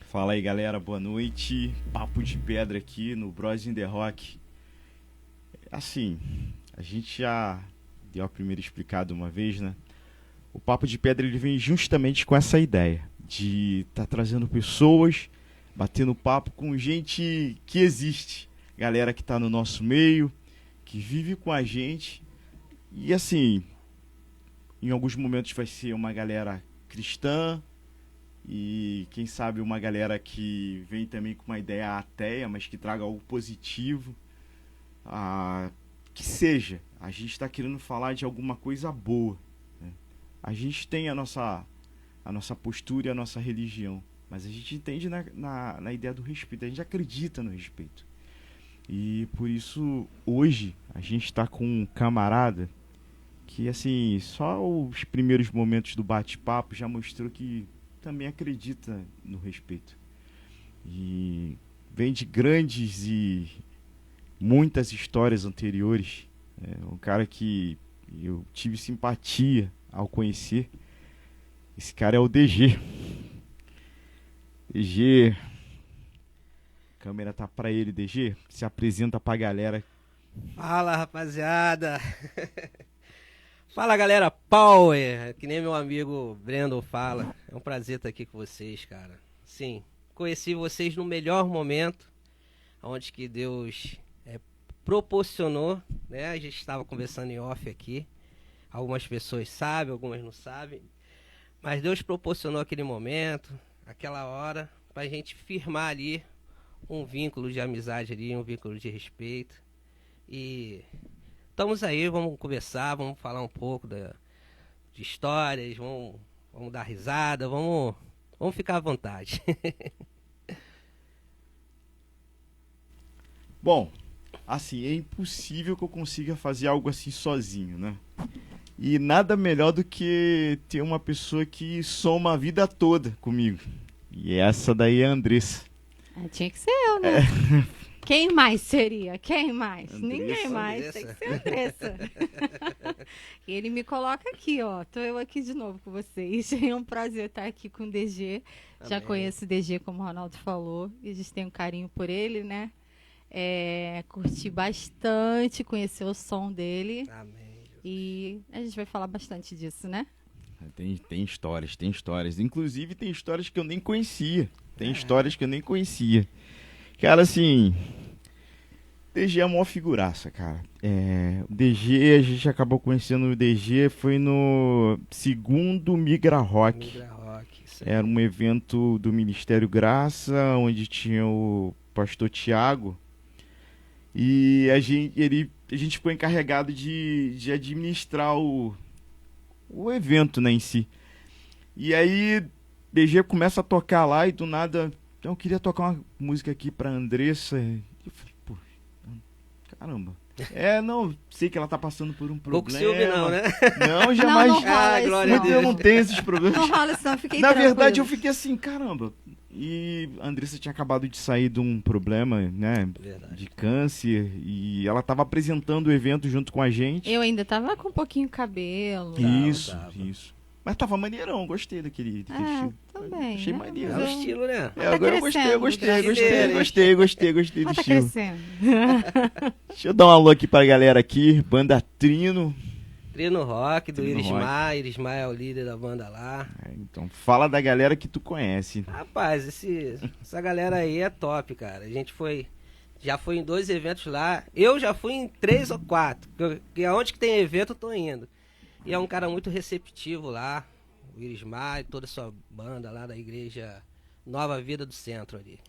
Fala aí, galera, boa noite. Papo de pedra aqui no Bros in the Rock. Assim, a gente já deu a primeira explicada uma vez, né? O Papo de Pedra ele vem justamente com essa ideia de estar trazendo pessoas, batendo papo com gente que existe. Galera que está no nosso meio, que vive com a gente. E assim, em alguns momentos vai ser uma galera cristã, e quem sabe uma galera que vem também com uma ideia ateia, mas que traga algo positivo. Que seja, a gente está querendo falar de alguma coisa boa, né? A gente tem a nossa postura e a nossa religião, mas a gente entende na ideia do respeito, a gente acredita no respeito. E por isso, hoje, a gente está com um camarada que, assim, só os primeiros momentos do bate-papo já mostrou que também acredita no respeito. E vem de grandes e muitas histórias anteriores. É um cara que eu tive simpatia ao conhecer. Esse cara é o DG. DG, a câmera tá pra ele, DG. Se apresenta pra galera. Fala, rapaziada. Fala, galera Power, que nem meu amigo Brandon fala. É um prazer estar aqui com vocês, cara. Sim, conheci vocês no melhor momento, onde que Deus proporcionou, né? A gente estava conversando em off aqui. Algumas pessoas sabem, algumas não sabem. Mas Deus proporcionou aquele momento, aquela hora, pra gente firmar ali um vínculo de amizade ali, um vínculo de respeito. E estamos aí, vamos conversar, vamos falar um pouco de histórias, vamos dar risada, vamos ficar à vontade. Bom, assim, é impossível que eu consiga fazer algo assim sozinho, né? E nada melhor do que ter uma pessoa que soma a vida toda comigo. E essa daí é a Andressa. Tinha que ser eu, né? Quem mais seria? Quem mais? Andressa. Ninguém mais. Andressa. Tem que ser a Andressa. E ele me coloca aqui, ó. Tô eu aqui de novo com vocês. É um prazer estar aqui com o DG. Já Amém. conheço o DG, como o Ronaldo falou. E a gente tem um carinho por ele, né? Curti bastante conhecer o som dele. Amém. E a gente vai falar bastante disso, né? Tem histórias. Inclusive tem histórias que eu nem conhecia. Cara, assim, DG é uma figuraça, cara. O DG, a gente acabou conhecendo o DG, foi no segundo Migra Rock. Migra Rock, isso aí. Era um evento do Ministério Graça, onde tinha o pastor Tiago. E a gente ficou encarregado de administrar o evento, né, em si. E aí, DG começa a tocar lá e do nada, eu queria tocar uma música aqui pra Andressa. Eu falei, pô, caramba. Não, sei que ela tá passando por um Pouco problema. ciúme não, né? Não, jamais. Não rola isso, glória a não. Deus. Eu não tenho esses problemas. Não rola isso, não. Fiquei Na verdade, eu tranquila. fiquei assim, caramba. E a Andressa tinha acabado de sair de um problema, né, Verdade. de câncer, e ela tava apresentando o evento junto com a gente. Eu ainda tava com um pouquinho de cabelo. Isso. Tava. Mas tava maneirão, gostei daquele estilo. Também. Achei né? maneiro. É Mas o estilo, né? Tá Agora eu gostei do Mas tá estilo. crescendo. Deixa eu dar um alô aqui pra galera aqui, Banda Trino. Trino Rock, do Trino Irismar. Irismar é o líder da banda lá. Então, fala da galera que tu conhece. Rapaz, essa galera aí é top, cara. A gente já foi em 2 eventos lá. Eu já fui em 3 ou 4. Que aonde que tem evento eu tô indo. E é um cara muito receptivo lá. O Irismar e toda a sua banda lá da igreja Nova Vida do Centro ali.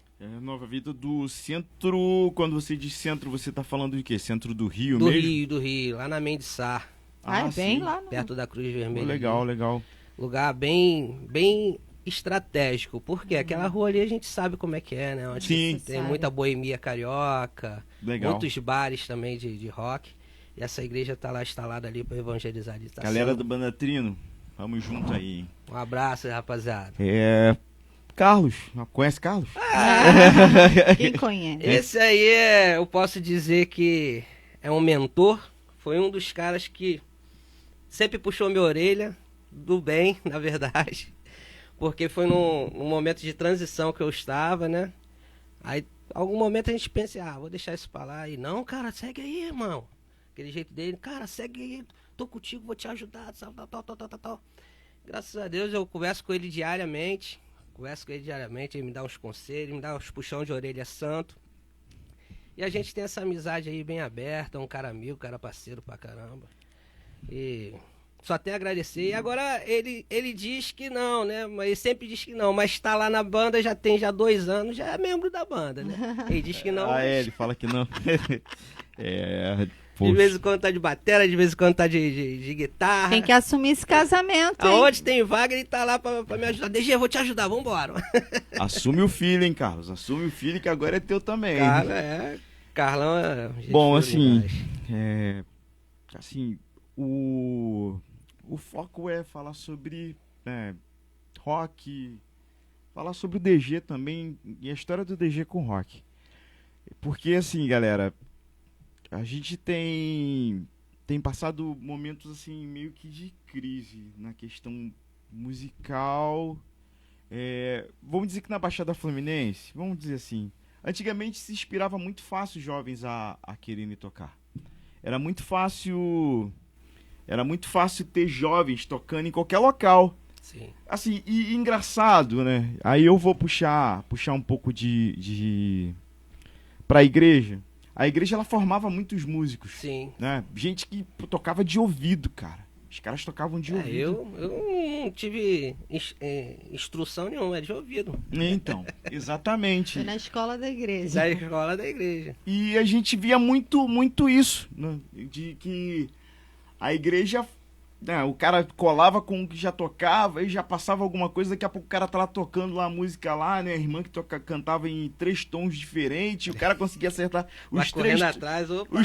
Nova Vida do Centro. Quando você diz centro, você tá falando de quê? Centro do Rio Do mesmo? do Rio, lá na Mendissá, Bem sim. lá no... perto da Cruz Pô, Vermelha. legal. Lugar bem estratégico. Porque aquela rua ali a gente sabe como é que é, né? Onde Sim. tem Sabe. muita boemia carioca. Legal. Muitos bares também de rock. E essa igreja tá lá instalada ali para evangelizar ali. Tá Galera sendo- do Banda Trino, vamos junto aí. Um abraço, rapaziada. Carlos, conhece Carlos? Quem conhece? Esse aí eu posso dizer que é um mentor. Foi um dos caras que sempre puxou minha orelha, do bem, na verdade. porque foi num momento de transição que eu estava, né? Aí, algum momento a gente pensa, vou deixar isso pra lá. E não, cara, segue aí, irmão. Aquele jeito dele, cara, segue aí, tô contigo, vou te ajudar, tal. Graças a Deus eu converso com ele diariamente, ele me dá uns conselhos, me dá uns puxão de orelha santo. E a gente tem essa amizade aí bem aberta, um cara amigo, cara parceiro pra caramba. E só tenho a agradecer. E agora ele diz que não, né? Mas ele sempre diz que não, mas tá lá na banda já tem 2 anos, já é membro da banda, né? Ele diz que não. Ah, ele fala que não. De vez em quando tá de batera, de vez em quando tá de guitarra. Tem que assumir esse casamento, hein? Aonde tem vaga, ele tá lá pra me ajudar. DG, eu vou te ajudar, vambora. Assume o filho, hein, Carlos? Assume o filho que agora é teu também. Cara, Carlão é... Bom, assim, o foco é falar sobre rock, falar sobre o DG também e a história do DG com rock. Porque, assim, galera, a gente tem passado momentos, assim, meio que de crise na questão musical. Vamos dizer que na Baixada Fluminense, vamos dizer assim, antigamente se inspirava muito fácil os jovens a quererem tocar. Era muito fácil ter jovens tocando em qualquer local. Sim. Assim, e engraçado, né? Aí eu vou puxar um pouco pra igreja. A igreja, ela formava muitos músicos. Sim. Né? Gente que tocava de ouvido, cara. Os caras tocavam de ouvido. Eu não tive instrução nenhuma, é de ouvido. Então, exatamente. Foi na escola da igreja. Da escola da igreja. E a gente via muito isso, né? De que a igreja, né, o cara colava com o que já tocava e já passava alguma coisa, daqui a pouco o cara tá lá tocando lá a música lá, né? A irmã que cantava em 3 tons diferentes, o cara conseguia acertar os três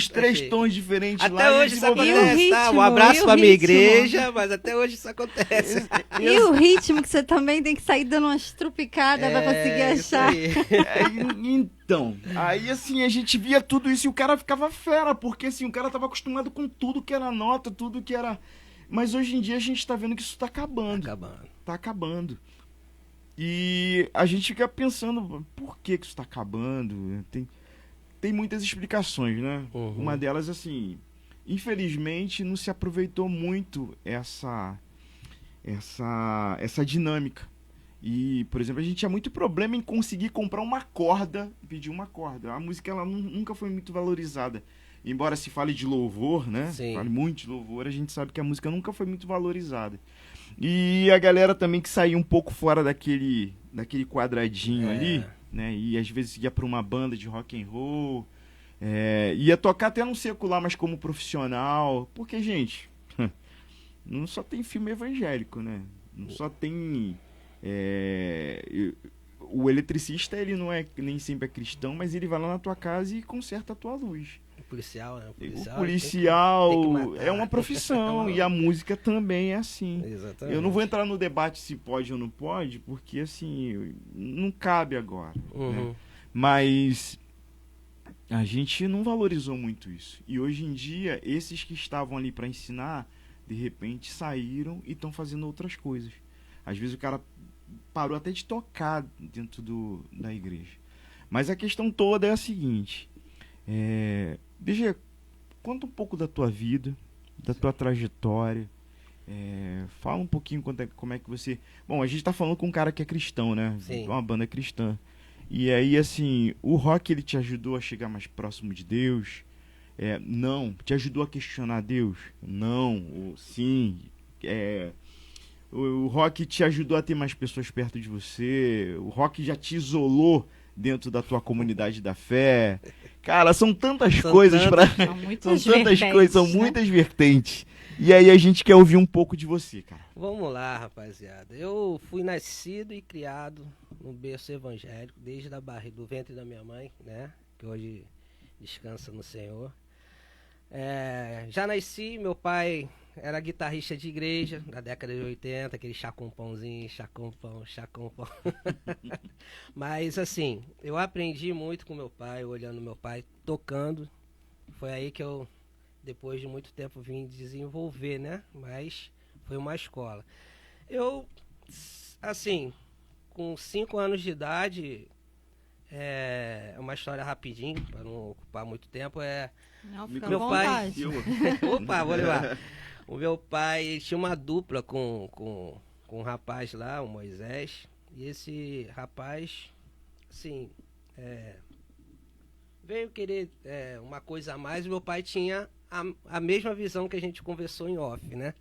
3 tons diferentes até lá. Até hoje isso acontece, tá? Um abraço pra minha igreja, mas até hoje isso acontece. E o ritmo que você também tem que sair dando umas trupicadas pra conseguir achar. Então, aí assim, a gente via tudo isso e o cara ficava fera, porque assim, o cara tava acostumado com tudo que era nota, tudo que era... Mas hoje em dia a gente tá vendo que isso tá acabando. Tá acabando. E a gente fica pensando, por que isso tá acabando? Tem muitas explicações, né? Uhum. Uma delas, assim, infelizmente não se aproveitou muito essa dinâmica. E, por exemplo, a gente tinha muito problema em conseguir comprar uma corda, pedir uma corda. A música, ela nunca foi muito valorizada. Embora se fale de louvor, né? Sim. Fale muito de louvor, a gente sabe que a música nunca foi muito valorizada. E a galera também que saía um pouco fora daquele quadradinho ali, né? E às vezes ia para uma banda de rock and roll, ia tocar até num secular, mas como profissional. Porque, gente, não só tem filme evangélico, né? Não só tem... o eletricista, ele não é nem sempre é cristão, mas ele vai lá na tua casa e conserta a tua luz. O policial, né? O policial tem que é uma profissão e a música também é assim. Exatamente. Eu não vou entrar no debate se pode ou não pode, porque assim, não cabe agora. Uhum. Né? Mas a gente não valorizou muito isso. E hoje em dia, esses que estavam ali para ensinar, de repente saíram e estão fazendo outras coisas. Às vezes o cara parou até de tocar dentro da igreja. Mas a questão toda é a seguinte... DG, conta um pouco da tua vida, da tua trajetória. Fala um pouquinho como é que você... Bom, a gente tá falando com um cara que é cristão, né? Sim. Uma banda cristã. E aí, assim, o rock, ele te ajudou a chegar mais próximo de Deus? Não. Te ajudou a questionar Deus? Não. Sim. O rock te ajudou a ter mais pessoas perto de você? O rock já te isolou dentro da tua comunidade da fé? Cara, são tantas coisas para... São muitas vertentes. E aí a gente quer ouvir um pouco de você, cara. Vamos lá, rapaziada. Eu fui nascido e criado no berço evangélico, desde do ventre da minha mãe, né? Que hoje descansa no Senhor. Já nasci, meu pai era guitarrista de igreja, da década de 80, aquele chá com pãozinho, chá com pão. Mas assim, eu aprendi muito com meu pai, olhando meu pai, tocando. Foi aí que eu, depois de muito tempo, vim desenvolver, né? Mas foi uma escola. Eu Assim, com 5 anos de idade, é uma história rapidinho, para não ocupar muito tempo, Não, fica à Meu pai- vontade. Opa, vou levar. O meu pai tinha uma dupla com um rapaz lá, o Moisés, e esse rapaz, assim, veio querer uma coisa a mais, e meu pai tinha a mesma visão que a gente conversou em off, né?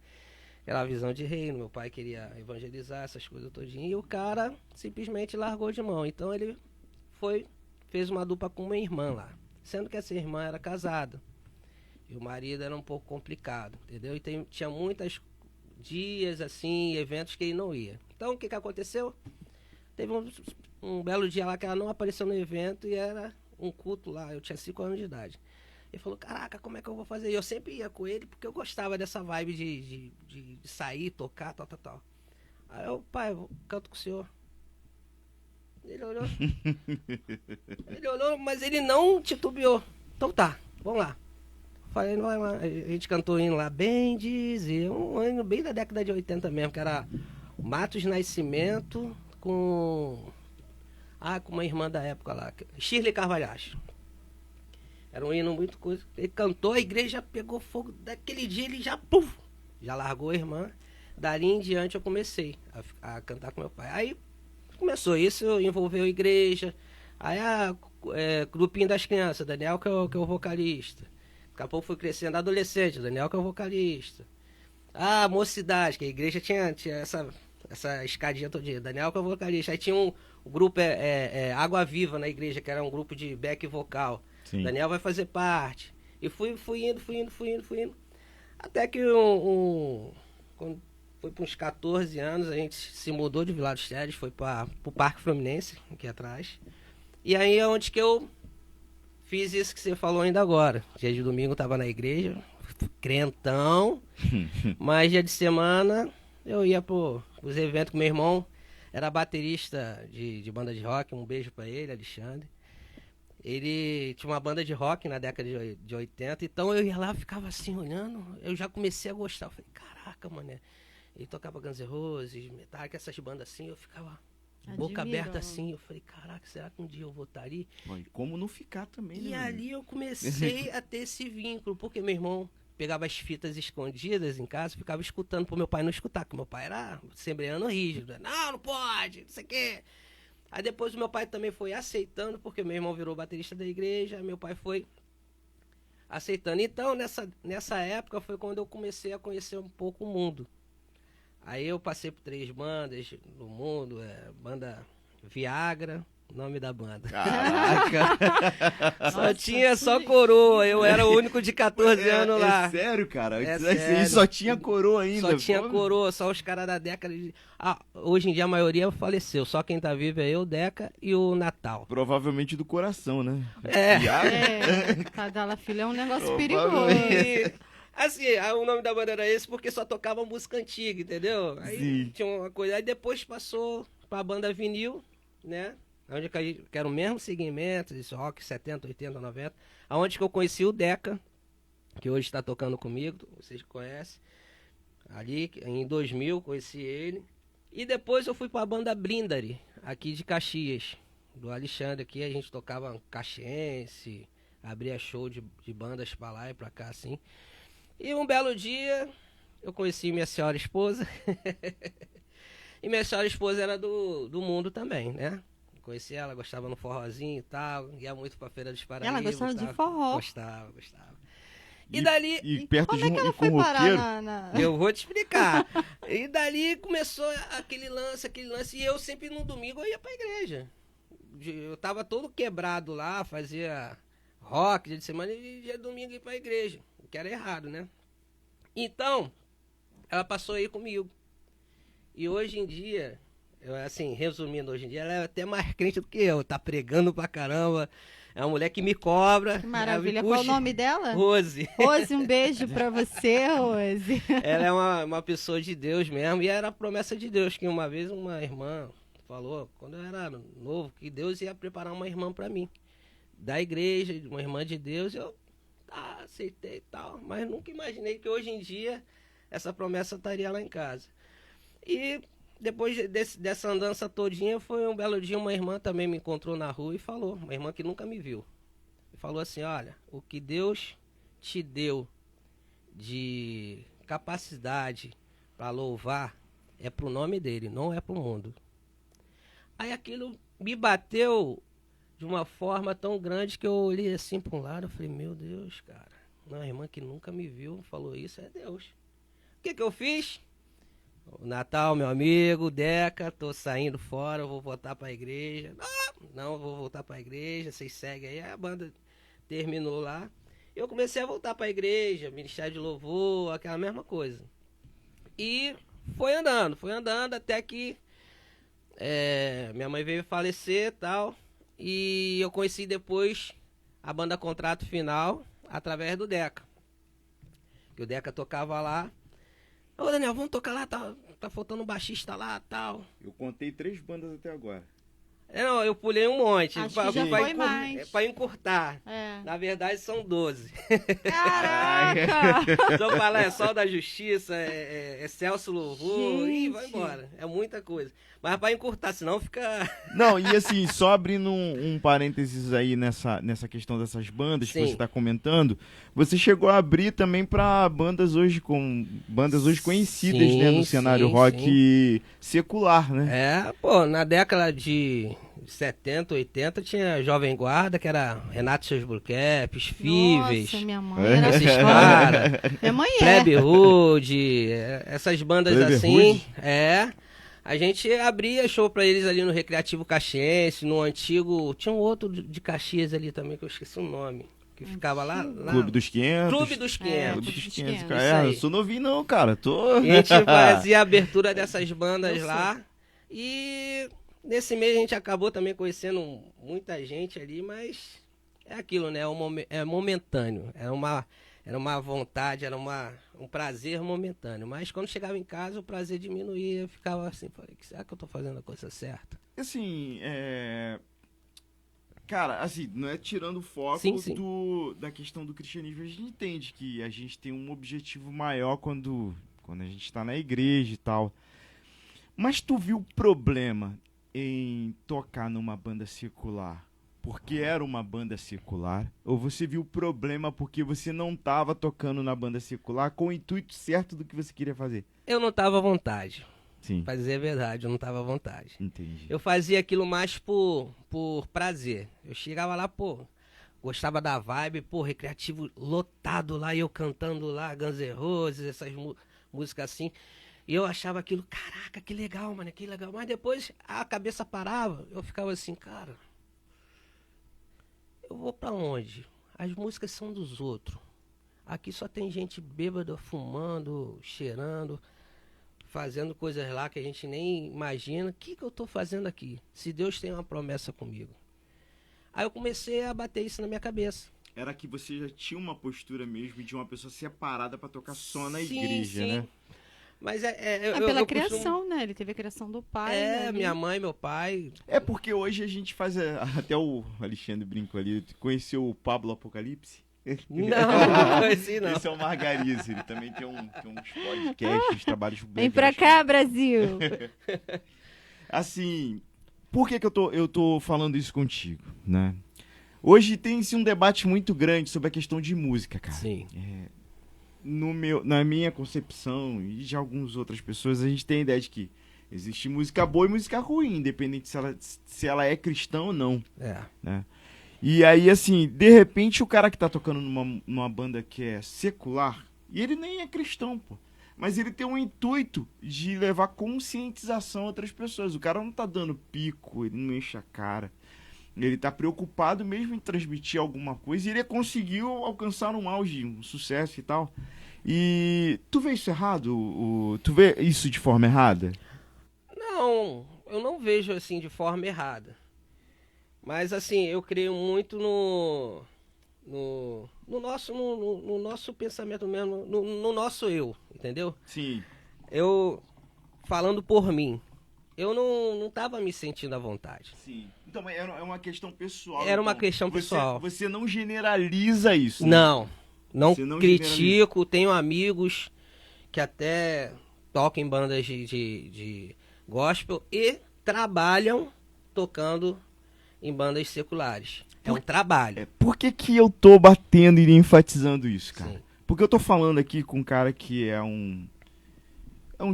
Aquela visão de reino, meu pai queria evangelizar essas coisas todinhas, e o cara simplesmente largou de mão. Então ele fez uma dupla com uma irmã lá, sendo que essa irmã era casada. E o marido era um pouco complicado, entendeu? E tinha muitos dias, assim, eventos que ele não ia. Então, o que aconteceu? Teve um belo dia lá que ela não apareceu no evento e era um culto lá. Eu tinha 5 anos de idade. Ele falou, caraca, como é que eu vou fazer? E eu sempre ia com ele porque eu gostava dessa vibe de sair, tocar, tal. Aí eu, pai, eu canto com o senhor. Ele olhou. Ele olhou, mas ele não titubeou. Então tá, vamos lá. Falei, não, a gente cantou indo lá, bem dizer, um ano bem da década de 80 mesmo, que era Matos Nascimento com uma irmã da época lá, Shirley Carvalhaes. Era um hino muito coisa. Ele cantou, a igreja pegou fogo. Daquele dia ele já largou a irmã. Dali em diante eu comecei a cantar com meu pai. Aí começou isso, envolveu a igreja. Aí grupinho das crianças, Daniel que é o vocalista. Daqui a pouco foi crescendo, adolescente, Daniel que é o vocalista. Mocidade, que a igreja tinha essa escadinha todinha. Daniel que é o vocalista. Aí tinha o grupo Água Viva na igreja, que era um grupo de back vocal. Sim. Daniel vai fazer parte. E fui indo. Até que quando foi para uns 14 anos, a gente se mudou de Vila dos Teles, foi para o Parque Fluminense, aqui atrás. E aí é onde que eu fiz isso que você falou ainda agora. Dia de domingo eu tava na igreja, crentão, mas dia de semana eu ia pros eventos com meu irmão. Era baterista de banda de rock, um beijo pra ele, Alexandre. Ele tinha uma banda de rock na década de 80, então eu ia lá, ficava assim olhando, eu já comecei a gostar. Eu falei, caraca, mané. Ele tocava Guns N' Roses, Metallica, essas bandas assim, eu ficava boca aberta assim. Eu falei, caraca, será que um dia eu vou estar ali? E como não ficar também, né? E ali eu comecei a ter esse vínculo, porque meu irmão pegava as fitas escondidas em casa, ficava escutando pro meu pai não escutar, porque meu pai era assembleano rígido. Não pode, não sei o quê. Aí depois o meu pai também foi aceitando, porque meu irmão virou baterista da igreja, meu pai foi aceitando. Então, nessa época foi quando eu comecei a conhecer um pouco o mundo. Aí eu passei por 3 bandas no mundo, banda Viagra, nome da banda. Caraca! Tinha só coroa, eu era o único de 14 anos lá. É sério, cara? Sério. E só tinha coroa ainda. Só tinha pô. coroa, só os caras da década de... hoje em dia a maioria faleceu, só quem tá vivo é eu, Deca e o Natal. Provavelmente do coração, né? É, Tadala Filho é um negócio perigoso. Provavelmente. E, assim, o nome da banda era esse porque só tocava música antiga, entendeu? Aí Sim. tinha uma coisa, aí depois passou pra banda vinil, né? Onde que era o mesmo segmento, esse rock 70, 80, 90. Aonde que eu conheci o Deca, que hoje está tocando comigo, vocês conhecem. Ali, em 2000, conheci ele. E depois eu fui para a banda Brindari, aqui de Caxias, do Alexandre. Aqui a gente tocava caxiense, abria show de bandas para lá e para cá, assim. E um belo dia, eu conheci minha senhora esposa. E minha senhora esposa era do mundo também, né? Conheci ela, gostava no forrozinho e tal, ia muito pra Feira dos Paraíba. Ela gostava e tal. de forró. Gostava. E dali... E perto Como de é que um ela com foi um roqueiro. parar na... Eu vou te explicar. E dali começou aquele lance, e eu sempre no domingo eu ia pra igreja. Eu tava todo quebrado lá, fazia rock dia de semana e dia de domingo ia pra igreja, o que era errado, né? Então, ela passou aí comigo. E hoje em dia, assim, resumindo, hoje em dia ela é até mais crente do que eu, tá pregando pra caramba. É uma mulher que me cobra. Que maravilha. Ela me Qual o puxa. nome dela? Rose. Rose, um beijo pra você, Rose. Ela é uma pessoa de Deus mesmo, e era a promessa de Deus, que uma vez uma irmã falou, quando eu era novo, que Deus ia preparar uma irmã pra mim. Da igreja, uma irmã de Deus, eu aceitei e tal, mas nunca imaginei que hoje em dia essa promessa estaria lá em casa. E depois dessa andança todinha, foi um belo dia, uma irmã também me encontrou na rua e falou, uma irmã que nunca me viu. Falou assim, olha, o que Deus te deu de capacidade para louvar é pro nome dele, não é pro mundo. Aí aquilo me bateu de uma forma tão grande que eu olhei assim para um lado, eu falei, meu Deus, cara, uma irmã que nunca me viu falou isso, é Deus. O que eu fiz? O Natal, meu amigo, Deca, tô saindo fora, vou voltar pra igreja. Não, vou voltar pra igreja, vocês seguem aí. A banda terminou lá. Eu comecei a voltar pra igreja, ministério de louvor, aquela mesma coisa. E foi andando até que minha mãe veio falecer e tal. E eu conheci depois a banda Contrato Final através do Deca. Que o Deca tocava lá. Ô Daniel, vamos tocar lá, tá faltando um baixista lá e tal. Eu contei 3 bandas até agora. Não, eu pulei um monte. Acho que já foi mais. Pra encurtar. É. Na verdade são 12. Caraca! Então falar é Sol da Justiça, é Celso Louvor, e vai Gente. embora. É muita coisa. Mas pra encurtar, senão fica... Não, e assim, só abrindo um parênteses aí nessa questão dessas bandas que Sim. você tá comentando, você chegou a abrir também pra bandas hoje conhecidas, Sim, né, no cenário sim, rock secular, né? Pô, na década de 70, 80 tinha Jovem Guarda, que era Renato Seus Burquepes, Fíveis, Nossa, minha mãe era esses fã. caras, Minha mãe é. Plebe Hood, essas bandas Plebe assim, Hood? a gente abria show pra eles ali no Recreativo Caxiense, no antigo, tinha um outro de Caxias ali também, que eu esqueci o nome, que ficava lá. Clube dos 500. Clube dos 500. É, Clube Clube dos dos 500, 500. cara. Isso aí. Eu sou novinho não, cara. Tô... E a gente fazia a abertura dessas bandas Eu lá. E nesse mês a gente acabou também conhecendo muita gente ali, mas é aquilo, né? É momentâneo. Era uma vontade, era um prazer momentâneo. Mas quando chegava em casa, o prazer diminuía. Eu ficava assim, falei, será que eu tô fazendo a coisa certa? Assim, cara, assim, não é tirando o foco Sim, sim. da questão do cristianismo. A gente entende que a gente tem um objetivo maior quando a gente tá na igreja e tal. Mas tu viu problema em tocar numa banda secular porque era uma banda secular? Ou você viu problema porque você não tava tocando na banda secular com o intuito certo do que você queria fazer? Eu não tava à vontade. Sim, Pra dizer a verdade, eu não tava à vontade. entendi. Eu fazia aquilo mais por prazer. Eu chegava lá, pô, gostava da vibe, pô, recreativo lotado lá, e eu cantando lá, Guns N' Roses, essas músicas assim. E eu achava aquilo, caraca, que legal, mano, que legal. Mas depois a cabeça parava, eu ficava assim, cara, eu vou pra onde? As músicas são dos outros. Aqui só tem gente bêbada, fumando, cheirando, fazendo coisas lá que a gente nem imagina. O que eu tô fazendo aqui? Se Deus tem uma promessa comigo. Aí eu comecei a bater isso na minha cabeça. Era que você já tinha uma postura mesmo de uma pessoa separada pra tocar só na Sim, igreja, sim. né? Mas Pela eu criação, costumo... né? Ele teve a criação do pai. né, ali. minha mãe, meu pai. É porque hoje a gente faz, até o Alexandre brincou ali, conheceu o Pablo Apocalipse? Não conheci, não. Esse é o Margarizo, ele também tem uns podcasts, trabalhos Vem pra cá, Brasil! Assim, por que eu tô falando isso contigo, né? Hoje tem-se um debate muito grande sobre a questão de música, cara. Sim. Na minha concepção e de algumas outras pessoas, a gente tem a ideia de que existe música boa e música ruim, independente se ela é cristã ou não, né? E aí, assim, de repente o cara que tá tocando numa banda que é secular, e ele nem é cristão, pô, mas ele tem um intuito de levar conscientização a outras pessoas. O cara não tá dando pico, ele não enche a cara. Ele tá preocupado mesmo em transmitir alguma coisa e ele conseguiu alcançar um auge, um sucesso e tal. E tu vê isso errado? Tu vê isso de forma errada? Não, eu não vejo assim de forma errada. Mas assim, eu creio muito no nosso pensamento mesmo, no nosso eu, entendeu? Sim. Eu, falando por mim, eu não tava me sentindo à vontade. Sim. Então é uma questão pessoal. Era uma então. questão pessoal. Você não generaliza isso. Né? Não Você não critico, tenho amigos que até tocam em bandas gospel e trabalham tocando em bandas seculares. É um trabalho. Por que eu tô batendo e enfatizando isso, cara? Sim. Porque eu tô falando aqui com um cara que é um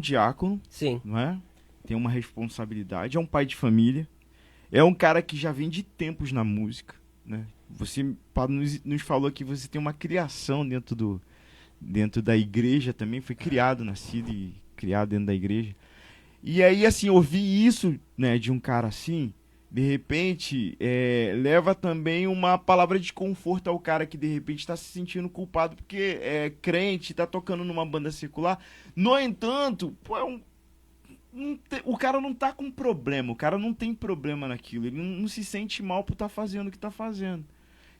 diácono, Sim. não é? Tem uma responsabilidade, é um pai de família, é um cara que já vem de tempos na música, né? Você nos falou que você tem uma criação dentro da igreja também, foi criado, nascido e criado dentro da igreja. E aí, assim, ouvir isso, né, de um cara assim, de repente, leva também uma palavra de conforto ao cara que de repente está se sentindo culpado porque é crente, está tocando numa banda secular. No entanto, pô, o cara não tá com problema, o cara não tem problema naquilo, ele não se sente mal por estar fazendo o que tá fazendo.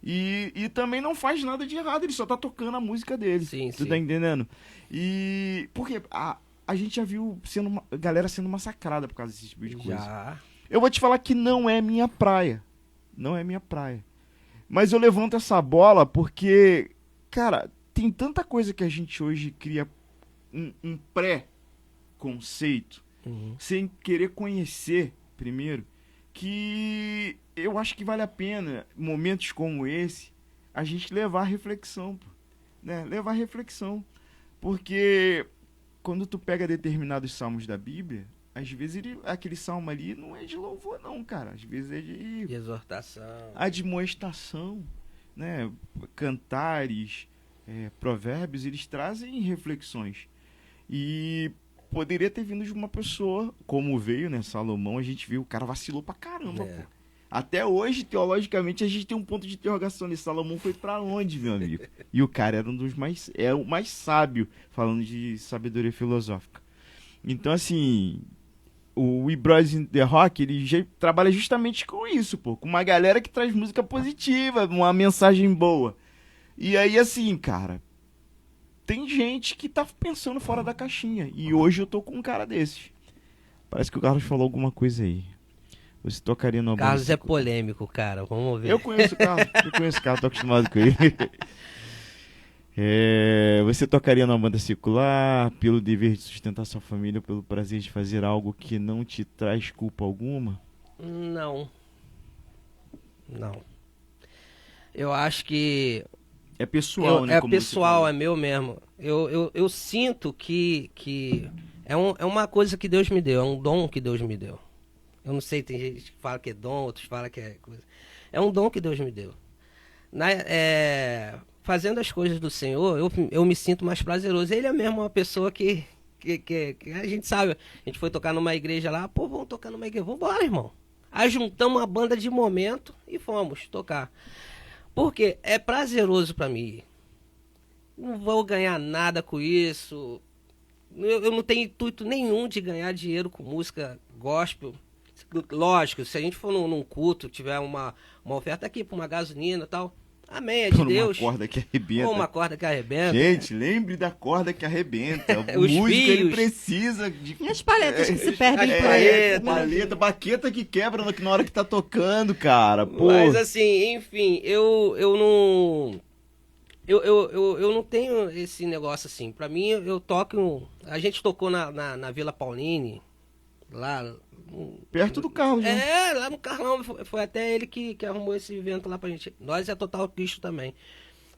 E também não faz nada de errado, ele só tá tocando a música dele. Sim, Tu sim. tá entendendo? E porque a gente já viu galera sendo massacrada por causa desse tipo de coisa. Já. Eu vou te falar que não é minha praia. Não é minha praia. Mas eu levanto essa bola porque, cara, tem tanta coisa que a gente hoje cria um pré-conceito, sem querer conhecer primeiro, que eu acho que vale a pena, momentos como esse, a gente levar a reflexão, pô, né? Levar a reflexão. Porque quando tu pega determinados salmos da Bíblia, às vezes aquele salmo ali não é de louvor não, cara. Às vezes é de exortação, admoestação, né? Cantares, provérbios, eles trazem reflexões. E poderia ter vindo de uma pessoa, como veio, né? Salomão, a gente viu, o cara vacilou pra caramba, pô. Até hoje, teologicamente, a gente tem um ponto de interrogação nesse Salomão foi pra onde, meu amigo? E o cara era o mais sábio, falando de sabedoria filosófica. Então, assim, o We Bros in the Rock, ele trabalha justamente com isso, pô. Com uma galera que traz música positiva, uma mensagem boa. E aí, assim, cara, tem gente que tá pensando fora da caixinha. E hoje eu tô com um cara desses. Parece que o Carlos falou alguma coisa aí. Você tocaria numa banda Carlos é polêmico, cara. Vamos ver. Eu conheço o Carlos, tô acostumado com ele. Você tocaria numa banda secular pelo dever de sustentar sua família ou pelo prazer de fazer algo que não te traz culpa alguma? Não. Eu acho que é pessoal, né? É como pessoal, é meu mesmo. Eu sinto que é uma coisa que Deus me deu, é um dom que Deus me deu. Eu não sei, tem gente que fala que é dom, outros falam que é coisa. É um dom que Deus me deu. Fazendo as coisas do Senhor, eu me sinto mais prazeroso. Ele é mesmo uma pessoa que a gente sabe. A gente foi tocar numa igreja lá, pô, vamos tocar numa igreja. Vambora, irmão. Aí juntamos uma banda de momento e fomos tocar. Porque é prazeroso pra mim. Não vou ganhar nada com isso. Eu não tenho intuito nenhum de ganhar dinheiro com música gospel. Lógico, se a gente for num culto, tiver uma oferta aqui pra uma gasolina e tal, amém, é de Deus. Uma corda que arrebenta. Ou uma corda que arrebenta. Gente, lembre da corda que arrebenta. O Os músico, fios. ele precisa de... E as paletas que se perdem por paleta. Paleta, baqueta que quebra na hora que tá tocando, cara. Pô. Mas assim, enfim, eu não... Eu não tenho esse negócio assim. Pra mim, eu toco... A gente tocou na Vila Pauline, lá... Perto do Carlos, né? Lá no Carlão. Foi até ele que arrumou esse evento lá pra gente. Nós é Total Cristo também.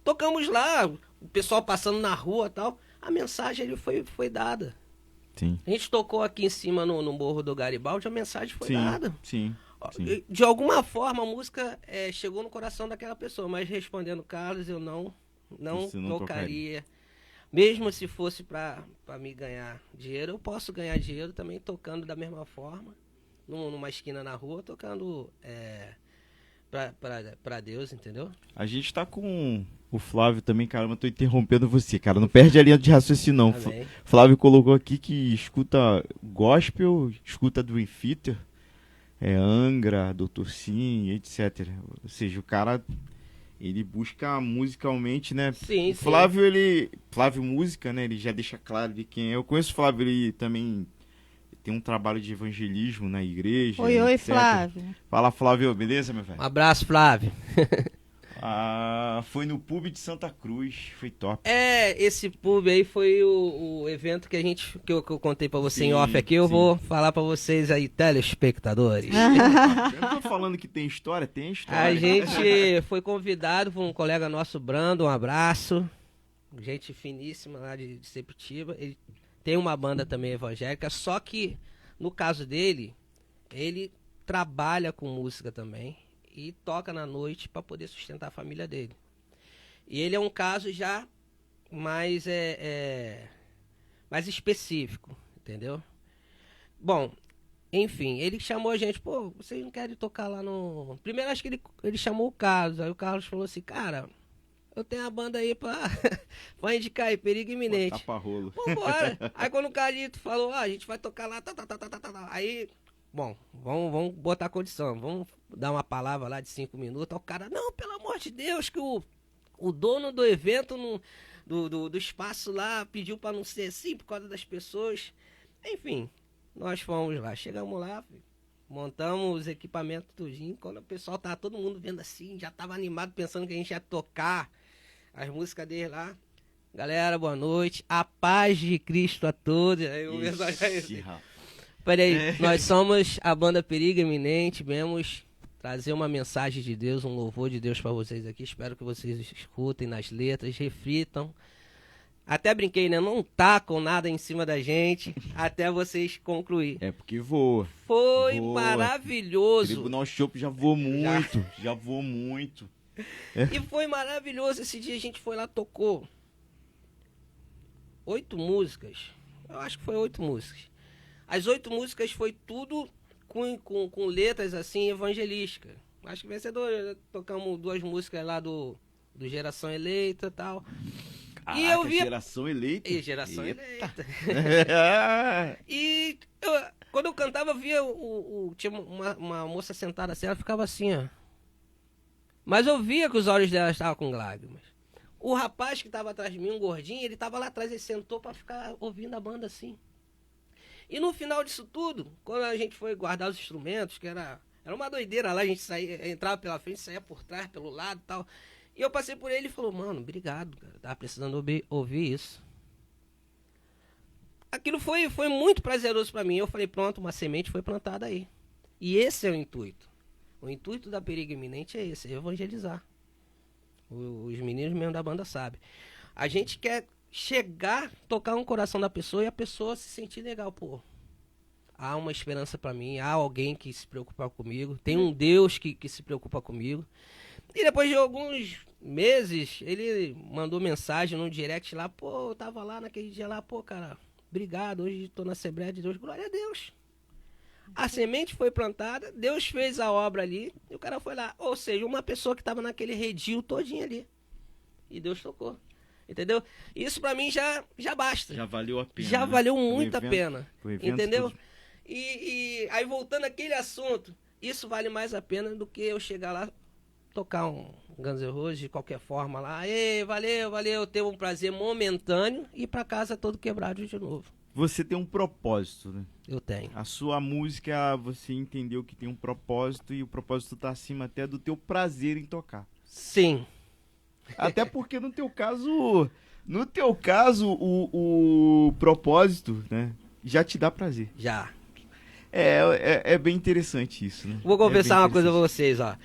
Tocamos lá, o pessoal passando na rua e tal. A mensagem ali foi dada. Sim. A gente tocou aqui em cima no Morro do Garibaldi, a mensagem foi dada. Sim. De alguma forma a música chegou no coração daquela pessoa, mas respondendo Carlos, eu não tocaria. Mesmo se fosse pra me ganhar dinheiro, eu posso ganhar dinheiro também tocando da mesma forma, numa esquina na rua, tocando pra Deus, entendeu? A gente tá com o Flávio também, caramba, eu tô interrompendo você, cara, não perde a linha de raciocínio não. Flávio colocou aqui que escuta gospel, escuta Dream Theater, Angra, Dr. Sim, etc. Ou seja, o cara... Ele busca musicalmente, né? Sim, o Flávio, Flávio Música, né? Ele já deixa claro de quem é. Eu conheço o Flávio, ele também tem um trabalho de evangelismo na igreja. Oi, etc. Flávio. Fala, Flávio, beleza, meu velho? Um abraço, Flávio. Foi no pub de Santa Cruz, foi top. Esse pub aí foi o evento que eu contei pra você em Sim, off aqui. Eu sim. vou falar pra vocês aí, telespectadores. Eu não tô falando que tem história, tem história. A gente foi convidado por um colega nosso, Brando, um abraço. Gente finíssima lá de Sepetiba. Ele tem uma banda também evangélica, só que no caso dele, ele trabalha com música também e toca na noite para poder sustentar a família dele. E ele é um caso já mais, mais específico, entendeu? Bom, enfim, ele chamou a gente, pô, vocês não querem tocar lá no... Primeiro acho que ele chamou o Carlos, aí o Carlos falou assim, cara, eu tenho a banda aí pra indicar aí, Perigo Iminente. Tapa rolo. Vambora. Aí quando o Carlito falou, a gente vai tocar lá, aí, bom, vamos botar a condição, vamos dar uma palavra lá de 5 minutos, aí o cara, não, pelo amor de Deus, que o dono do evento, do espaço lá, pediu pra não ser assim, por causa das pessoas. Enfim, nós fomos lá, chegamos lá, montamos os equipamentos tudinho, quando o pessoal tava todo mundo vendo assim, já tava animado, pensando que a gente ia tocar as músicas dele lá. Galera, boa noite. A paz de Cristo a todos. Aí o pessoal já... Peraí, nós somos a banda Perigo Iminente. Viemos trazer uma mensagem de Deus, um louvor de Deus para vocês aqui. Espero que vocês escutem nas letras, reflitam. Até brinquei, né? Não tacam nada em cima da gente até vocês concluir. É porque voa. Foi voa. maravilhoso. Tribunal Chopp já voou muito. Já voou muito. E foi maravilhoso. Esse dia a gente foi lá, tocou 8 músicas. Eu acho que foi 8 músicas. As 8 músicas foi tudo com letras assim evangelísticas. Acho que vencedor, tocamos 2 músicas lá do Geração Eleita e tal. Caraca, E eu vi Geração Eleita. Geração Eita. Eleita. E quando eu cantava, eu via tinha uma moça sentada assim, ela ficava assim, ó. Mas eu via que os olhos dela estavam com lágrimas. O rapaz que estava atrás de mim, um gordinho, ele estava lá atrás, ele sentou para ficar ouvindo a banda assim. E no final disso tudo, quando a gente foi guardar os instrumentos, que era uma doideira lá, a gente saía, entrava pela frente, saía por trás, pelo lado e tal. E eu passei por ele e falou, mano, obrigado, cara, tava precisando ouvir isso. Aquilo foi muito prazeroso para mim. Eu falei, pronto, uma semente foi plantada aí. E esse é o intuito. O intuito da Perigo Iminente é esse, é evangelizar. Os meninos mesmo da banda sabem. A gente quer chegar, tocar no coração da pessoa e a pessoa se sentir legal, pô. Há uma esperança pra mim, há alguém que se preocupa comigo, tem um Deus que se preocupa comigo. E depois de alguns meses, ele mandou mensagem no direct lá, pô, eu tava lá naquele dia lá, pô, cara, obrigado, hoje tô na Assembleia de Deus, glória a Deus. A semente foi plantada, Deus fez a obra ali, e o cara foi lá. Ou seja, uma pessoa que tava naquele redil todinho ali. E Deus tocou. Entendeu? Isso pra mim já basta. Já valeu a pena. Já né? valeu muito a pena. evento Entendeu? todo. E aí voltando àquele assunto, isso vale mais a pena do que eu chegar lá, tocar um Guns N' Roses de qualquer forma lá. Ei, valeu, ter um prazer momentâneo e ir pra casa todo quebrado de novo. Você tem um propósito, né? Eu tenho. A sua música, você entendeu que tem um propósito e o propósito tá acima até do teu prazer em tocar. Sim. Até porque no teu caso, o propósito, né, já te dá prazer. Já. É bem interessante isso, né? Vou confessar uma coisa pra vocês, ó.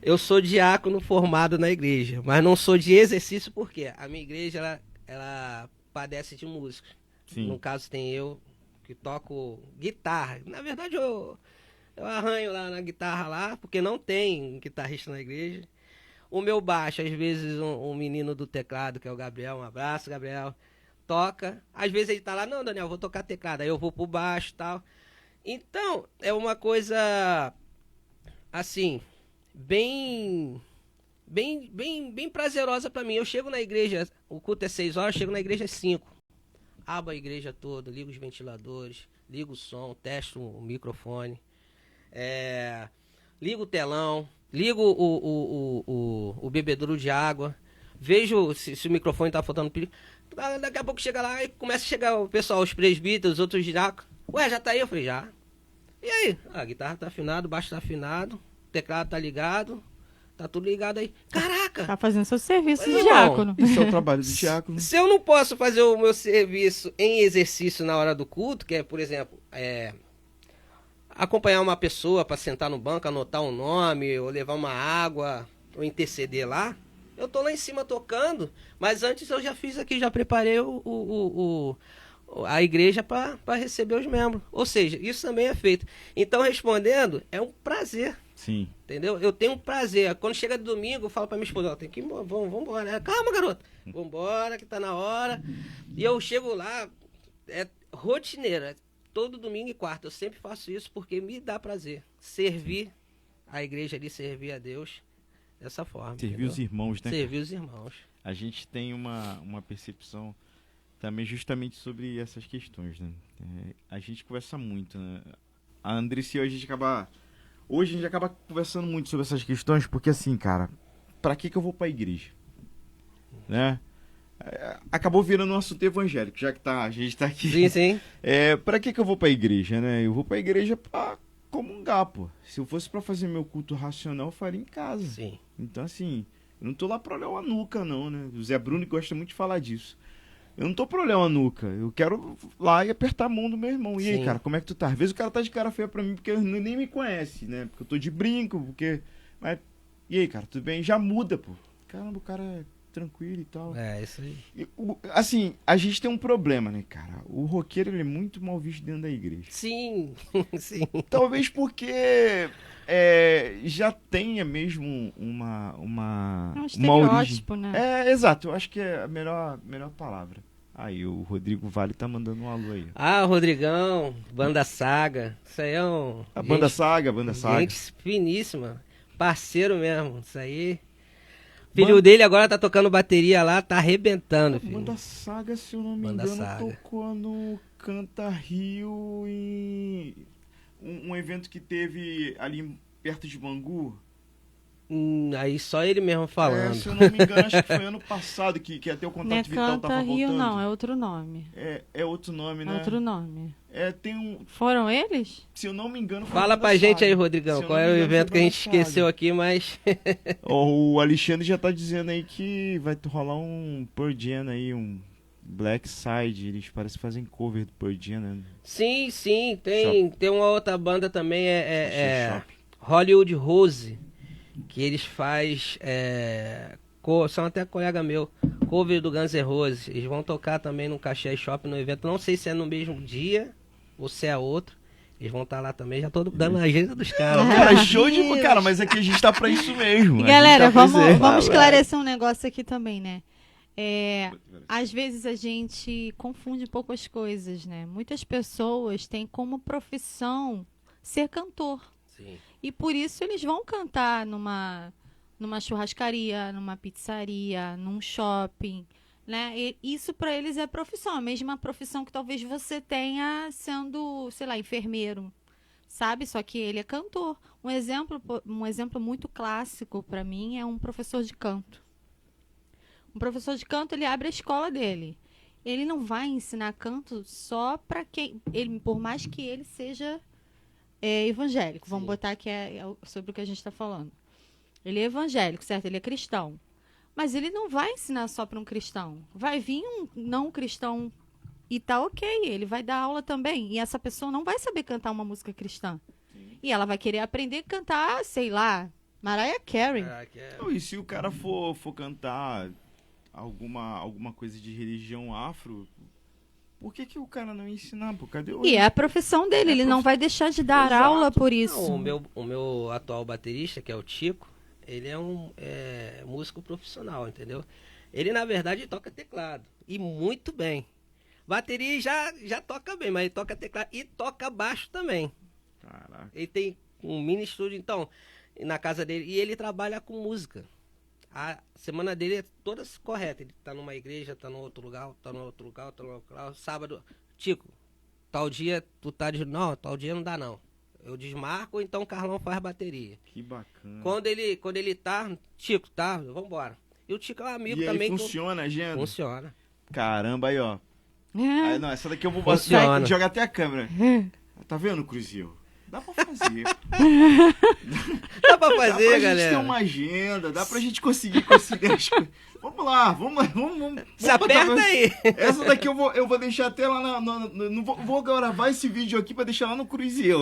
Eu sou diácono formado na igreja, mas não sou de exercício porque a minha igreja, ela padece de músicos. Sim. No caso tem eu que toco guitarra. Na verdade eu arranho lá na guitarra lá, porque não tem guitarrista na igreja. O meu baixo, às vezes um menino do teclado, que é o Gabriel, um abraço, Gabriel, toca. Às vezes ele tá lá, não, Daniel, vou tocar teclado. Aí eu vou pro baixo e tal. Então, é uma coisa, assim, bem prazerosa pra mim. Eu chego na igreja, o culto é 6 horas, eu chego na igreja às 5. Abro a igreja toda, ligo os ventiladores, ligo o som, testo o microfone, ligo o telão, ligo o bebedouro de água, vejo se o microfone tá faltando perigo. Daqui a pouco chega lá e começa a chegar o pessoal, os presbíteros, os outros diáconos. Ué, já tá aí? Eu falei, já. E aí? A guitarra tá afinada, o baixo tá afinado, o teclado tá ligado, tá tudo ligado aí. Caraca! Tá fazendo seu serviço Mas, de irmão, diácono. Isso é o trabalho do diácono. Se eu não posso fazer o meu serviço em exercício na hora do culto, que é, por exemplo, acompanhar uma pessoa para sentar no banco, anotar um nome, ou levar uma água, ou interceder lá, eu tô lá em cima tocando, mas antes eu já fiz aqui, já preparei a igreja para receber os membros. Ou seja, isso também é feito. Então, respondendo, é um prazer. Sim. Entendeu? Eu tenho um prazer. Quando chega de domingo, eu falo pra minha esposa, ó, tem que ir, vamos embora. Ela, calma, garoto. Vambora, que tá na hora. E eu chego lá, é rotineira. Todo domingo e quarta. Eu sempre faço isso porque me dá prazer. Servir a igreja ali, servir a Deus dessa forma. Servir entendeu? os irmãos, né? Servir os irmãos. A gente tem uma percepção também justamente sobre essas questões, né? A gente conversa muito, né? A Andressa e eu, hoje a gente acaba conversando muito sobre essas questões, porque assim, cara, pra que eu vou pra igreja? Né? Acabou virando um assunto evangélico, já que a gente tá aqui. Sim, sim. Pra que eu vou pra igreja, né? Eu vou pra igreja pra comungar, pô. Se eu fosse pra fazer meu culto racional, eu faria em casa. Sim. Então, assim, eu não tô lá pra olhar uma nuca, não, né? O Zé Bruno gosta muito de falar disso. Eu não tô pra olhar uma nuca. Eu quero lá e apertar a mão do meu irmão. E aí, Sim. cara, como é que tu tá? Às vezes o cara tá de cara feia pra mim porque nem me conhece, né? Porque eu tô de brinco, porque... Mas, e aí, cara, tudo bem? Já muda, pô. Caramba, o cara é tranquilo e tal. É, isso aí. Assim, a gente tem um problema, né, cara? O roqueiro, ele é muito mal visto dentro da igreja. Sim, sim. Talvez porque já tenha mesmo uma É um origem. estereótipo, né? Exato, eu acho que é a melhor palavra. Aí, o Rodrigo Vale tá mandando um alô aí. Ah, Rodrigão, Banda Saga. Isso aí é A Banda Saga, a Banda Saga. gente finíssima. Parceiro mesmo, isso aí. Filho dele agora tá tocando bateria lá, tá arrebentando, A filho. Banda Saga, se eu não me Banda engano, Saga. tocou no Canta Rio em um evento que teve ali perto de Bangu. Aí só ele mesmo falando. Se eu não me engano, acho que foi ano passado que até o Não é Contato Vital Canta tava Rio, voltando. não, é outro nome. É outro nome, né? É outro nome. Tem um... Foram eles? Se eu não me engano, foi Fala Banda pra gente Saga. aí, Se Rodrigão, eu qual não era me o engano, evento foi que a gente Banda Saga. esqueceu aqui, mas... O Alexandre já tá dizendo aí que vai rolar um Pearl Jam aí, um Black Side. Eles parecem que fazem cover do Pearl Jam, né? Sim, tem uma outra banda também, Shop. Hollywood Rose, que eles faz, são até colega meu, cover do Guns N' Roses. Eles vão tocar também no Caxias Shop no evento, não sei se é no mesmo dia ou se é outro. Eles vão estar lá também, já tô dando a agenda dos caras. Cara, show de... Cara, mas aqui a gente tá pra isso mesmo. E A galera, gente tá pra vamos, isso. vamos esclarecer um negócio aqui também, né? Às vezes a gente confunde um pouco as coisas, né? Muitas pessoas têm como profissão ser cantor. Sim. E por isso eles vão cantar numa churrascaria, numa pizzaria, num shopping, né? E isso para eles é profissão, a mesma profissão que talvez você tenha sendo, sei lá, enfermeiro, sabe? Só que ele é cantor. Um exemplo muito clássico para mim é um professor de canto. Um professor de canto, ele abre a escola dele. Ele não vai ensinar canto só para quem, por mais que ele seja evangélico. Vamos Sim. botar que sobre o que a gente está falando. Ele é evangélico, certo? Ele é cristão. Mas ele não vai ensinar só para um cristão. Vai vir um não cristão e tá ok. Ele vai dar aula também. E essa pessoa não vai saber cantar uma música cristã. Sim. E ela vai querer aprender a cantar, sei lá, Mariah Carey. Não, e se o cara for cantar alguma coisa de religião afro, por que o cara não ensinar? Pô, cadê o... E é a profissão dele. Ele não vai deixar de dar Exato. aula por isso. Não, o meu atual baterista, que é o Tico, ele é um músico profissional, entendeu? Ele, na verdade, toca teclado. E muito bem. Bateria já toca bem, mas ele toca teclado e toca baixo também. Caraca. Ele tem um mini estúdio, então, na casa dele. E ele trabalha com música. A semana dele é toda correta. Ele tá numa igreja, tá no outro lugar, tá no outro lugar, tá no outro lugar. Sábado, Tico, tal dia tu tá de... Não, tal dia não dá não. Eu desmarco, então o Carlão faz bateria. Que bacana. Quando ele tá, Tico, tá, vambora. E o Tico é um amigo E aí também. funciona a agenda? Funciona. Caramba, aí ó. É. Aí, não, essa daqui eu vou Funciona. jogar até a câmera. Tá vendo, Cruzinho? Dá pra fazer. Dá pra Dá fazer, pra gente galera. ter uma agenda, dá pra gente conseguir as coisas. Vamos lá, vamos. Se aperta aí. Essa daqui eu vou deixar até lá não vou gravar esse vídeo aqui pra deixar lá no Cruzeiro.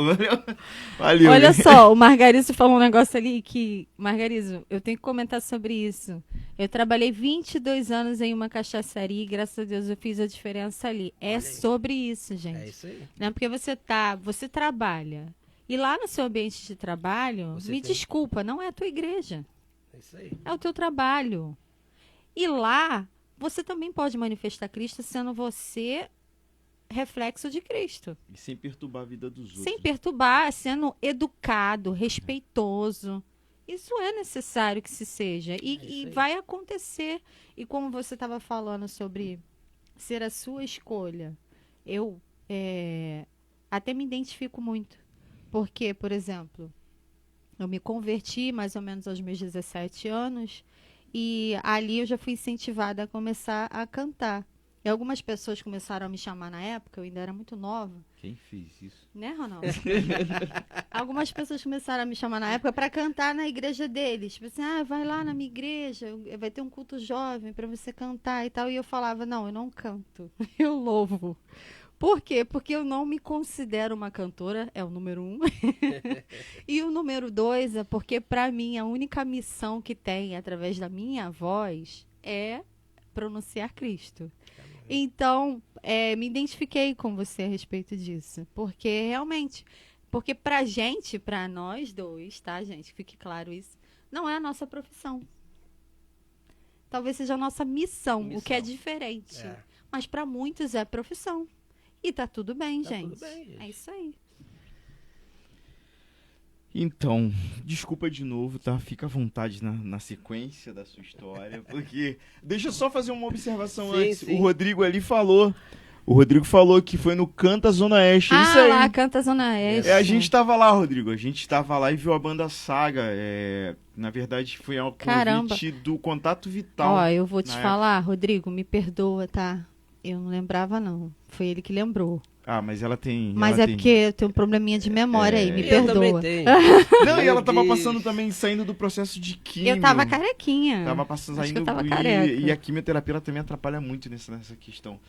Valeu. Olha só, o Margarizo falou um negócio ali que... Margarizo, eu tenho que comentar sobre isso. Eu trabalhei 22 anos em uma cachaçaria e, graças a Deus, eu fiz a diferença ali. É Olha aí. sobre isso, gente. É isso aí. Não é porque você trabalha. E lá no seu ambiente de trabalho, Você me tem. desculpa, não é a tua igreja. É isso aí. É o teu trabalho. E lá, você também pode manifestar Cristo sendo você reflexo de Cristo. E sem perturbar a vida dos outros. Sem perturbar, sendo educado, respeitoso. Isso é necessário que se seja. isso E aí. vai acontecer. E como você estava falando sobre ser a sua escolha, eu até me identifico muito. Porque, por exemplo, eu me converti mais ou menos aos meus 17 anos e ali eu já fui incentivada a começar a cantar. E algumas pessoas começaram a me chamar na época, eu ainda era muito nova. Quem fez isso? Né, Ronaldo? Algumas pessoas começaram a me chamar na época para cantar na igreja deles. Tipo assim, vai lá na minha igreja, vai ter um culto jovem para você cantar e tal. E eu falava, não, eu não canto, eu louvo. Por quê? Porque eu não me considero uma cantora, é o número 1. E o número 2 é porque, para mim, a única missão que tem através da minha voz é pronunciar Cristo. Então, me identifiquei com você a respeito disso. Porque, realmente, porque pra gente, pra nós dois, tá, gente? Fique claro isso, não é a nossa profissão. Talvez seja a nossa missão. O que é diferente. É. Mas pra muitos é profissão. E tá tudo bem, Tá gente. tudo bem, gente. É isso aí. Então, desculpa de novo, tá? Fica à vontade na sequência da sua história, porque... Deixa eu só fazer uma observação Sim, antes. sim. O Rodrigo ali falou... O Rodrigo falou que foi no Canta Zona Oeste. É isso aí. Lá, canta Zona Oeste. A gente tava lá, Rodrigo. A gente tava lá e viu a banda Saga. Na verdade, foi ao Caramba. convite do Contato Vital. Ó, eu vou te na falar, Rodrigo, me perdoa, tá? Eu não lembrava, não. Foi ele que lembrou. Ah, mas ela tem... Mas ela é porque eu tenho um probleminha de memória aí, me Eu também perdoa. tenho. Não, e ela Meu tava Deus. passando também, saindo do processo de químio. Eu tava carequinha. Tava passando, Acho que eu saindo... tava careca. E a quimioterapia ela também atrapalha muito nessa questão.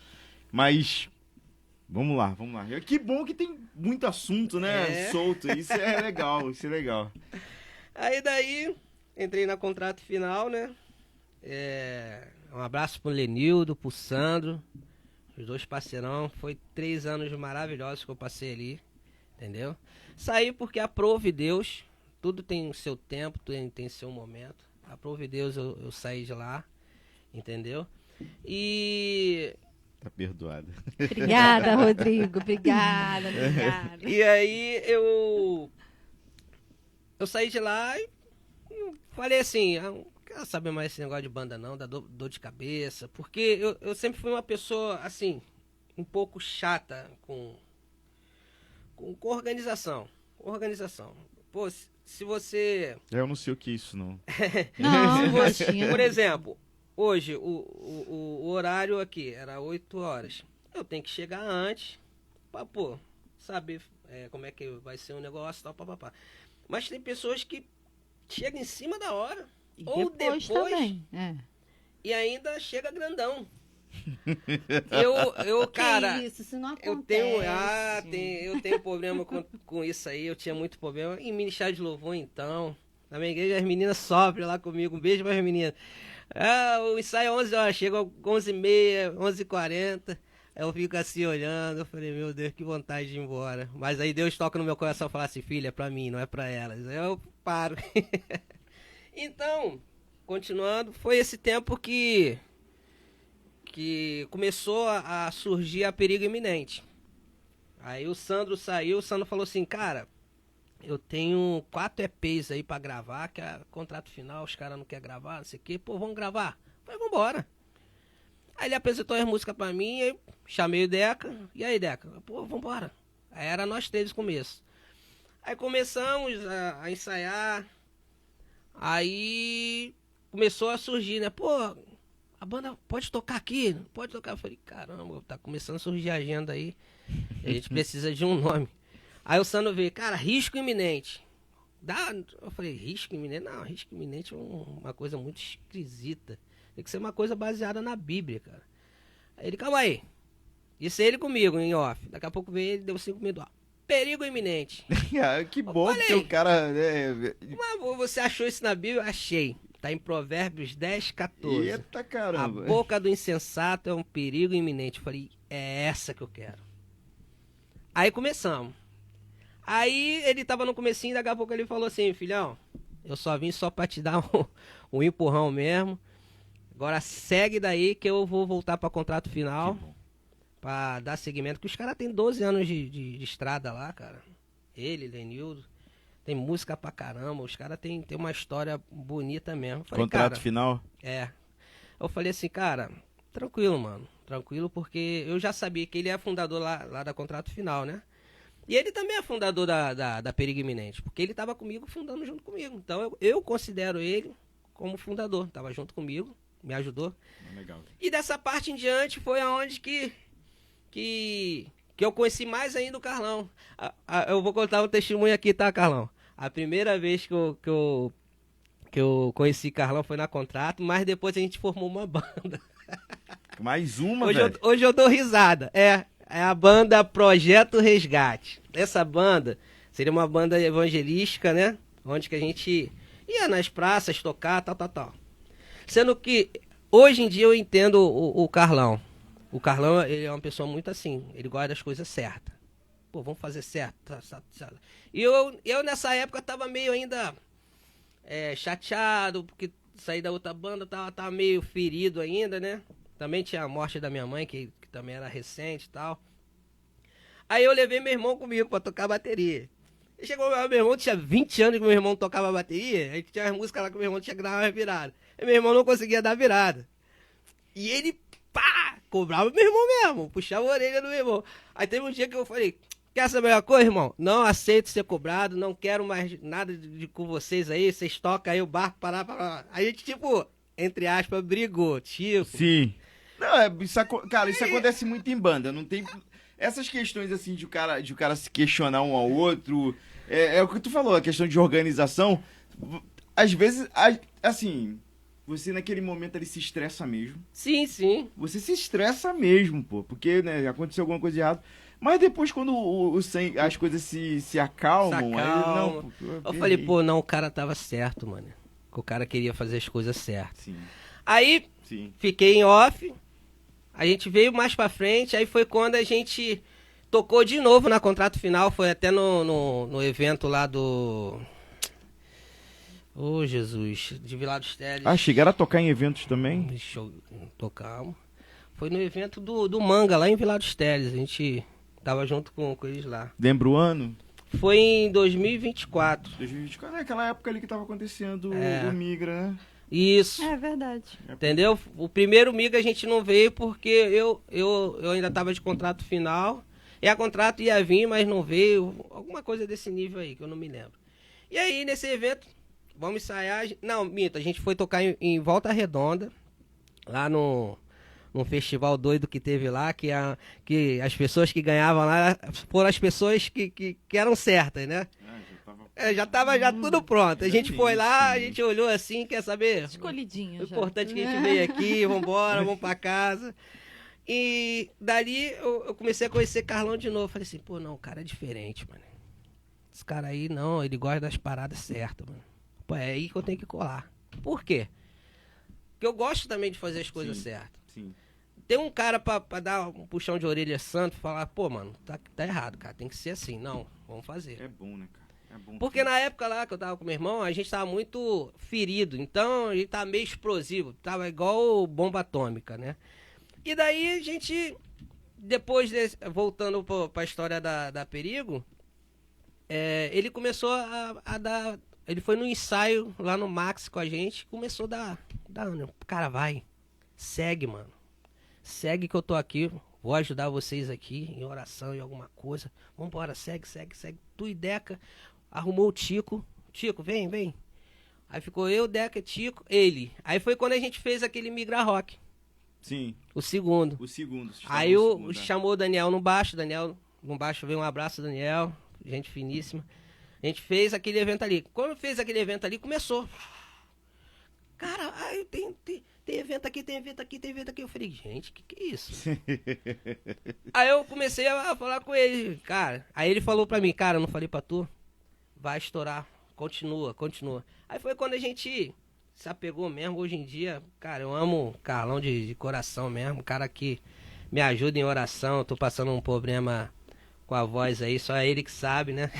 Mas... Vamos lá. Que bom que tem muito assunto, né? É. Solto. Isso é legal. Aí daí, entrei na contrato final, né? Um abraço pro Lenildo, pro Sandro, os dois parceirão. Foi 3 anos maravilhosos que eu passei ali, entendeu? Saí porque aprove Deus, tudo tem o seu tempo, tudo tem seu momento. Aprove Deus, eu saí de lá, entendeu? E perdoada. Obrigada, Rodrigo. Obrigada. E aí eu saí de lá e falei assim, não quero saber mais esse negócio de banda não, dá dor de cabeça, porque eu sempre fui uma pessoa assim, um pouco chata com organização. Pô, se você... Eu não sei o que é isso, não. Não, Você, Roxinha. por exemplo, hoje o horário aqui era 8 horas. Eu tenho que chegar antes pra, pô, saber como é que vai ser o negócio e tal, papapá. Mas tem pessoas que chegam em cima da hora, E ou depois depois, também. e ainda chega grandão. Cara, isso? Isso não eu acontece. eu tenho problema com isso aí, eu tinha muito problema. Em ministério de louvor, então, na minha igreja as meninas sofrem lá comigo, um beijo para as meninas. O ensaio é 11 horas, chega 11h30, 11h40, eu fico assim olhando, eu falei, meu Deus, que vontade de ir embora. Mas aí Deus toca no meu coração e fala assim, filha, é pra mim, não é pra elas. Aí eu paro. Então, continuando, foi esse tempo que começou a surgir a perigo iminente. Aí o Sandro saiu, o Sandro falou assim, cara, eu tenho 4 EPs aí pra gravar, que é contrato final, os caras não querem gravar, não sei o que, pô, vamos gravar? Eu falei, vambora. Aí ele apresentou as músicas pra mim, eu chamei o Deca, e aí Deca? Pô, vambora. Aí era nós 3 no começo. Aí começamos a ensaiar, aí começou a surgir, né, pô, a banda pode tocar aqui? Pode tocar? Eu falei, caramba, tá começando a surgir a agenda aí, a gente precisa de um nome. Aí o Sandro veio, cara, risco iminente. Eu falei, risco iminente? Não, risco iminente é uma coisa muito esquisita. Tem que ser uma coisa baseada na Bíblia, cara. Aí ele, calma aí. Isso é ele comigo, em off. Daqui a pouco veio ele, deu 5 minutos. Ó, perigo iminente. Que bom que o cara... Mas você achou isso na Bíblia? Achei. Tá em Provérbios 10, 14. Eita, A caramba. boca do insensato é um perigo iminente. Eu falei, é essa que eu quero. Aí começamos. Aí ele tava no comecinho, daqui a pouco ele falou assim, filhão, eu só vim só pra te dar um empurrão mesmo. Agora segue daí que eu vou voltar pra contrato final. Que bom. Pra dar seguimento. Que os caras têm 12 anos de estrada lá, cara. Ele, Lenildo. Tem música pra caramba. Os caras têm uma história bonita mesmo. Falei, Contrato cara, final? É. Eu falei assim, cara, tranquilo, mano. Tranquilo, porque eu já sabia que ele é fundador lá da Contrato Final, né? E ele também é fundador da Perigo Iminente, porque ele tava comigo, fundando junto comigo. Então eu considero ele como fundador. Tava junto comigo, me ajudou. Legal. E dessa parte em diante foi aonde que eu conheci mais ainda o Carlão. Eu vou contar um testemunho aqui, tá, Carlão? A primeira vez que eu conheci Carlão foi na Contrato, mas depois a gente formou uma banda. Mais uma, velho? Hoje eu dou risada. É a banda Projeto Resgate. Essa banda seria uma banda evangelística, né? Onde que a gente ia nas praças tocar, tal. Sendo que hoje em dia eu entendo o Carlão. O Carlão, ele é uma pessoa muito assim, ele gosta das coisas certas. Pô, vamos fazer certo. E eu nessa época tava meio ainda chateado, porque saí da outra banda, tava meio ferido ainda, né? Também tinha a morte da minha mãe, que também era recente e tal. Aí eu levei meu irmão comigo pra tocar bateria. E chegou meu irmão, tinha 20 anos que meu irmão tocava bateria, aí tinha as músicas lá que meu irmão tinha que dar uma virada. E meu irmão não conseguia dar virada. E ele, cobrava meu irmão mesmo, puxava a orelha do meu irmão. Aí teve um dia que eu falei, quer saber uma coisa, irmão? Não aceito ser cobrado, não quero mais nada com vocês aí, vocês tocam aí o barco, parar. Aí a gente, tipo, entre aspas, brigou, tipo. Sim. Não, cara, isso acontece muito em banda, não tem... Essas questões, assim, de o cara se questionar um ao outro, é o que tu falou, a questão de organização, às vezes, assim, você naquele momento ele se estressa mesmo. Sim. Você se estressa mesmo, pô, porque, né, aconteceu alguma coisa de errado. Mas depois, quando as coisas se acalmam, aí, não, pô, eu falei, pô, não, o cara tava certo, mano. O cara queria fazer as coisas certas. Sim. Aí, Sim. Fiquei em off, a gente veio mais pra frente, aí foi quando a gente tocou de novo na Contrato Final, foi até no evento lá do... Jesus, de Vila dos Teles. Chegaram a tocar em eventos também? Tocamos. Foi no evento do Manga, lá em Vila dos Teles, a gente tava junto com eles lá. Lembra o ano? Foi em 2024. 2024, aquela época ali que tava acontecendo o Migra, né? Isso. É verdade. Entendeu? O primeiro Miga a gente não veio porque eu ainda tava de contrato final. E a contrato ia vir, mas não veio. Alguma coisa desse nível aí, que eu não me lembro. E aí, nesse evento, vamos ensaiar. Não, minto, a gente foi tocar em Volta Redonda, lá num festival doido que teve lá, que as pessoas que ganhavam lá foram as pessoas que eram certas, né? Já tava tudo pronto. A gente foi lá, a gente olhou assim, quer saber? Escolhidinho. O importante é que a gente veio aqui, vambora, vamos pra casa. E dali eu comecei a conhecer Carlão de novo. Falei assim, pô, não, o cara é diferente, mano. Esse cara aí, não, ele gosta das paradas certas, mano. Pô, é aí que eu tenho que colar. Por quê? Porque eu gosto também de fazer as coisas certas. Sim. Tem um cara pra dar um puxão de orelha santo e falar, pô, mano, tá errado, cara, tem que ser assim. Não, vamos fazer. É bom, né, cara? É bom. Porque na época lá que eu tava com meu irmão, a gente tava muito ferido. Então, a gente tava meio explosivo. Tava igual bomba atômica, né? E daí a gente, depois, voltando pra história da Perigo, ele começou a dar... Ele foi no ensaio lá no Max com a gente, começou a dar... Cara, vai, segue, mano. Segue que eu tô aqui, vou ajudar vocês aqui em oração e alguma coisa. Vambora, segue. Tu e Deca arrumou o Tico. Tico, vem. Aí ficou eu, Deca, Tico, ele. Aí foi quando a gente fez aquele Migra Rock. Sim. O segundo. O segundo. Aí chamou o Daniel no baixo. Daniel no baixo veio um abraço, Daniel. gente finíssima. A gente fez aquele evento ali. Quando fez aquele evento ali, começou. Cara, aí tem evento aqui, tem evento aqui, tem evento aqui. Eu falei, gente, que é isso? Aí eu comecei a falar com ele, cara. Aí ele falou pra mim, cara, eu não falei pra tu? Vai estourar, continua. Aí foi quando a gente se apegou mesmo. Hoje em dia, cara, eu amo o Carlão de coração mesmo. Cara que me ajuda em oração. Eu tô passando um problema com a voz aí, só ele que sabe, né?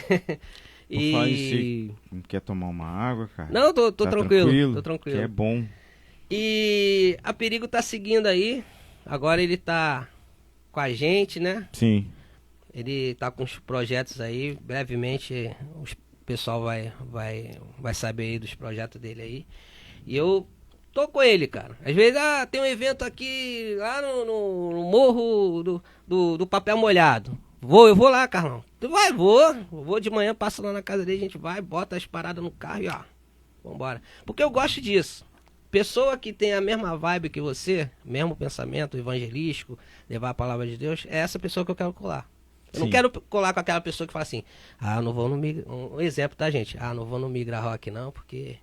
E não quer tomar uma água, cara? Não, tô Tá tranquilo, tô tranquilo. Que é bom. E a Perigo tá seguindo aí. Agora ele tá com a gente, né? Sim. Ele tá com os projetos aí. Brevemente o pessoal vai saber aí dos projetos dele aí. E eu tô com ele, cara. Às vezes tem um evento aqui lá no morro do papel molhado. Eu vou lá, Carlão. Tu vai? Vou de manhã, passo lá na casa dele, a gente vai, bota as paradas no carro e ó, vambora. Porque eu gosto disso. Pessoa que tem a mesma vibe que você, mesmo pensamento evangelístico, levar a palavra de Deus, é essa pessoa que eu quero colar. Eu não quero colar com aquela pessoa que fala assim, eu não vou no Migra... Um exemplo, tá, gente? Não vou no Migra Rock não, porque,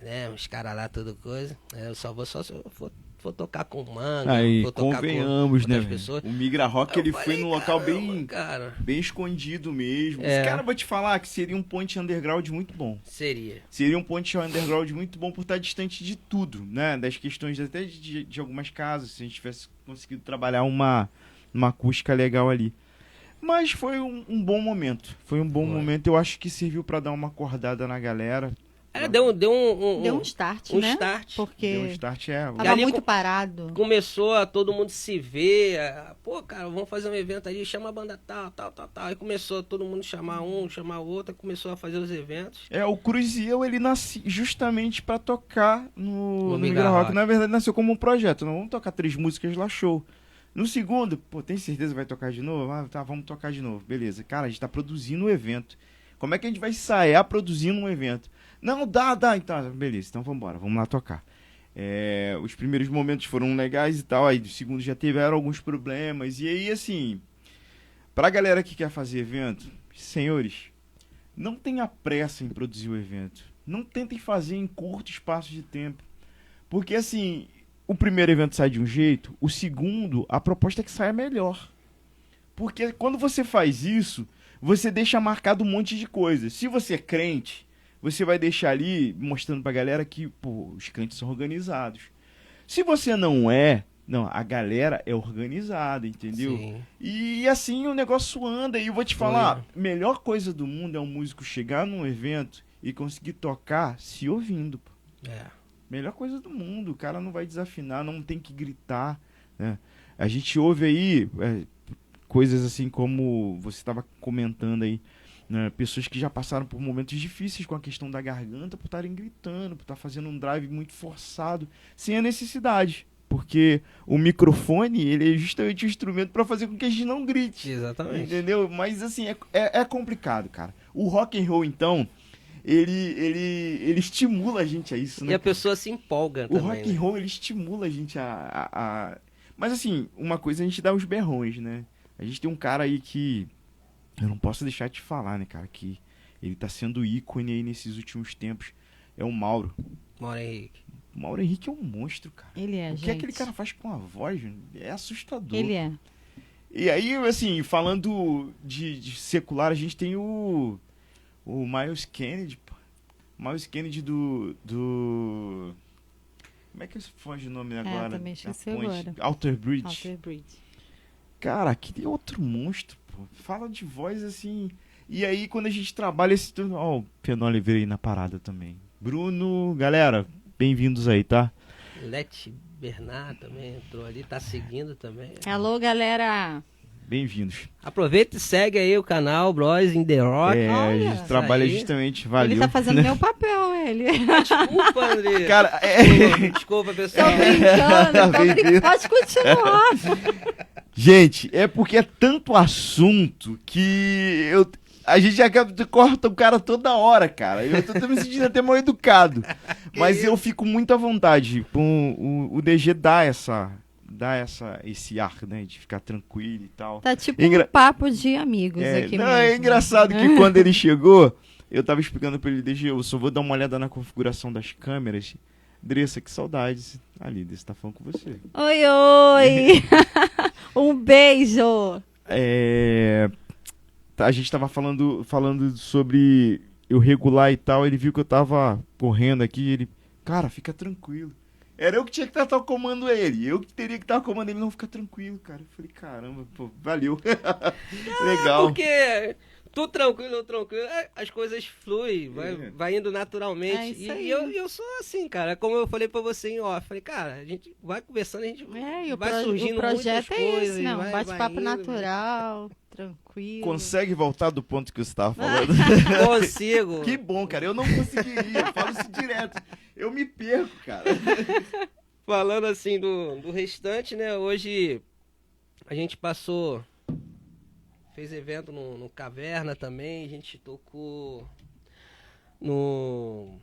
né, os caras lá, tudo coisa, eu só vou só se eu for tocar com manga, Aí, vou tocar convenhamos, com né, outras pessoas. O Migra Rock, ele foi num local cara, bem escondido mesmo. É. Esse cara, vou te falar que seria um point underground muito bom. Seria um point underground muito bom por estar distante de tudo, né? Das questões até de algumas casas, se a gente tivesse conseguido trabalhar uma acústica legal ali. Mas foi um bom momento. Foi um bom momento. Eu acho que serviu pra dar uma acordada na galera. Deu um start, né? Start. Porque Deu um start, tava muito parado. Começou a todo mundo se ver. Pô, cara, vamos fazer um evento ali, chama a banda tal. Aí começou todo mundo chamar o outro, começou a fazer os eventos. O Cruzeiro, ele nasceu justamente pra tocar no Migra Migra Rock. Rock. Na verdade, nasceu como um projeto. Não vamos tocar 3 músicas lá, show. No segundo, pô, tem certeza que vai tocar de novo? Tá, vamos tocar de novo. Beleza. Cara, a gente tá produzindo um evento. Como é que a gente vai ensaiar produzindo um evento? Não, dá. Então, beleza. Então vambora. Vamos lá tocar. Os primeiros momentos foram legais e tal. Aí do segundo já tiveram alguns problemas. E aí, assim, pra galera que quer fazer evento, senhores, não tenha pressa em produzir o evento. Não tentem fazer em curto espaço de tempo. Porque, assim, o primeiro evento sai de um jeito, o segundo, a proposta é que saia melhor. Porque quando você faz isso, você deixa marcado um monte de coisa. Se você é crente, você vai deixar ali mostrando pra galera que, pô, os crentes são organizados. Se você não, a galera é organizada, entendeu? Sim. E assim o negócio anda. E eu vou te falar, a melhor coisa do mundo é um músico chegar num evento e conseguir tocar se ouvindo, pô. Melhor coisa do mundo. O cara não vai desafinar, não tem que gritar, né? A gente ouve aí coisas assim como você estava comentando aí, né? Pessoas que já passaram por momentos difíceis com a questão da garganta por estarem gritando, por estar fazendo um drive muito forçado, sem a necessidade. Porque o microfone, ele é justamente um instrumento para fazer com que a gente não grite. Exatamente. Entendeu? Mas assim, é complicado, cara. O rock and roll, então, ele estimula a gente a isso, né? E a pessoa se empolga também. O rock and roll, ele estimula a gente Mas assim, uma coisa a gente dá os berrões, né? A gente tem um cara aí que eu não posso deixar de falar, né, cara? Que ele tá sendo ícone aí nesses últimos tempos. É o Mauro. Mauro Henrique. O Mauro Henrique é um monstro, cara. Ele é, O que gente. aquele cara faz com a voz, é assustador. Ele é. E aí, assim, falando de secular, a gente tem o Miles Kennedy, pô. Miles Kennedy do... Como é que foge o nome agora? Também esqueci Da ponte? agora. Alter Bridge. Alter Bridge. Cara, aquele é outro monstro, pô. Fala de voz assim. E aí, quando a gente trabalha esse. Ó, o Piano Oliveira aí na parada também. Bruno, galera, bem-vindos aí, tá? Lete Bernard também entrou ali, tá seguindo também. Alô, galera. Bem-vindos. Aproveita e segue aí o canal Bros in the Rock. A gente Olha, trabalha aí. justamente, valeu. Ele tá fazendo meu papel, ele. Desculpa, André. Cara, Desculpa, pessoal. Tô brincando, Tá tô bem brincando. Pode continuar. gente, é porque é tanto assunto que a gente acaba corta o cara toda hora, cara. Eu tô me sentindo até mal educado. Mas eu fico muito à vontade com o DG dar dá esse ar, né? De ficar tranquilo e tal. Tá tipo Engra- um papo de amigos aqui não, mesmo. é engraçado que quando ele chegou, eu tava explicando pra ele, DG, eu só vou dar uma olhada na configuração das câmeras. Dressa, que saudades. Ali, Dressa tá falando com você. Oi, oi! Um beijo! A gente tava falando sobre eu regular e tal, ele viu que eu tava correndo aqui, ele, cara, fica tranquilo. Era eu que tinha que estar comando ele, eu que teria que estar comando ele, não, fica tranquilo, cara. Eu falei, caramba, pô, valeu. Legal. Porque tu tranquilo, eu tranquilo, as coisas fluem, vai indo naturalmente. É isso aí. E eu sou assim, cara, como eu falei pra você em off, falei, cara, a gente vai conversando, a gente E vai surgindo o projeto muitas é coisas. esse, não, vai bate-papo indo, natural, tranquilo. Consegue voltar do ponto que você tava falando? Consigo. Que bom, cara, eu não conseguiria, eu falo isso direto. Eu me perco, cara. Falando assim do restante, né? Hoje a gente fez evento no Caverna também, a gente tocou no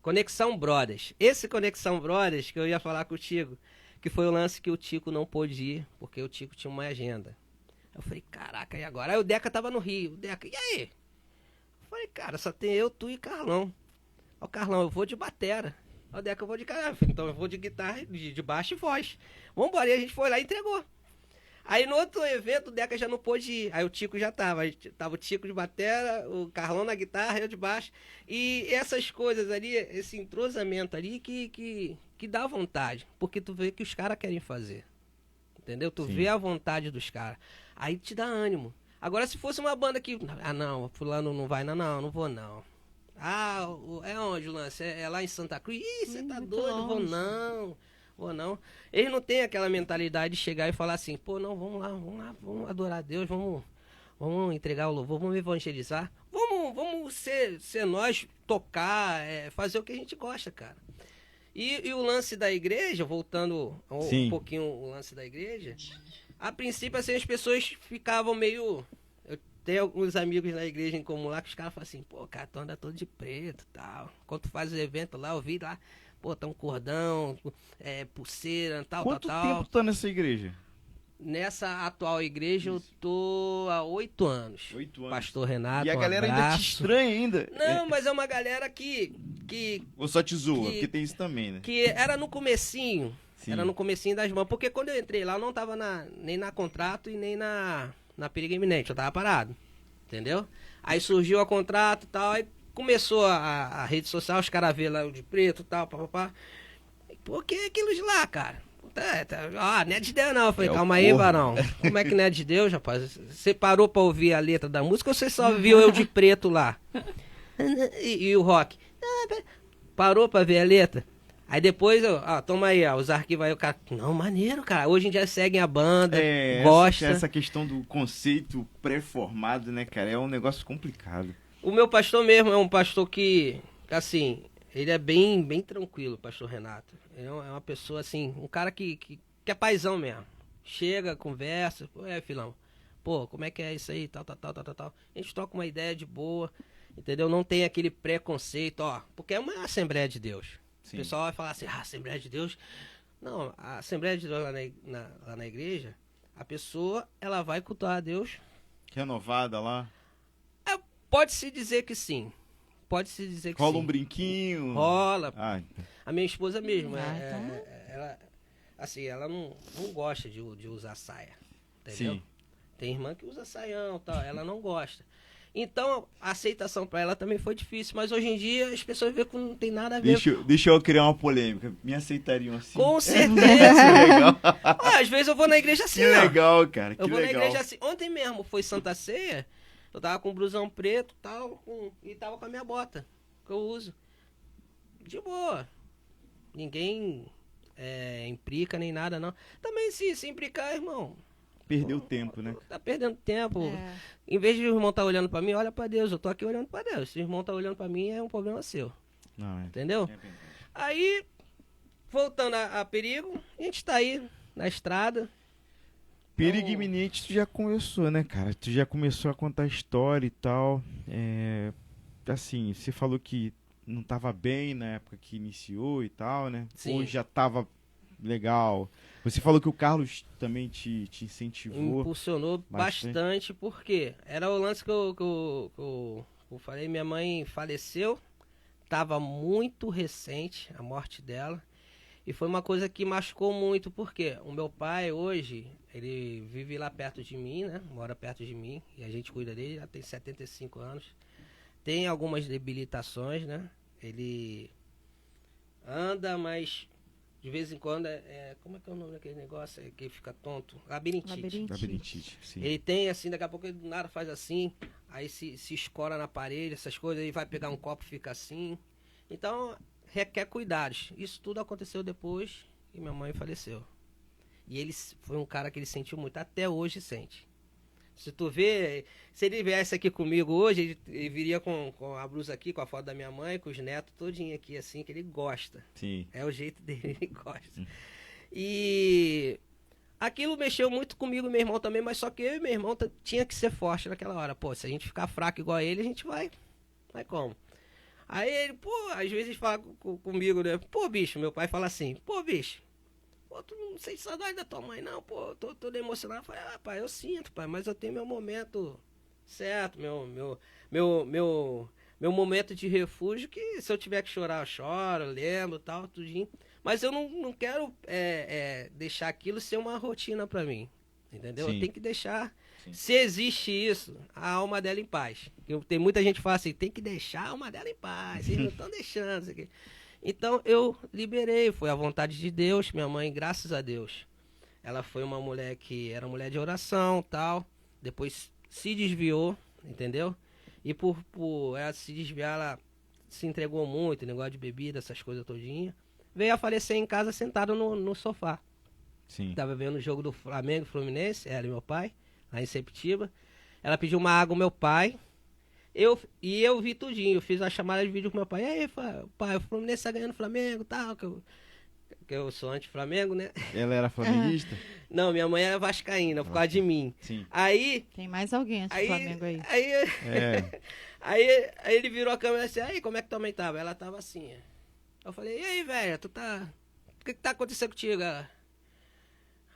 Conexão Brothers. Esse Conexão Brothers que eu ia falar contigo, que foi o lance que o Tico não pôde ir, porque o Tico tinha uma agenda. Eu falei, caraca, e agora? Aí o Deca tava no Rio. O Deca, e aí? Eu falei, cara, só tem eu, tu e Carlão. Ó, Carlão, eu vou de batera. Ó, Deca, eu vou de cara. Então eu vou de guitarra, de baixo e voz. Vambora, e a gente foi lá e entregou. Aí no outro evento o Deca já não pôde ir. Aí o Tico já tava. Aí tava o Tico de batera, o Carlão na guitarra, eu de baixo. E essas coisas ali, esse entrosamento ali que dá vontade. Porque tu vê que os caras querem fazer. Entendeu? Tu Sim. vê a vontade dos caras. Aí te dá ânimo. Agora se fosse uma banda que... Ah, não, fulano não vai, não vou não. Ah, é onde o lance? É lá em Santa Cruz? Ih, você tá muito doido? Vou longe. não. Vou não. Eles não têm aquela mentalidade de chegar e falar assim, pô, não, vamos lá, vamos adorar a Deus, vamos entregar o louvor, vamos evangelizar. Vamos ser nós, tocar, fazer o que a gente gosta, cara. E o lance da igreja, voltando Sim. um pouquinho o lance da igreja, a princípio assim as pessoas ficavam meio... Eu tenho alguns amigos na igreja em comum lá que os caras falam assim, pô, cara, tu anda todo de preto e tal. Quando tu faz o evento lá, eu vi lá, pô, tá um cordão, pulseira, tal, Quanto tal. tempo tá nessa igreja? Nessa atual igreja eu tô há 8 anos. 8 anos. Pastor Renato, E a galera ainda te abraço. estranha ainda. Não, mas é uma galera que Ou só te zoa, que- porque tem isso também, né? que era no comecinho, Sim. era no comecinho das mãos, porque quando eu entrei lá eu não tava nem na contrato e nem na perigo iminente, eu tava parado, entendeu? Aí surgiu a contrato e tal, aí começou a rede social, os caras vê lá o de preto e tal, papapá. Pô, que é aquilo de lá, cara? Não é de Deus não. Eu falei, É o calma aí, corno. varão. Como é que não é de Deus, rapaz? Você parou pra ouvir a letra da música ou você só viu eu de preto lá? E o rock? Parou pra ver a letra? Aí depois, toma aí, os arquivos aí, o cara... Não, maneiro, cara. Hoje em dia seguem a banda, gosta. Essa questão do conceito pré-formado, né, cara? É um negócio complicado. O meu pastor mesmo é um pastor que, assim, ele é bem tranquilo, pastor Renato. Ele é uma pessoa, assim, um cara que é paizão mesmo. Chega, conversa, filão, pô, como é que é isso aí, tal. A gente troca uma ideia de boa, entendeu? Não tem aquele preconceito, porque é uma Assembleia de Deus. Sim. O pessoal vai falar assim, Assembleia de Deus. Não, a Assembleia de Deus lá na igreja, a pessoa, ela vai cultuar a Deus. Renovada lá. Pode-se dizer que sim. Pode-se dizer que Rola sim. um brinquinho. Rola. Ah, A minha esposa mesmo, então. ela, assim, ela não gosta de usar saia, entendeu? sim. Tem irmã que usa saião e tal, ela não gosta. Então, a aceitação pra ela também foi difícil, mas hoje em dia as pessoas veem que não tem nada a ver. Deixa eu criar uma polêmica. Me aceitariam assim? Com Que certeza! legal. Às vezes eu vou na igreja assim, Que ó. legal, cara. Que Eu vou legal. na igreja assim. Ontem mesmo foi Santa Ceia, eu tava com um blusão preto tal, e tava com a minha bota, que eu uso. De boa. Ninguém implica nem nada, não. Também se implicar, irmão, Perdeu tempo, né? tá perdendo tempo. É. Em vez de o irmão tá olhando pra mim, olha pra Deus. Eu tô aqui olhando pra Deus. Se o irmão tá olhando pra mim, é um problema seu. Não, é. Entendeu? É verdade. Aí, voltando a perigo, a gente tá aí na estrada. Perigo iminente, tu já começou, né, cara? Tu já começou a contar história e tal. Assim, você falou que não tava bem na época que iniciou e tal, né? Sim. Ou já tava legal? Você falou que o Carlos também te incentivou. Impulsionou bastante. bastante, porque era o lance que eu falei, minha mãe faleceu, tava muito recente a morte dela, e foi uma coisa que machucou muito, porque o meu pai hoje, ele vive lá perto de mim, né? Mora perto de mim, e a gente cuida dele, já tem 75 anos. Tem algumas debilitações, né? Ele anda, mas de vez em quando como é que é o nome daquele negócio que fica tonto? Labirintite. Labirintite, sim. Ele tem assim, daqui a pouco ele do nada faz assim, aí se escora na parede, essas coisas, aí vai pegar um copo e fica assim. Então, requer cuidados. Isso tudo aconteceu depois que minha mãe faleceu. E ele foi um cara que ele sentiu muito, até hoje sente. Se tu vê, se ele viesse aqui comigo hoje, ele viria com a blusa aqui, com a foto da minha mãe, com os netos todinho aqui, assim, que ele gosta. Sim. É o jeito dele, ele gosta. E aquilo mexeu muito comigo e meu irmão também, mas só que eu e meu irmão tinha que ser forte naquela hora. Pô, se a gente ficar fraco igual a ele, a gente vai como? Aí ele, pô, às vezes fala comigo, né? Pô, bicho, meu pai fala assim, pô, bicho, pô, tu não sente saudade da tua mãe, não, pô, tô todo emocionado. Eu falei, pai, eu sinto, pai, mas eu tenho meu momento certo, meu momento de refúgio, que se eu tiver que chorar, eu choro, eu lembro, tal, tudinho. Mas eu não quero deixar aquilo ser uma rotina pra mim, entendeu? Sim. Eu tenho que deixar, Sim. se existe isso, a alma dela em paz. Tem muita gente que fala assim, tem que deixar a alma dela em paz, vocês não estão deixando isso aqui. Então eu liberei, foi a vontade de Deus. Minha mãe, graças a Deus, ela foi uma mulher que era mulher de oração, tal. Depois se desviou, entendeu? E por ela se desviar, ela se entregou muito, negócio de bebida, essas coisas todinha. Veio a falecer em casa sentado no sofá. Sim. Tava vendo o jogo do Flamengo, Fluminense, ela e meu pai, lá em Sepetiba. Ela pediu uma água ao meu pai. Eu vi tudinho, eu fiz a chamada de vídeo com meu pai. E aí, pai, o Fluminense tá ganhando o Flamengo e tal, que eu sou anti-Flamengo, né? Ela era flamenguista? Não, minha mãe era vascaína, por causa de mim. Sim. Aí... Tem mais alguém antes do Flamengo aí. Aí ele virou a câmera assim, aí, como é que tua mãe tava? Ela tava assim, Eu falei, e aí, velho, o que tá acontecendo contigo? Ela,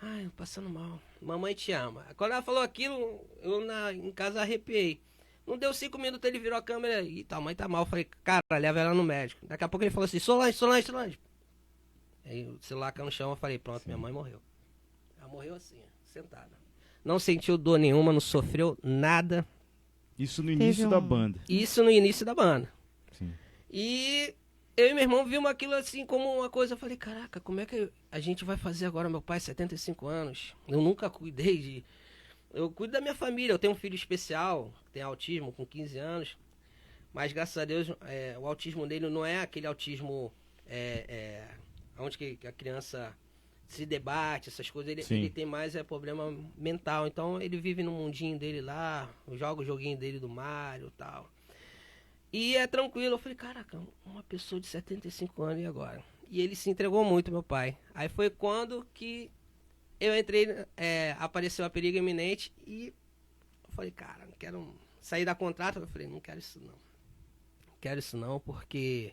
ai, passando mal. Mamãe te ama. Quando ela falou aquilo, eu em casa arrepiei. Não deu 5 minutos, ele virou a câmera e tua mãe tá mal. Eu falei, cara, leva ela no médico. Daqui a pouco ele falou assim, Solange. Aí o celular caiu no chão, eu falei, pronto, minha mãe morreu. Ela morreu assim, sentada. Não sentiu dor nenhuma, não sofreu nada. Isso no início da banda. Isso no início da banda. Sim. E eu e meu irmão vimos aquilo assim como uma coisa. Eu falei, caraca, como é que a gente vai fazer agora? Meu pai, 75 anos. Eu nunca cuidei de... Eu cuido da minha família. Eu tenho um filho especial, que tem autismo, com 15 anos. Mas, graças a Deus, o autismo dele não é aquele autismo onde que a criança se debate, essas coisas. Ele tem mais problema mental. Então, ele vive no mundinho dele lá, joga o joguinho dele do Mario e tal. E é tranquilo. Eu falei, caraca, uma pessoa de 75 anos e agora? E ele se entregou muito, meu pai. Aí foi quando que eu entrei, apareceu a Perigo Iminente e eu falei, cara, não quero sair da contrata. Eu falei, não quero isso não. Não quero isso não, porque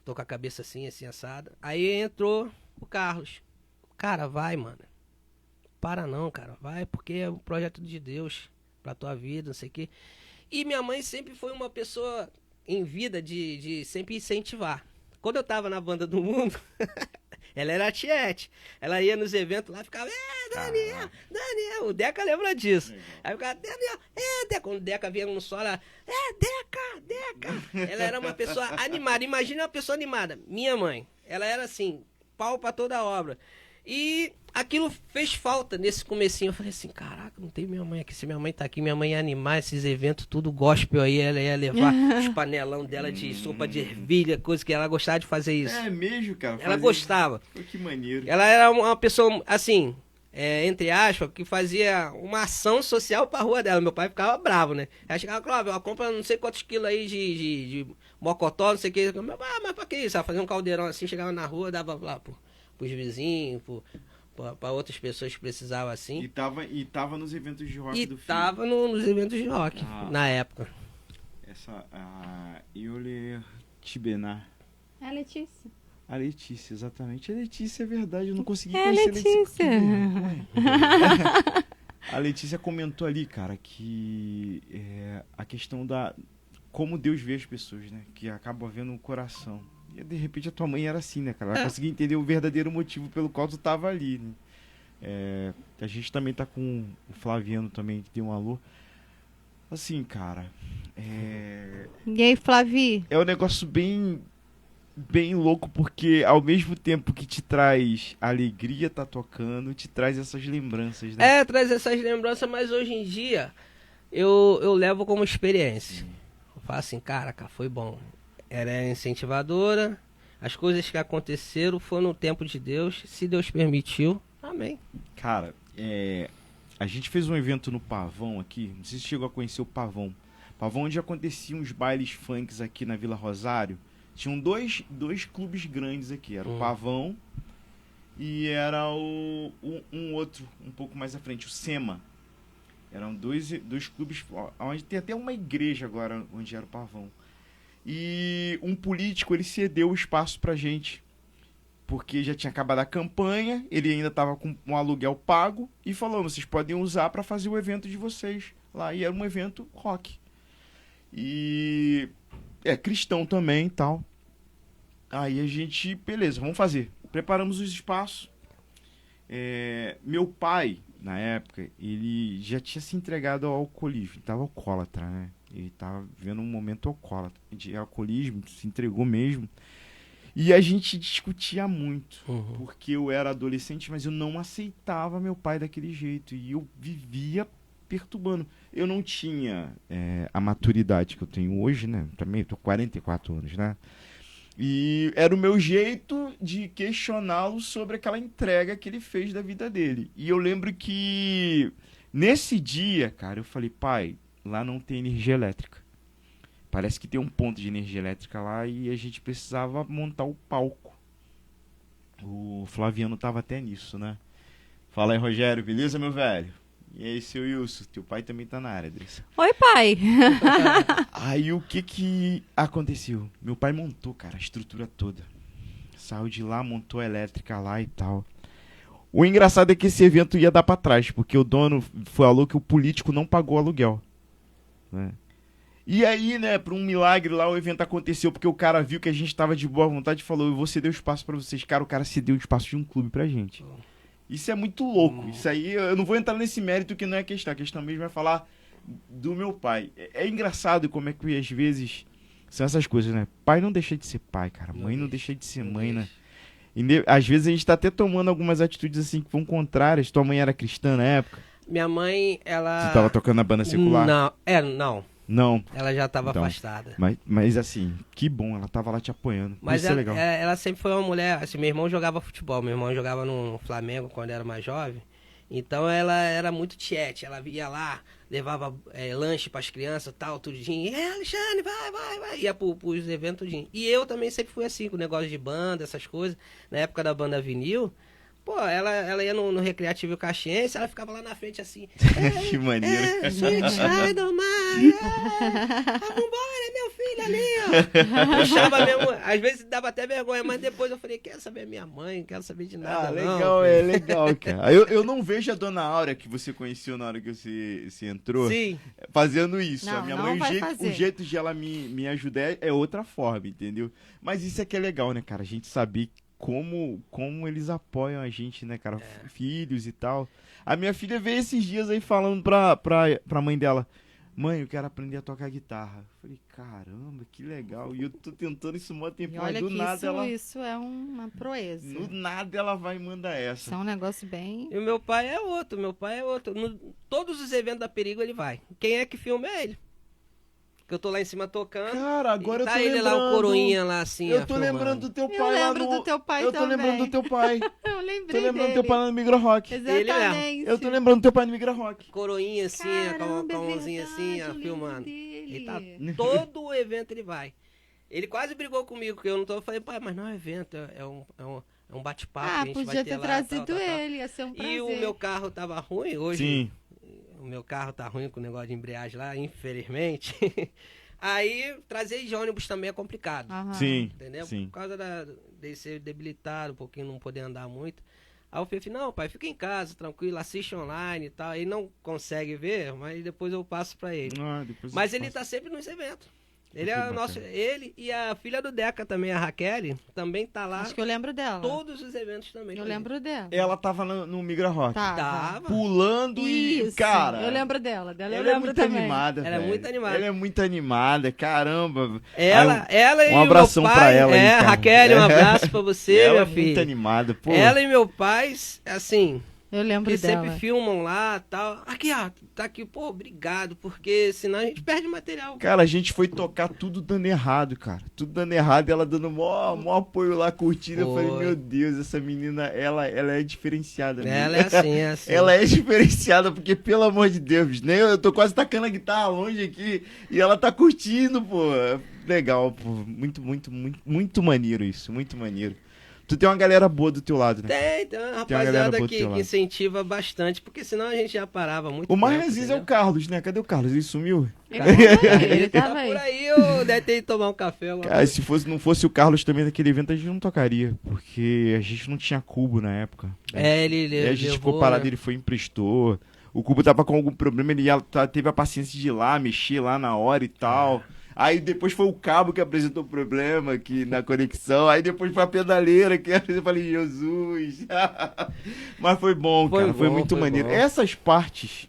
tô com a cabeça assim assada. Aí entrou o Carlos. Cara, vai, mano. Para não, cara. Vai, porque é um projeto de Deus pra tua vida, não sei o quê. E minha mãe sempre foi uma pessoa em vida de sempre incentivar. Quando eu tava na Banda do Mundo, ela era a tiete. Ela ia nos eventos lá e ficava, Daniel. O Deca lembra disso. Aí ficava, Daniel, Deca. Quando o Deca vinha no solo, ela, Deca. Ela era uma pessoa animada. Imagina uma pessoa animada. Minha mãe, ela era assim, pau pra toda a obra. E aquilo fez falta nesse comecinho. Eu falei assim, caraca, não tem minha mãe aqui. Se minha mãe tá aqui, minha mãe ia animar esses eventos, tudo gospel aí. Ela ia levar os panelão dela de sopa de ervilha, coisa que ela gostava de fazer isso. É mesmo, cara? Ela gostava. Pô, que maneiro. Ela era uma pessoa, assim, entre aspas, que fazia uma ação social pra rua dela. Meu pai ficava bravo, né? Ela chegava, Cláudio, ela compra não sei quantos quilos aí de mocotó, não sei o que. Mas pra que isso? Ela fazia um caldeirão assim, chegava na rua, dava lá pros vizinhos, pra outras pessoas que precisavam assim. E tava nos eventos de rock do filho. E tava nos eventos de rock, na época. Essa, a Euler Tibenar. É a Letícia. A Letícia, exatamente. A Letícia, é verdade, eu não consegui É a conhecer Letícia. A Letícia comentou ali, cara, que a questão da... Como Deus vê as pessoas, né? Que acaba vendo o coração. E de repente a tua mãe era assim, né, cara? Ela conseguia entender o verdadeiro motivo pelo qual tu tava ali, né? A gente também tá com o Flaviano também, que tem um alô. Assim, cara, E aí, Flavi? é um negócio bem, bem louco, porque ao mesmo tempo que te traz alegria tá tocando, te traz essas lembranças, né? Traz essas lembranças, mas hoje em dia eu levo como experiência. Eu falo assim, caraca, foi bom. Era incentivadora, as coisas que aconteceram foram no tempo de Deus, se Deus permitiu, amém. Cara, a gente fez um evento no Pavão aqui, não sei se chegou a conhecer o Pavão. Pavão, onde aconteciam os bailes funks aqui na Vila Rosário. Tinham dois clubes grandes aqui, era o Pavão e era um outro, um pouco mais à frente, o Sema. Eram dois clubes, onde tem até uma igreja agora, onde era o Pavão. E um político, ele cedeu o espaço pra gente, porque já tinha acabado a campanha, ele ainda tava com um aluguel pago, e falou, vocês podem usar pra fazer o evento de vocês lá. E era um evento rock. E cristão também e tal. Aí a gente, beleza, vamos fazer. Preparamos os espaços. Meu pai, na época, ele já tinha se entregado ao alcoolismo. Ele tava alcoólatra, né? Ele tava vivendo um momento alcoólatra, de alcoolismo, se entregou mesmo. E a gente discutia muito, porque eu era adolescente, mas eu não aceitava meu pai daquele jeito. E eu vivia perturbando. Eu não tinha a maturidade que eu tenho hoje, né? Também tô 44 anos, né? E era o meu jeito de questioná-lo sobre aquela entrega que ele fez da vida dele. E eu lembro que nesse dia, cara, eu falei, pai, lá não tem energia elétrica. Parece que tem um ponto de energia elétrica lá e a gente precisava montar o palco. O Flaviano tava até nisso, né? Fala aí, Rogério, beleza, meu velho? E aí, seu Wilson, teu pai também tá na área, Drissa. Oi, pai. Aí o que aconteceu? Meu pai montou, cara, a estrutura toda. Saiu de lá, montou a elétrica lá e tal. O engraçado é que esse evento ia dar pra trás, porque o dono falou que o político não pagou aluguel, né? E aí, né, por um milagre lá, o evento aconteceu, porque o cara viu que a gente tava de boa vontade e falou, eu vou ceder o espaço pra vocês. Cara, o cara cedeu o espaço de um clube pra gente. Isso é muito louco. Isso aí, eu não vou entrar nesse mérito que não é questão. A questão mesmo é falar do meu pai. É engraçado como é que às vezes são essas coisas, né? Pai não deixa de ser pai, cara. Mãe não deixa de ser mãe, né? E às vezes a gente tá até tomando algumas atitudes assim que vão contrárias. Tua mãe era cristã na época? Minha mãe, ela... Você tava tocando na banda secular? Não. Não. Ela já estava Então, afastada. Mas assim, que bom, ela tava lá te apoiando. Mas isso é legal. ela sempre foi uma mulher, assim, meu irmão jogava futebol, meu irmão jogava no Flamengo quando era mais jovem, então ela era muito tiete, ela ia lá, levava lanche pras crianças, tal, tudinho, Alexandre, vai, ia pros eventos tudinho. E eu também sempre fui assim, com negócio de banda, essas coisas, na época da banda vinil. Pô, ela ia no Recreativo Caxiense, ela ficava lá na frente assim. Que maneiro. Sweet Child of Mine. Vambora, meu filho ali, ó. Puxava mesmo, às vezes dava até vergonha, mas depois eu falei, quero saber minha mãe, não quero saber de nada, legal, não. Legal, cara. Eu não vejo a dona Áurea, que você conheceu na hora que você entrou, Sim. Fazendo isso. Não, a minha não mãe, vai o fazer. jeito de ela me ajudar é outra forma, entendeu? Mas isso é que é legal, né, cara? A gente saber como eles apoiam a gente, né, cara? Filhos e tal. A minha filha veio esses dias aí falando pra mãe dela, mãe, eu quero aprender a tocar guitarra. Eu falei, caramba, que legal. E eu tô tentando isso mó tempo, E mas olha do que nada isso é uma proeza. do nada ela vai e manda Isso essa. é um negócio bem... E o meu pai é outro. Todos os eventos da Perigo ele vai. Quem é que filma é ele. Que eu tô lá em cima tocando. Cara, agora e tá eu tô ele lembrando. lá, o coroinha lá assim, Eu ó, tô filmando. lembrando do teu pai Eu lá lembro no... do teu pai Eu tô também. lembrando do teu pai. Eu Tô lembrei lembrando do dele. teu pai lá no Migra Rock. Exatamente. Eu tô lembrando do teu pai no Migra Rock. Coroinha assim, Caramba, com a é mãozinha assim, verdade, ó, eu lembro filmando. dele. Ele tá todo o evento ele vai. Ele quase brigou comigo, porque eu não tô. Eu falei, pai, mas não é evento, é um bate-papo. que a gente vai podia ter lá, trazido tal. ele, ia ser um prazer. E o meu carro tava ruim hoje. Sim. O meu carro tá ruim com o negócio de embreagem lá, infelizmente. Aí, trazer de ônibus também é complicado. Aham. Sim, Entendeu? sim. Por causa de ser debilitado, um pouquinho, não poder andar muito. Aí o Fefe, não, pai, fica em casa, tranquilo, assiste online e tal. Ele não consegue ver, mas depois eu passo pra ele. Ah, depois Mas eu ele faço. tá sempre nos eventos. Ele Que é bacana. nosso, ele e a filha do Deca também, a Raquel, também tá lá. Acho que eu lembro dela. Todos os eventos também. Eu com ele. lembro dela. Ela tava no Migra Rock. Tava. Pulando e, Isso. cara... Eu lembro dela. Dela eu Ela é lembro muito também. animada, Ela é velho. muito animada. Ela é muito animada, caramba. Ela e um abração meu pai, pra ela aí, cara. Raquel, um abraço pra você, Ela minha é muito filha. animada, pô. Ela e meu pai, assim, Eu lembro que dela. sempre filmam lá e tal. Aqui, ó, tá aqui, pô, obrigado, porque senão a gente perde material. Cara, a gente foi tocar tudo dando errado, cara. Tudo dando errado, ela dando mó apoio lá, curtindo. Eu falei, Foi. meu Deus, essa menina, ela é diferenciada. mesmo. Ela é assim, é assim. Ela é diferenciada, porque, pelo amor de Deus, né? Eu tô quase tacando a guitarra longe aqui e ela tá curtindo, pô. Legal, pô. Muito maneiro isso, muito maneiro. Tu tem uma galera boa do teu lado, né? Tem uma Tem uma galera rapaziada boa do que teu lado. incentiva bastante, porque senão a gente já parava muito O mais tempo, ranzinza é o entendeu? Carlos, né? Cadê o Carlos? Ele sumiu? Ele Tá tava por aí. aí, eu deve ter ido tomar um café. alguma Cara, coisa. se não fosse o Carlos também naquele evento, a gente não tocaria. Porque a gente não tinha cubo na época. Ele E a gente ficou levou, parado, né? ele foi e emprestou. O cubo tava com algum problema, ele teve a paciência de ir lá, mexer lá na hora e tal. Aí depois foi o cabo que apresentou o problema aqui na conexão. Aí depois foi a pedaleira que eu falei, Jesus. Mas foi bom, Foi cara. Foi bom, muito foi maneiro. bom. Essas partes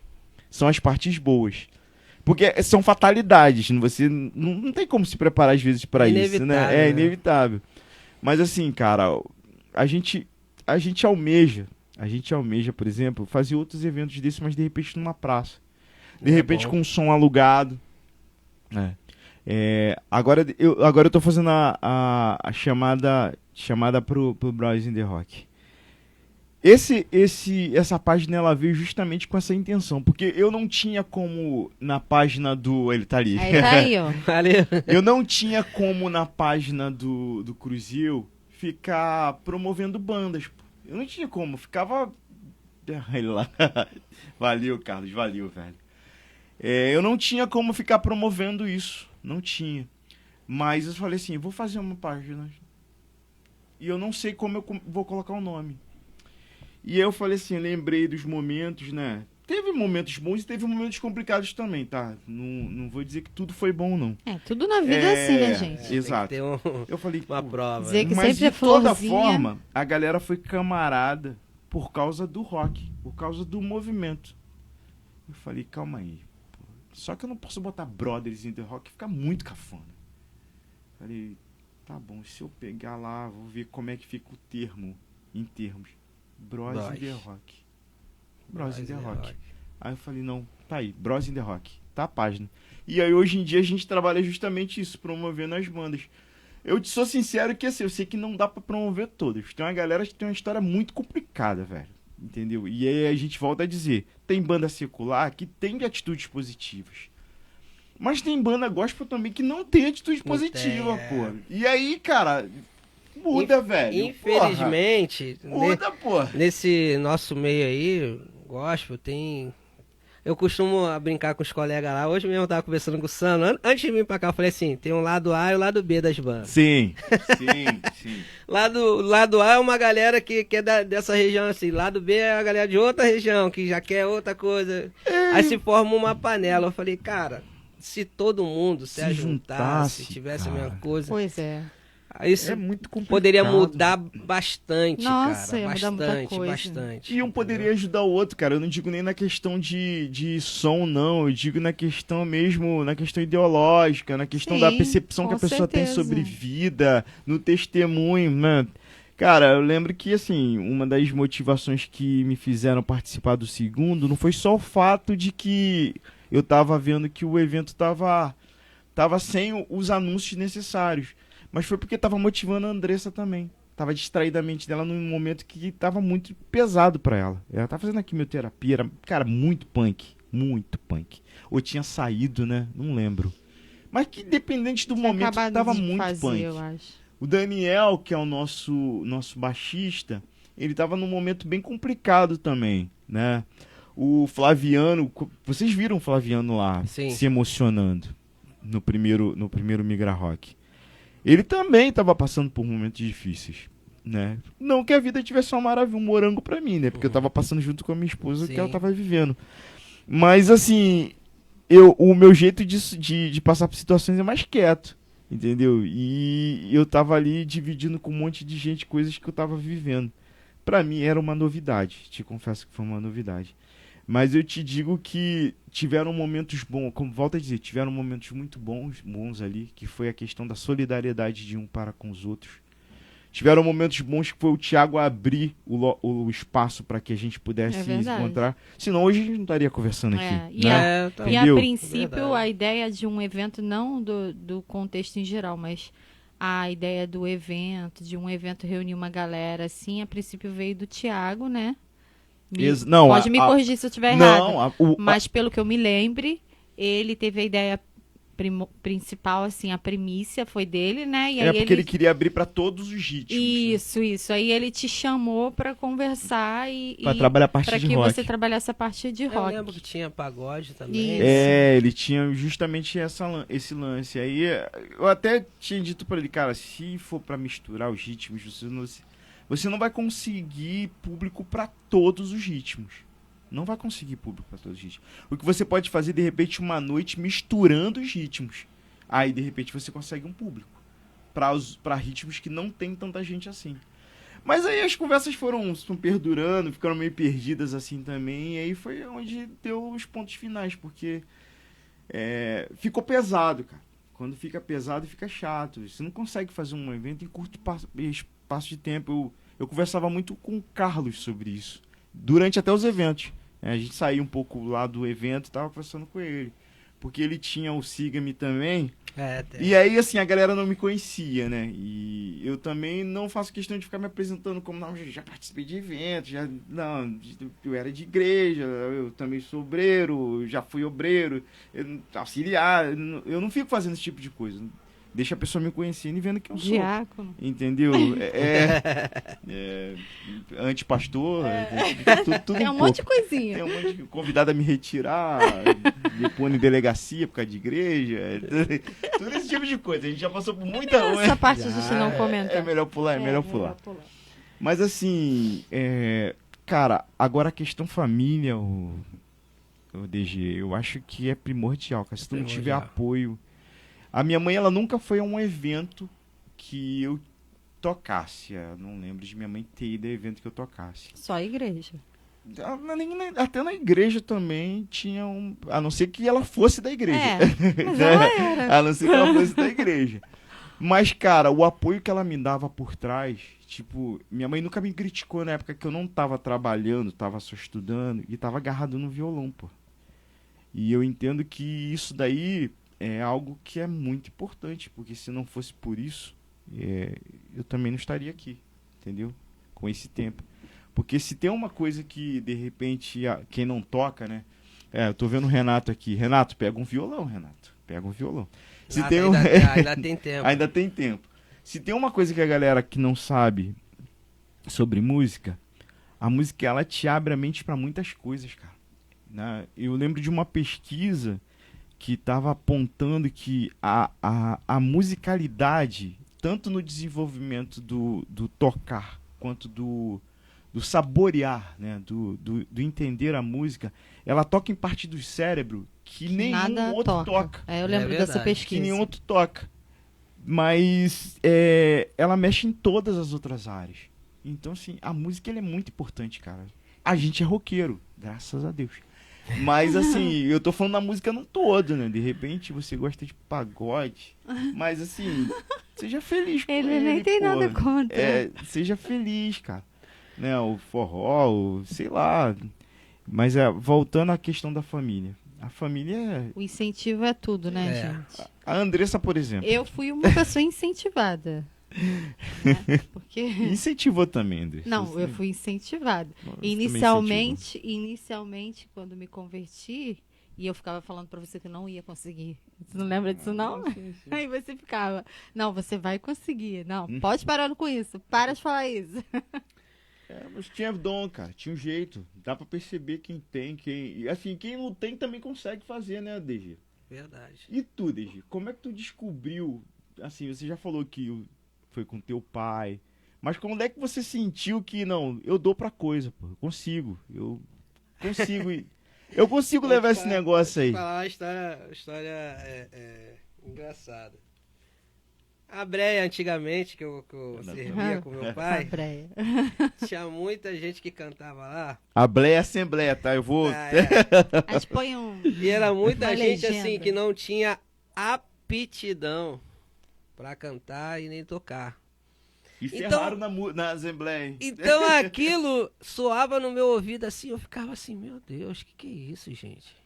são as partes boas. Porque são fatalidades. Você não tem como se preparar às vezes pra isso, né? Inevitável, É né? inevitável. Mas assim, cara, a gente almeja, por exemplo, fazer outros eventos desses, mas de repente numa praça. De É repente bom. com um som alugado. Agora eu tô fazendo a chamada pro Bros in the Rock. Essa página ela veio justamente com essa intenção, porque eu não tinha como na página do... Ele tá ali. Aí tá aí, ó. Valeu. Eu não tinha como na página do Cruzeiro ficar promovendo bandas. Pô. Eu não tinha como, ficava... Ele lá. Valeu, Carlos, valeu, velho. Eu não tinha como ficar promovendo isso, não tinha. Mas eu falei assim, vou fazer uma página. E eu não sei como eu vou colocar o nome. E eu falei assim, lembrei dos momentos, né? Teve momentos bons e teve momentos complicados também, tá? Não vou dizer que tudo foi bom, não. Tudo na vida é assim, né, gente? Exato. Tem que ter Eu falei, uma pô, prova. Dizer que mas sempre é de toda florzinha. forma, a galera foi camarada por causa do rock, por causa do movimento. Eu falei, calma aí. Pô. Só que eu não posso botar Brothers in the Rock, fica muito cafona. Falei, tá bom, se eu pegar lá, vou ver como é que fica o termo, em termos. Bros in the Rock. Bros in the Rock. Aí eu falei, não, tá aí, Bros in the Rock, tá a página. E aí hoje em dia a gente trabalha justamente isso, promovendo as bandas. Eu te sou sincero que assim, eu sei que não dá pra promover todas. Tem uma galera que tem uma história muito complicada, velho. Entendeu? E aí a gente volta a dizer, tem banda secular que tem atitudes positivas. Mas tem banda gospel também que não tem atitude positiva, pô. E aí, cara, muda, velho. Infelizmente, Porra. Muda, pô. nesse nosso meio aí, gospel, tem... Eu costumo brincar com os colegas lá. Hoje mesmo eu tava conversando com o Sano. Antes de vir pra cá, eu falei assim, tem um lado A e o lado B das bandas. Sim. Lado A é uma galera que é dessa região, assim. Lado B é a galera de outra região, que já quer outra coisa. Aí se forma uma panela. Eu falei, cara, se todo mundo se ajuntasse, tivesse a mesma coisa... Pois é. Isso É muito complicado. poderia mudar bastante, Nossa, cara. ia mudar muita Bastante, coisa. bastante. E um poderia ajudar o outro, cara. Eu não digo nem na questão de som, não. Eu digo na questão mesmo, na questão ideológica, na questão da Sim, percepção que a com pessoa tem certeza. sobre vida, no testemunho, mano. Cara, eu lembro que, assim, uma das motivações que me fizeram participar do segundo não foi só o fato de que eu tava vendo que o evento tava sem os anúncios necessários. Mas foi porque tava motivando a Andressa também. Tava distraída a mente dela num momento que tava muito pesado pra ela. Ela tava fazendo a quimioterapia, era, cara, muito punk. Muito punk. Ou tinha saído, né? Não lembro. Mas que independente do momento, Acabado tava de muito fazer, punk. eu acho. O Daniel, que é o nosso baixista, ele tava num momento bem complicado também, né? O Flaviano, vocês viram o Flaviano lá Sim. se emocionando. no primeiro Migra Rock. Ele também estava passando por momentos difíceis, né? Não que a vida tivesse uma maravilha, um morango pra mim, né? Porque eu tava passando junto com a minha esposa que ela tava vivendo. Mas, assim, o meu jeito de passar por situações é mais quieto, entendeu? E eu tava ali dividindo com um monte de gente coisas que eu tava vivendo. Pra mim era uma novidade, te confesso que foi uma novidade. Mas eu te digo que tiveram momentos bons, como volto a dizer, tiveram momentos muito bons ali, que foi a questão da solidariedade de um para com os outros. Tiveram momentos bons que foi o Thiago abrir o espaço para que a gente pudesse se encontrar. Senão hoje a gente não estaria conversando aqui. E, né? e a princípio, a ideia de um evento, não do contexto em geral, mas a ideia do evento, de um evento reunir uma galera, assim, a princípio veio do Thiago, né? Pode me corrigir se eu estiver errado. Mas pelo que eu me lembre, ele teve a ideia principal, assim, a primícia foi dele, né? E porque ele queria abrir para todos os ritmos. Isso. Aí ele te chamou para conversar para trabalhar a parte de rock. Para que você trabalhasse a parte de rock. Eu lembro que tinha pagode também. Isso. Ele tinha justamente esse lance. Aí eu até tinha dito para ele, cara, se for para misturar os ritmos, você não vai conseguir público para todos os ritmos. Não vai conseguir público para todos os ritmos. O que você pode fazer, de repente, uma noite misturando os ritmos. Aí, de repente, você consegue um público. Para ritmos que não tem tanta gente assim. Mas aí as conversas foram perdurando, ficaram meio perdidas assim também. E aí foi onde deu os pontos finais. Porque ficou pesado, cara. Quando fica pesado, fica chato. Você não consegue fazer um evento em curto espaço de tempo. Eu conversava muito com o Carlos sobre isso. Durante até os eventos. A gente saía um pouco lá do evento e tava conversando com ele. Porque ele tinha o Siga-me também. E aí, assim, a galera não me conhecia, né? E eu também não faço questão de ficar me apresentando como, não, já participei de eventos, eu era de igreja, eu também sou obreiro, já fui obreiro, auxiliar. Eu não fico fazendo esse tipo de coisa. Deixa a pessoa me conhecendo e vendo que eu sou. Diácono. Entendeu? Antipastor. Tudo tem um monte de coisinha. Tem um monte de convidado a me retirar, me pôr em delegacia por causa de igreja. Tudo esse tipo de coisa. A gente já passou por muita coisa. Essa parte a gente não comenta. É melhor pular, melhor pular. Mas assim, cara, agora a questão família, o DG, eu acho que é primordial, cara. Se tu não tiver apoio. A minha mãe, ela nunca foi a um evento que eu tocasse. Eu não lembro de minha mãe ter ido a evento que eu tocasse. Só a igreja. Até na igreja também tinha um... A não ser que ela fosse da igreja. Mas ela era. A não ser que ela fosse da igreja. Mas, cara, o apoio que ela me dava por trás... Tipo, minha mãe nunca me criticou na época que eu não tava trabalhando, tava só estudando e tava agarrado no violão, pô. E eu entendo que isso daí... é algo que é muito importante, porque se não fosse por isso, eu também não estaria aqui, entendeu? Com esse tempo. Porque se tem uma coisa que, de repente, quem não toca, né? Eu tô vendo o Renato aqui. Renato, pega um violão, Renato. Pega um violão. Ainda tem tempo. Ainda tem tempo. Se tem uma coisa que a galera que não sabe sobre música, a música, ela te abre a mente para muitas coisas, cara. Né? Eu lembro de uma pesquisa... que estava apontando que a musicalidade, tanto no desenvolvimento do tocar, quanto do saborear, né, do entender a música, ela toca em parte do cérebro que nenhum outro toca. Eu lembro dessa pesquisa. Que nenhum outro toca. Mas ela mexe em todas as outras áreas. Então, assim, a música ela é muito importante, cara. A gente é roqueiro, graças a Deus. Mas assim, eu tô falando da música no todo, né? De repente você gosta de pagode, mas assim, seja feliz com ele. Ele nem tem nada contra. Seja feliz, cara. Né? O forró, sei lá. Mas voltando à questão da família. A família O incentivo é tudo, né, gente? A Andressa, por exemplo. Eu fui uma pessoa incentivada. Né? Porque... Incentivou também, Andressa. Não, eu fui incentivada. Inicialmente, quando me converti, e eu ficava falando pra você que eu não ia conseguir. Você não lembra disso, não? Sim. Aí você ficava, não, você vai conseguir. Não, pode parar com isso. Para de falar isso. Mas tinha dom, cara. Tinha um jeito. Dá pra perceber quem tem, quem não tem também consegue fazer, né, DG? Verdade. E tu, Deji, como é que tu descobriu, assim, você já falou que foi com teu pai, mas quando é que você sentiu que, não, eu dou pra coisa, pô, eu consigo, eu consigo levar esse negócio Vou te aí. falar uma história engraçada. A breia, antigamente, que eu servia com meu pai, Breia. tinha muita gente que cantava lá. Ableia é assembleia, tá? Eu vou... Mas põe um. E era muita Uma gente legenda. assim que não tinha aptidão pra cantar e nem tocar. Isso é Então- raro na assembleia, hein? Então aquilo soava no meu ouvido assim, eu ficava assim, meu Deus, que é isso, gente?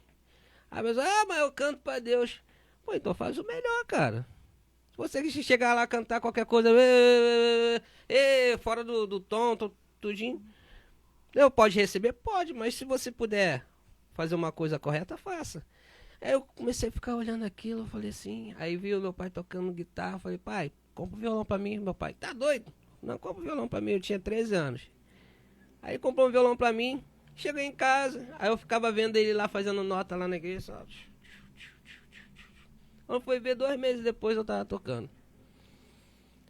Aí a pessoa, mas eu canto pra Deus. Pô, então faz o melhor, cara. Se você que chegar lá cantar qualquer coisa, fora do tom, tudinho, eu pode receber? Pode, mas se você puder fazer uma coisa correta, faça. Aí eu comecei a ficar olhando aquilo, eu falei assim, aí vi o meu pai tocando guitarra, eu falei, pai, compra um violão pra mim. Meu pai, tá doido? Não, compra um violão pra mim, eu tinha 13 anos. Aí comprou um violão pra mim, cheguei em casa, aí eu ficava vendo ele lá fazendo nota lá na igreja, só... Quando foi ver 2 meses depois eu tava tocando.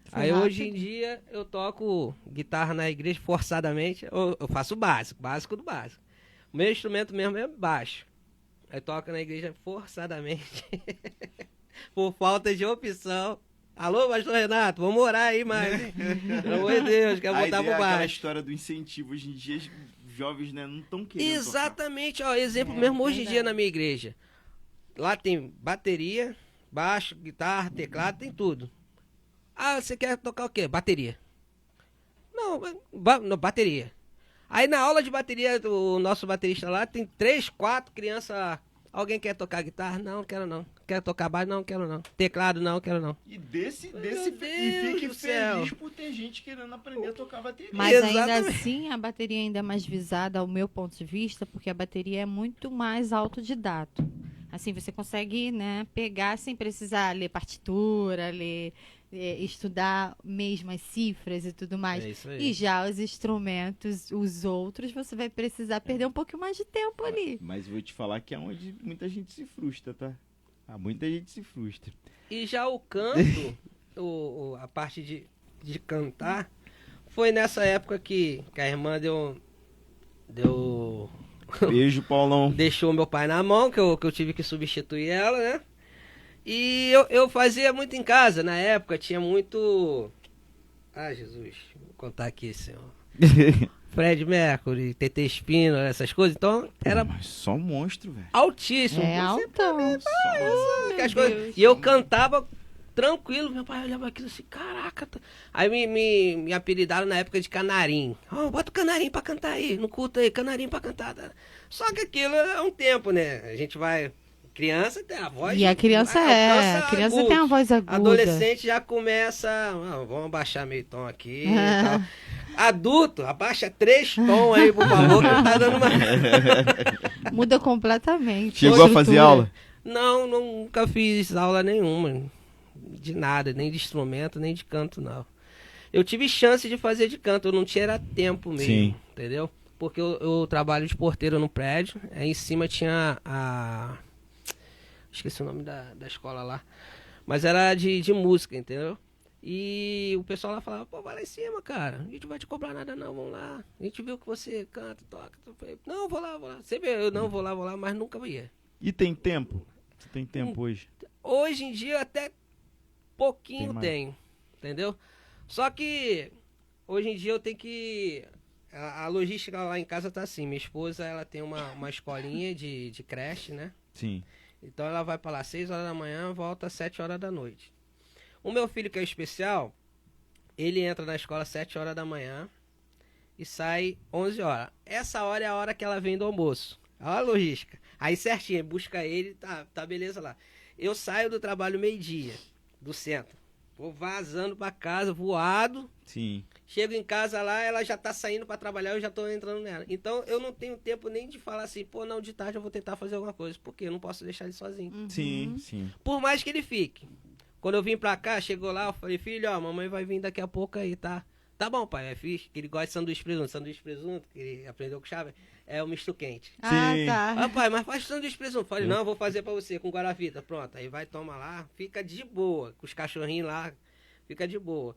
Foi Aí hoje em rápido. dia eu toco guitarra na igreja forçadamente, eu faço o básico do básico. O meu instrumento mesmo é baixo. Aí toco na igreja forçadamente. Por falta de opção. Alô, pastor Renato, vamos orar aí mais, hein? Pelo amor de Deus, quer A botar ideia pro é aquela baixo. história do incentivo. Hoje em dia, os jovens, né, não estão querendo tocar. Exatamente, ó, exemplo É, mesmo hoje em verdade. dia na minha igreja. Lá tem bateria, baixo, guitarra, teclado, tem tudo. Ah, você quer tocar o quê? Bateria. Não, não, bateria. Aí na aula de bateria, o nosso baterista lá tem 3, 4 crianças. Alguém quer tocar guitarra? Não, quero não. Quer tocar baixo? Não, quero não. Teclado? Não, quero não. E Deus e fique do céu. feliz por ter gente querendo aprender a tocar bateria. Mas ainda Exatamente. assim, a bateria ainda é mais visada, ao meu ponto de vista, porque a bateria é muito mais autodidato. Assim, você consegue, né, pegar sem precisar ler partitura, estudar mesmo as cifras e tudo mais. É isso E aí. já os instrumentos, os outros, você vai precisar perder um pouquinho mais de tempo ali. Mas vou te falar que é onde muita gente se frustra, tá? Muita gente se frustra. E já o canto, a parte de cantar, foi nessa época que a irmã Beijo, Paulão. deixou meu pai na mão, que eu tive que substituir ela, né? E eu fazia muito em casa, na época tinha muito... Ah, Jesus, vou contar aqui, senhor. Fred Mercury, TT Espino, essas coisas, então era Mas só monstro, velho. altíssimo. É altão. Que as coisas- E eu cantava tranquilo, meu pai olhava aquilo assim, caraca. Aí me apelidaram na época de Canarim. Oh, bota o Canarim pra cantar aí, no culto aí, Canarim pra cantar. Só que aquilo é um tempo, né? A gente vai... Criança tem a voz... E a criança alcança a criança agudos. tem uma voz aguda. Adolescente já começa... vamos abaixar meio tom aqui e tal. Adulto, abaixa 3 tons aí, por favor, que tá dando uma... Muda completamente. Chegou a fazer estrutura. aula? Não, nunca fiz aula nenhuma. De nada, nem de instrumento, nem de canto, não. Eu tive chance de fazer de canto, eu não tinha era tempo mesmo, Sim. entendeu? Porque eu trabalho de porteiro no prédio, aí em cima tinha a... Esqueci o nome da escola lá. Mas era de música, entendeu? E o pessoal lá falava, pô, vai lá em cima, cara. A gente não vai te cobrar nada não, vamos lá. A gente viu que você canta, toca. Eu falei, não, vou lá. Sempre eu não vou lá, mas nunca ia. E tem tempo? Você tem tempo hoje? Hoje em dia até pouquinho Tem mais. tenho, entendeu? Só que hoje em dia eu tenho que... A logística lá em casa tá assim, minha esposa ela tem uma escolinha de creche, né? Sim. Então ela vai pra lá 6 horas da manhã, volta às 7 horas da noite. O meu filho que é especial, ele entra na escola às 7 horas da manhã e sai 11 horas. Essa hora é a hora que ela vem do almoço. Olha a logística. Aí certinho, busca ele, tá beleza lá. Eu saio do trabalho meio-dia, do centro. Vou vazando pra casa, voado. Sim. Chego em casa lá, ela já tá saindo pra trabalhar, eu já tô entrando nela. Então eu não tenho tempo nem de falar assim, pô, não, de tarde eu vou tentar fazer alguma coisa, porque eu não posso deixar ele sozinho. Uhum. Sim, sim. Por mais que ele fique. Quando eu vim pra cá, chegou lá, eu falei, filho, ó, mamãe vai vir daqui a pouco aí, tá? Tá bom, pai, é fixe. Que ele gosta de sanduíche de presunto. Sanduíche de presunto, que ele aprendeu com chave, é o misto quente. Ah, Sim. tá. Ah, pai, mas faz sanduíche de presunto. Falei, não, eu vou fazer pra você com guaravita. Pronto, aí vai, toma lá, fica de boa. Com os cachorrinhos lá, fica de boa.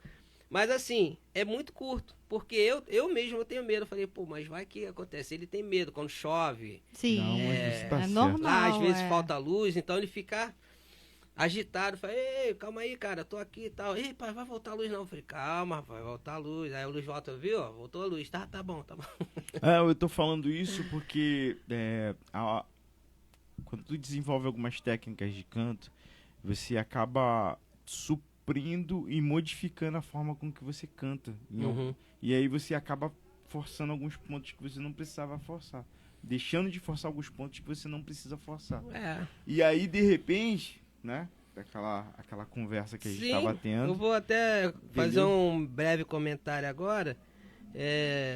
Mas assim, é muito curto. Porque eu mesmo eu tenho medo. Eu falei, pô, mas vai que acontece. Ele tem medo quando chove. Sim, Não, mas isso tá é certo. normal. Lá, às vezes é. falta luz, então ele fica agitado. Falei, ei, calma aí, cara, tô aqui e tal. Ei, pai, vai voltar a luz não. Eu falei, calma, vai voltar a luz. Aí a luz volta, viu? Ó, voltou a luz. Tá bom, tá bom. Eu tô falando isso porque quando tu desenvolve algumas técnicas de canto, você acaba suprindo e modificando a forma com que você canta. Uhum. E aí você acaba forçando alguns pontos que você não precisava forçar. Deixando de forçar alguns pontos que você não precisa forçar. É. E aí, de repente, né? Aquela conversa que a gente tava Eu tendo. vou até fazer um breve comentário agora.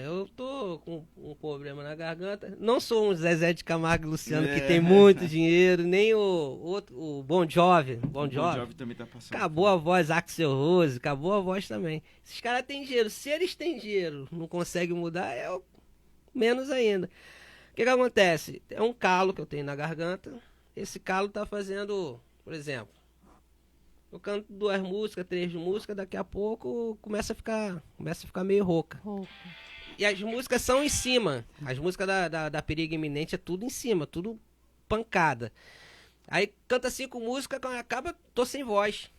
Eu tô com um problema na garganta. Não sou um Zezé de Camargo e Luciano que tem muito dinheiro, nem o Bon Jovi. Bon Jovi também tá passando. Acabou a voz, Axel Rose, acabou a voz também. Esses caras têm dinheiro. Se eles têm dinheiro, não conseguem mudar, menos ainda. O que acontece? É um calo que eu tenho na garganta. Esse calo tá fazendo, por exemplo, eu canto 2 músicas, 3 músicas, daqui a pouco começa a ficar meio rouca. E as músicas são em cima. As músicas da Perigo Iminente é tudo em cima, tudo pancada. Aí canta 5 músicas, quando acaba, tô sem voz.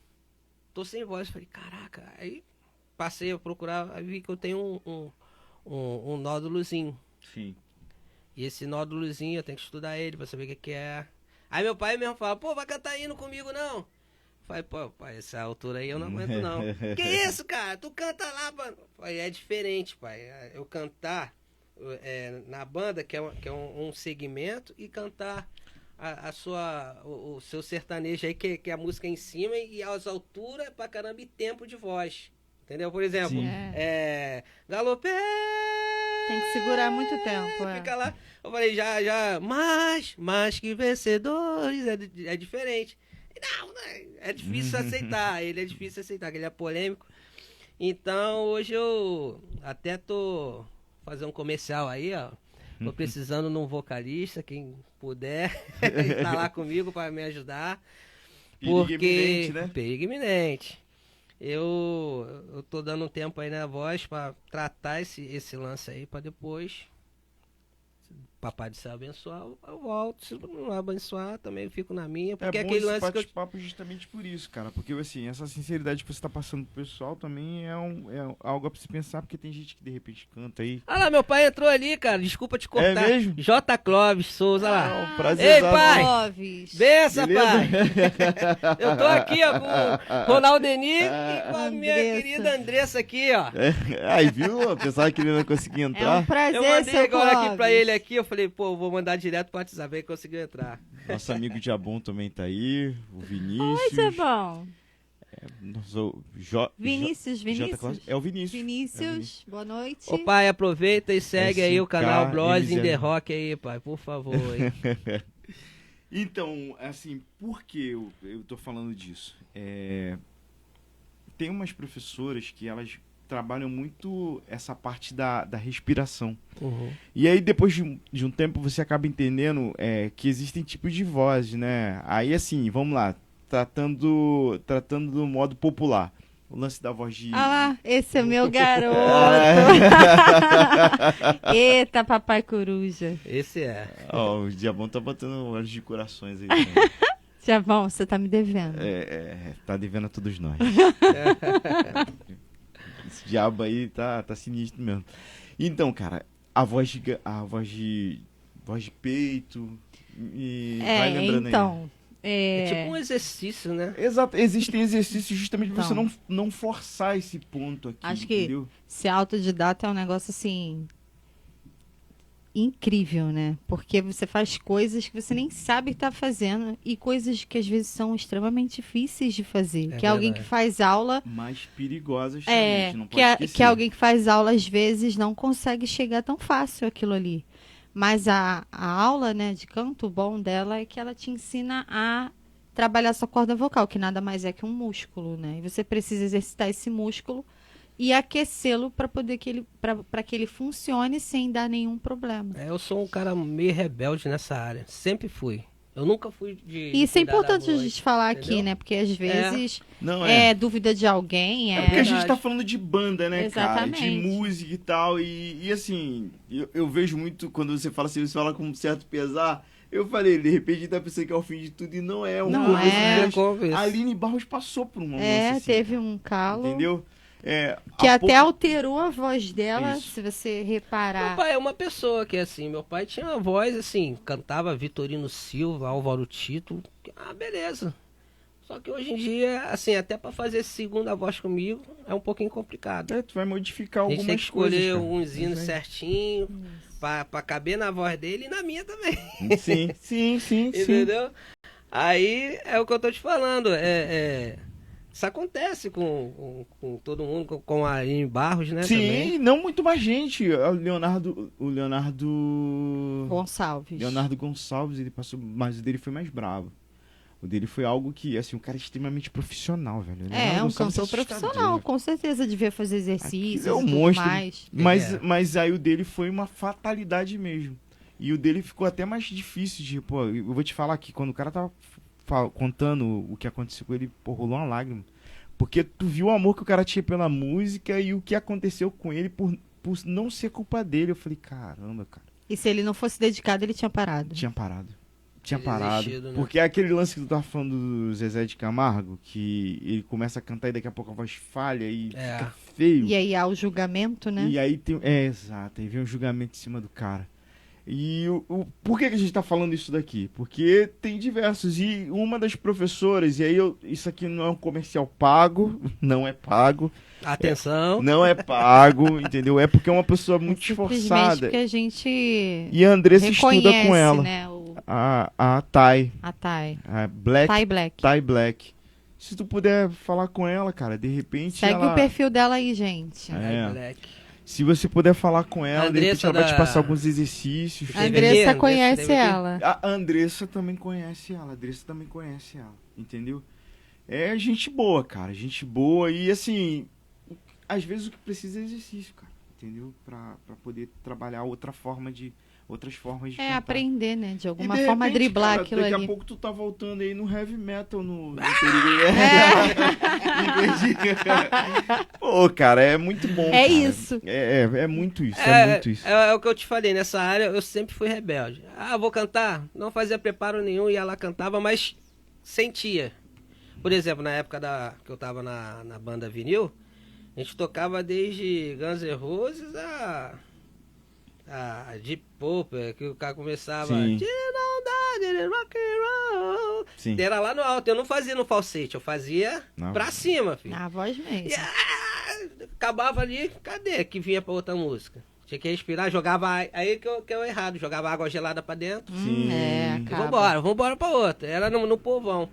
Falei, caraca. Aí passei a procurar, aí vi que eu tenho um nódulozinho. Sim. E esse nódulozinho, eu tenho que estudar ele pra saber o que é. Aí meu pai mesmo fala, pô, vai cantar hino comigo não. Falei, pô, pai, essa altura aí eu não aguento não. Que isso, cara? Tu canta lá, mano. Falei, é diferente, pai. Eu cantar na banda, que é um segmento, e cantar o seu sertanejo aí, que é a música em cima e as alturas pra caramba e tempo de voz. Entendeu? Por exemplo, Sim. galopé. Tem que segurar muito tempo. Fica lá. Eu falei, já, mais que vencedores, é diferente. Não, é difícil aceitar. Ele é difícil aceitar, que ele é polêmico. Então, hoje eu até tô fazendo um comercial aí, ó. Tô precisando de um vocalista, quem puder, tá lá comigo para me ajudar. Perigo iminente, né? Perigo iminente. Eu tô dando um tempo aí na voz para tratar esse lance aí, para depois, Papai do Céu abençoar, eu volto. Se não abençoar, também eu fico na minha. Porque É bom aquele esse lance que eu... bate-papo justamente por isso, cara. Porque, assim, essa sinceridade que você tá passando pro pessoal também é algo pra se pensar, porque tem gente que de repente canta aí. Ah lá, meu pai entrou ali, cara. Desculpa te cortar. É mesmo? J. Clóvis Souza, lá. Um prazer. Ei, pai! Clóvis. Benção, Beleza? pai! Eu tô aqui, ó, com o Ronaldeni e com a minha Andressa. querida Andressa aqui, ó. Aí, viu? O pessoal que ele não conseguia É entrar. um prazer, Eu mandei seu agora aqui pra Clóvis. ele aqui, eu falei, pô, vou mandar direto pro WhatsApp, aí conseguiu entrar. Nosso amigo Diabon também tá aí. O Oi, Vinícius. Jabão. J. Vinícius. Clóvis. É o Vinícius. Vinícius, boa noite. Ô pai, aproveita e segue aí o SK, canal Bros in the MZL. Rock aí, pai, por favor. Aí. Então, assim, por que eu tô falando disso? Tem umas professoras que elas trabalham muito essa parte da respiração. Uhum. E aí, depois de um tempo, você acaba entendendo que existem tipos de vozes, né? Aí, assim, vamos lá, tratando do modo popular. O lance da voz de... Ah lá, esse é meu garoto. Eita, papai coruja. Esse é. Ó, o Diabão tá botando olhos de corações aí também. Jabão, você tá me devendo. Tá devendo a todos nós. Esse diabo aí tá sinistro mesmo. Então, cara, a voz de peito e vai lembrando aí. então. É tipo um exercício, né? Exato, existem exercícios justamente pra Então. você não forçar esse ponto aqui, Acho que entendeu? ser autodidata é um negócio assim incrível, né? Porque você faz coisas que você nem sabe que tá fazendo e coisas que às vezes são extremamente difíceis de fazer. É que alguém que verdade. faz aula Mais perigosas também, a gente não pode esquecer. que alguém que faz aula às vezes não consegue chegar tão fácil aquilo ali. Mas a aula, né, de canto, o bom dela é que ela te ensina a trabalhar sua corda vocal, que nada mais é que um músculo, né? E você precisa exercitar esse músculo e aquecê-lo para poder para que ele funcione sem dar nenhum problema. Eu sou um cara meio rebelde nessa área. Sempre fui. Eu nunca fui de Isso é cuidar da importante a voz, gente falar aqui, entendeu? né? Porque às vezes Não é dúvida de alguém, É porque a gente verdade. tá falando de banda, né, cara? De Exatamente. música e tal. E assim, eu vejo muito quando você fala assim, você fala com um certo pesar. Eu falei, de repente tá pensando que é o fim de tudo e não é. Não começo é. de- É começo. A Aline Barros passou por um lance assim, teve um calo entendeu? que há até pouco- alterou a voz dela, Isso. se você Meu reparar. pai é uma pessoa que, assim, meu pai tinha uma voz, assim, cantava Vitorino Silva, Álvaro Tito. Beleza. Só que hoje em dia, assim, até pra fazer segunda voz comigo, é um pouquinho complicado. Tu vai modificar A gente algumas tem que escolher coisas, cara. uns hinos Isso certinho pra caber na voz dele e na minha também. aí. Sim. Entendeu? Aí é o que eu tô te falando. Isso acontece com todo mundo, com a Aline Barros, né? Sim, Também. não muito mais gente. O Leonardo Gonçalves. Gonçalves, ele passou, mas o dele foi mais bravo. O dele foi algo que, assim, um cara extremamente profissional, velho. O Leonardo É, um Gonçalves cantor assustador. profissional, com certeza devia fazer Aquilo exercícios é um e tudo monstro. mais. Mas aí o dele foi uma fatalidade mesmo. E o dele ficou até mais difícil de, pô, eu vou te falar que quando o cara tava contando o que aconteceu com ele, pô, rolou uma lágrima. Porque tu viu o amor que o cara tinha pela música e o que aconteceu com ele por não ser culpa dele. Eu falei, caramba, cara, E se ele não fosse dedicado, ele tinha parado. tinha parado. Tinha desistido, né? Porque é aquele lance que tu tava falando do Zezé de Camargo, que ele começa a cantar e daqui a pouco a voz falha e fica feio. E aí há o julgamento, né? E aí tem. Exato, aí vem um julgamento em cima do cara. E por que a gente tá falando isso daqui? Porque tem diversos. E uma das professoras, e aí isso aqui não é um comercial pago, não é pago. Atenção. Não é pago, entendeu? É porque é uma pessoa muito Simplesmente esforçada. porque a gente E a Andressa estuda reconhece, com ela. né? A Thay. A Thay. A Black. Thay Black. Thay Black. Se tu puder falar com ela, cara, de repente Segue ela... o perfil dela aí, gente. É. Moleque. Se você puder falar com ela, de repente Andressa ela vai te da- passar alguns exercícios. A Teve Andressa aqui? conhece Teve aqui? ela. A Andressa também conhece ela. Entendeu? É gente boa, cara. Gente boa. E assim, às vezes o que precisa é exercício, cara. Entendeu? Pra poder trabalhar outras formas de cantar. Aprender, né? De E alguma de forma repente, driblar cara, aquilo daqui ali. a pouco tu tá voltando aí no heavy metal, no Pô, cara, é muito bom. É cara. isso. É muito isso, é muito isso. É o que eu te falei, nessa área eu sempre fui rebelde. Vou cantar? Não fazia preparo nenhum, ia lá, cantava, mas sentia. Por exemplo, na época que eu tava na banda Vinil, a gente tocava desde Guns N' Roses a Deep Purple, que o cara começava... Sim. Rock and roll. Sim. Era lá no alto, eu não fazia no falsete, eu fazia Não. pra cima, filho. A voz mesmo. Acabava ali, cadê que vinha pra outra música? Tinha que respirar, jogava aí que eu errado, jogava água gelada pra dentro. Sim. E acaba. vambora pra outra. Era no povão.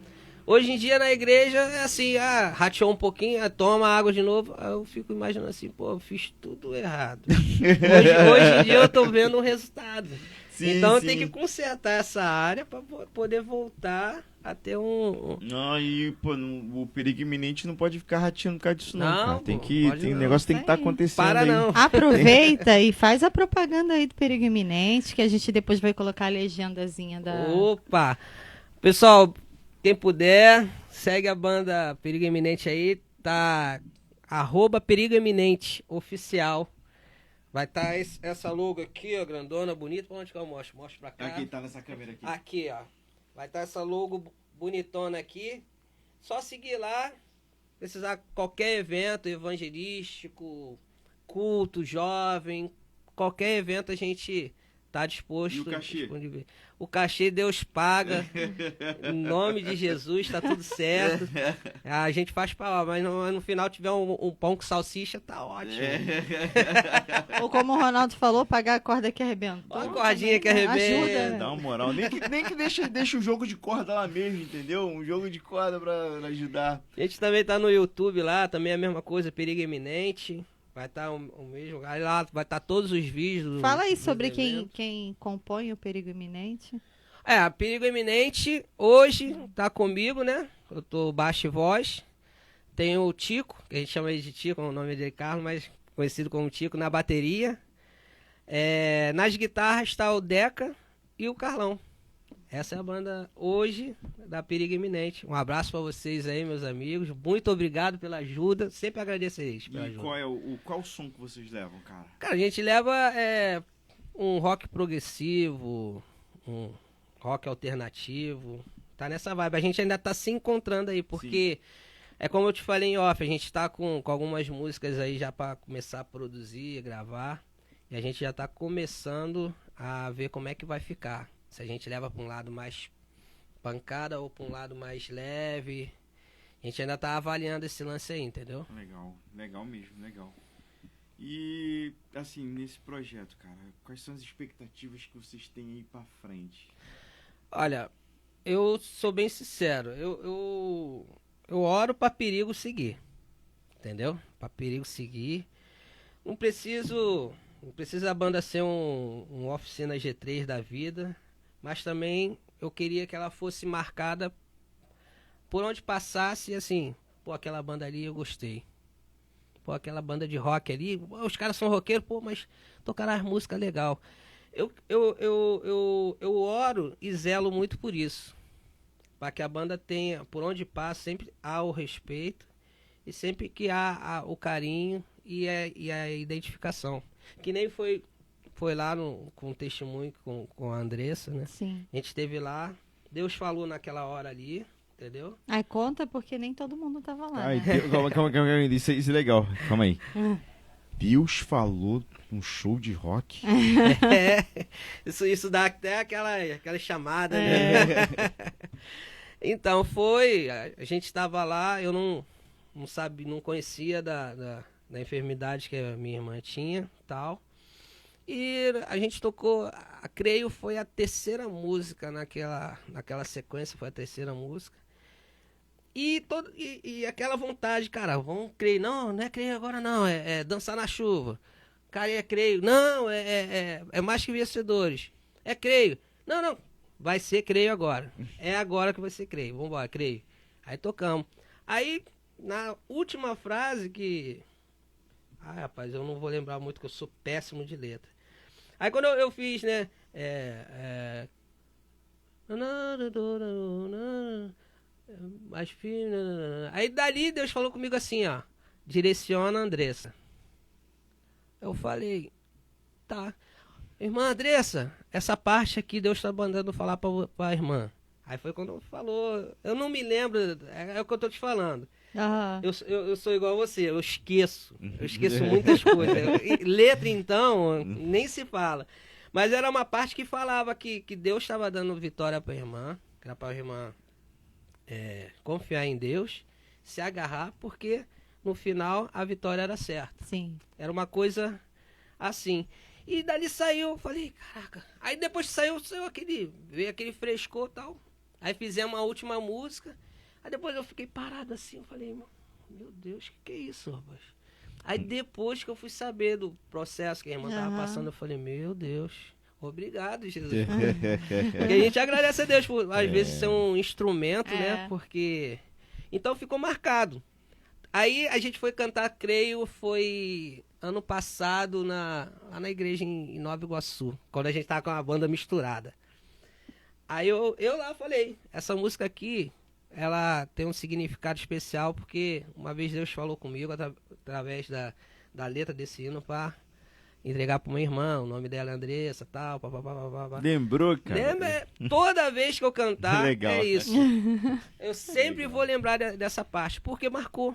Hoje em dia na igreja é assim, rateou um pouquinho, toma água de novo. Aí eu fico imaginando assim, pô, eu fiz tudo errado. hoje em dia eu tô vendo o resultado. Sim, então sim. tem que consertar essa área pra poder voltar a ter um... Não, e pô, o perigo iminente não pode ficar rateando por causa disso, não, Não, cara. pô, Tem pode o não. negócio tem que estar Isso aí. acontecendo Para aí. não. Aproveita e faz a propaganda aí do Perigo Iminente, que a gente depois vai colocar a legendazinha da... Opa! Pessoal, quem puder, segue a banda Perigo Eminente aí, tá @Perigo Eminente oficial. Vai estar essa logo aqui, ó, grandona, bonita. Pra onde que eu mostro? Mostro pra cá. Aqui, tá nessa câmera aqui. Aqui, ó. Vai estar essa logo bonitona aqui. Só seguir lá, precisar qualquer evento evangelístico, culto, jovem, qualquer evento a gente tá disposto. E o cachê? disponível. O cachê Deus paga. Em nome de Jesus, tá tudo certo. A gente faz pra lá, mas no final tiver um pão com salsicha, tá ótimo. Ou como o Ronaldo falou, pagar a corda que arrebenta. Uma cordinha que arrebenta. Ajuda, né? Dá uma moral. Nem que deixa o jogo de corda lá mesmo, entendeu? Um jogo de corda pra ajudar. A gente também tá no YouTube lá, também é a mesma coisa, Perigo Eminente. Vai estar o mesmo. Aí lá vai estar todos os vídeos. Fala aí dos sobre eventos. quem compõe o Perigo Iminente. Perigo Eminente hoje tá comigo, né? Eu tô baixo e voz. Tem o Tico, que a gente chama ele de Tico, o nome dele é Carlos, mas conhecido como Tico, na bateria. Nas guitarras está o Deca e o Carlão. Essa é a banda hoje da Perigo Iminente. Um abraço para vocês aí, meus amigos. Muito obrigado pela ajuda. Sempre agradeço a eles pela E ajuda. qual o som que vocês levam, cara? Cara, a gente leva um rock progressivo, um rock alternativo. Tá nessa vibe. A gente ainda tá se encontrando aí, porque é como eu te falei em off, a gente tá com algumas músicas aí já para começar a produzir, gravar. E a gente já tá começando a ver como é que vai ficar. Se a gente leva para um lado mais pancada ou para um lado mais leve. A gente ainda tá avaliando esse lance aí, entendeu? Legal mesmo, legal. E, assim, nesse projeto, cara, quais são as expectativas que vocês têm aí pra frente? Olha, eu sou bem sincero. Eu oro pra Perigo seguir. Entendeu? Pra Perigo seguir. Não precisa a banda ser um oficina G3 da vida. Mas também eu queria que ela fosse marcada por onde passasse, assim, pô, aquela banda ali eu gostei. Pô, aquela banda de rock ali, os caras são roqueiros, pô, mas tocaram as músicas legal. Eu oro e zelo muito por isso. Para que a banda tenha, por onde passa, sempre há o respeito e sempre que há o carinho e a identificação. Que nem foi lá com o testemunho com a Andressa, né? Sim. A gente esteve lá, Deus falou naquela hora ali, entendeu? Aí conta porque nem todo mundo tava lá, Ai, né? calma, isso é legal. Calma aí. Deus falou num show de rock? Isso dá até aquela chamada, né? Então, a gente estava lá, eu não conhecia da enfermidade que a minha irmã tinha, tal. E a gente tocou, creio, foi a terceira música naquela sequência, foi a terceira música. E aquela vontade, cara, vamos creio, não é creio agora não, é dançar na chuva. Cara, é creio, não, é mais que vencedores. É creio, não, vai ser creio agora. É agora que vai ser creio, vambora, creio. Aí tocamos. Aí, na última frase que... rapaz, eu não vou lembrar muito, que eu sou péssimo de letra. Aí quando eu fiz, né? Mais firme. Aí dali Deus falou comigo assim, ó. Direciona a Andressa. Eu falei, tá. Irmã Andressa, essa parte aqui Deus tá mandando falar pra irmã. Aí foi quando falou. Eu não me lembro, é o que eu tô te falando. Aham. Eu sou igual a você, eu esqueço muitas coisas. Letra, então, nem se fala. Mas era uma parte que falava que Deus estava dando vitória para a irmã, que era para a irmã confiar em Deus, se agarrar, porque no final a vitória era certa. Sim. Era uma coisa assim. E dali saiu, eu falei, caraca. Aí depois que veio aquele frescor e tal. Aí fizemos a última música. Aí depois eu fiquei parado assim, eu falei, meu Deus, que é isso, rapaz? Aí depois que eu fui saber do processo que a irmã tava passando, eu falei, meu Deus, obrigado, Jesus. Porque a gente agradece a Deus por, às vezes, ser um instrumento, né? Porque... Então ficou marcado. Aí a gente foi cantar, creio, foi ano passado lá na igreja em Nova Iguaçu, quando a gente tava com a banda misturada. Aí eu lá falei, essa música aqui, ela tem um significado especial, porque uma vez Deus falou comigo através da letra desse hino para entregar para uma irmã, o nome dela é Andressa, tal, papapá. Lembrou, cara? Lembra? Toda vez que eu cantar, Legal. é isso. Eu sempre vou lembrar dessa parte, porque marcou.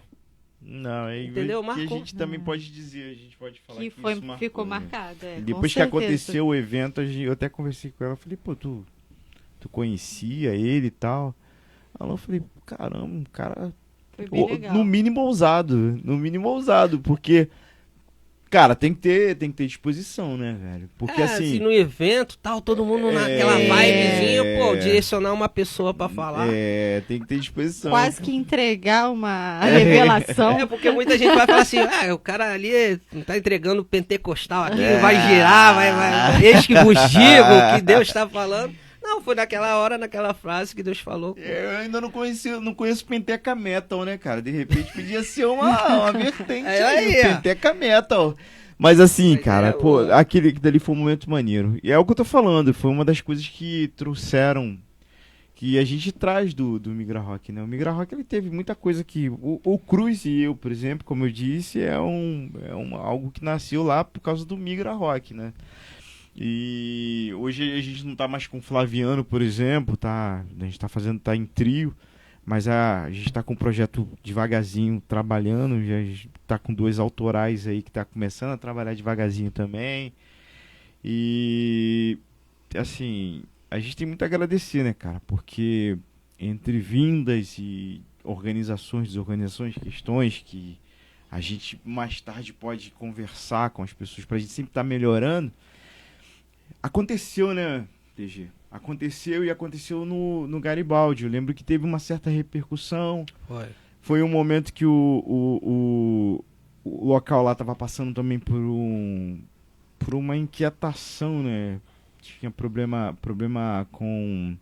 Não, entendeu? Que Marcou. a gente também pode dizer, a gente pode falar que foi, isso marcou, ficou né? marcado. E depois que aconteceu o evento, eu até conversei com ela, falei, pô, tu conhecia ele e tal? Aí eu falei, caramba, o cara, Foi bem legal. no mínimo ousado, porque, cara, tem que ter disposição, né, velho? Porque assim... no evento, tal, todo mundo naquela vibezinha, pô, direcionar uma pessoa pra falar. Tem que ter disposição. Quase que entregar uma revelação. Porque muita gente vai falar assim, o cara ali tá entregando pentecostal aqui, vai girar, vai eis que vos digo o que Deus tá falando. Não, foi naquela hora, naquela frase que Deus falou. Pô. Eu ainda não conheço Penteca Metal, né, cara? De repente podia ser uma vertente aí, ó. Penteca Metal. Mas assim, Mas cara, pô, aquele dali foi um momento maneiro. E é o que eu tô falando, foi uma das coisas que trouxeram, que a gente traz do Migra Rock, né? O Migra Rock, ele teve muita coisa que... O Cruz e eu, por exemplo, como eu disse, algo que nasceu lá por causa do Migra Rock, né? E hoje a gente não tá mais com o Flaviano, por exemplo, tá? A gente tá em trio, mas a gente tá com o projeto devagarzinho trabalhando, já tá com 2 autorais aí que tá começando a trabalhar devagarzinho também. E assim, a gente tem muito a agradecer, né, cara? Porque entre vindas e desorganizações, questões que a gente mais tarde pode conversar com as pessoas pra gente sempre estar melhorando. Aconteceu, né, TG? Aconteceu no Garibaldi. Eu lembro que teve uma certa repercussão. Foi um momento que o local lá estava passando também por uma inquietação, né? Tinha problema com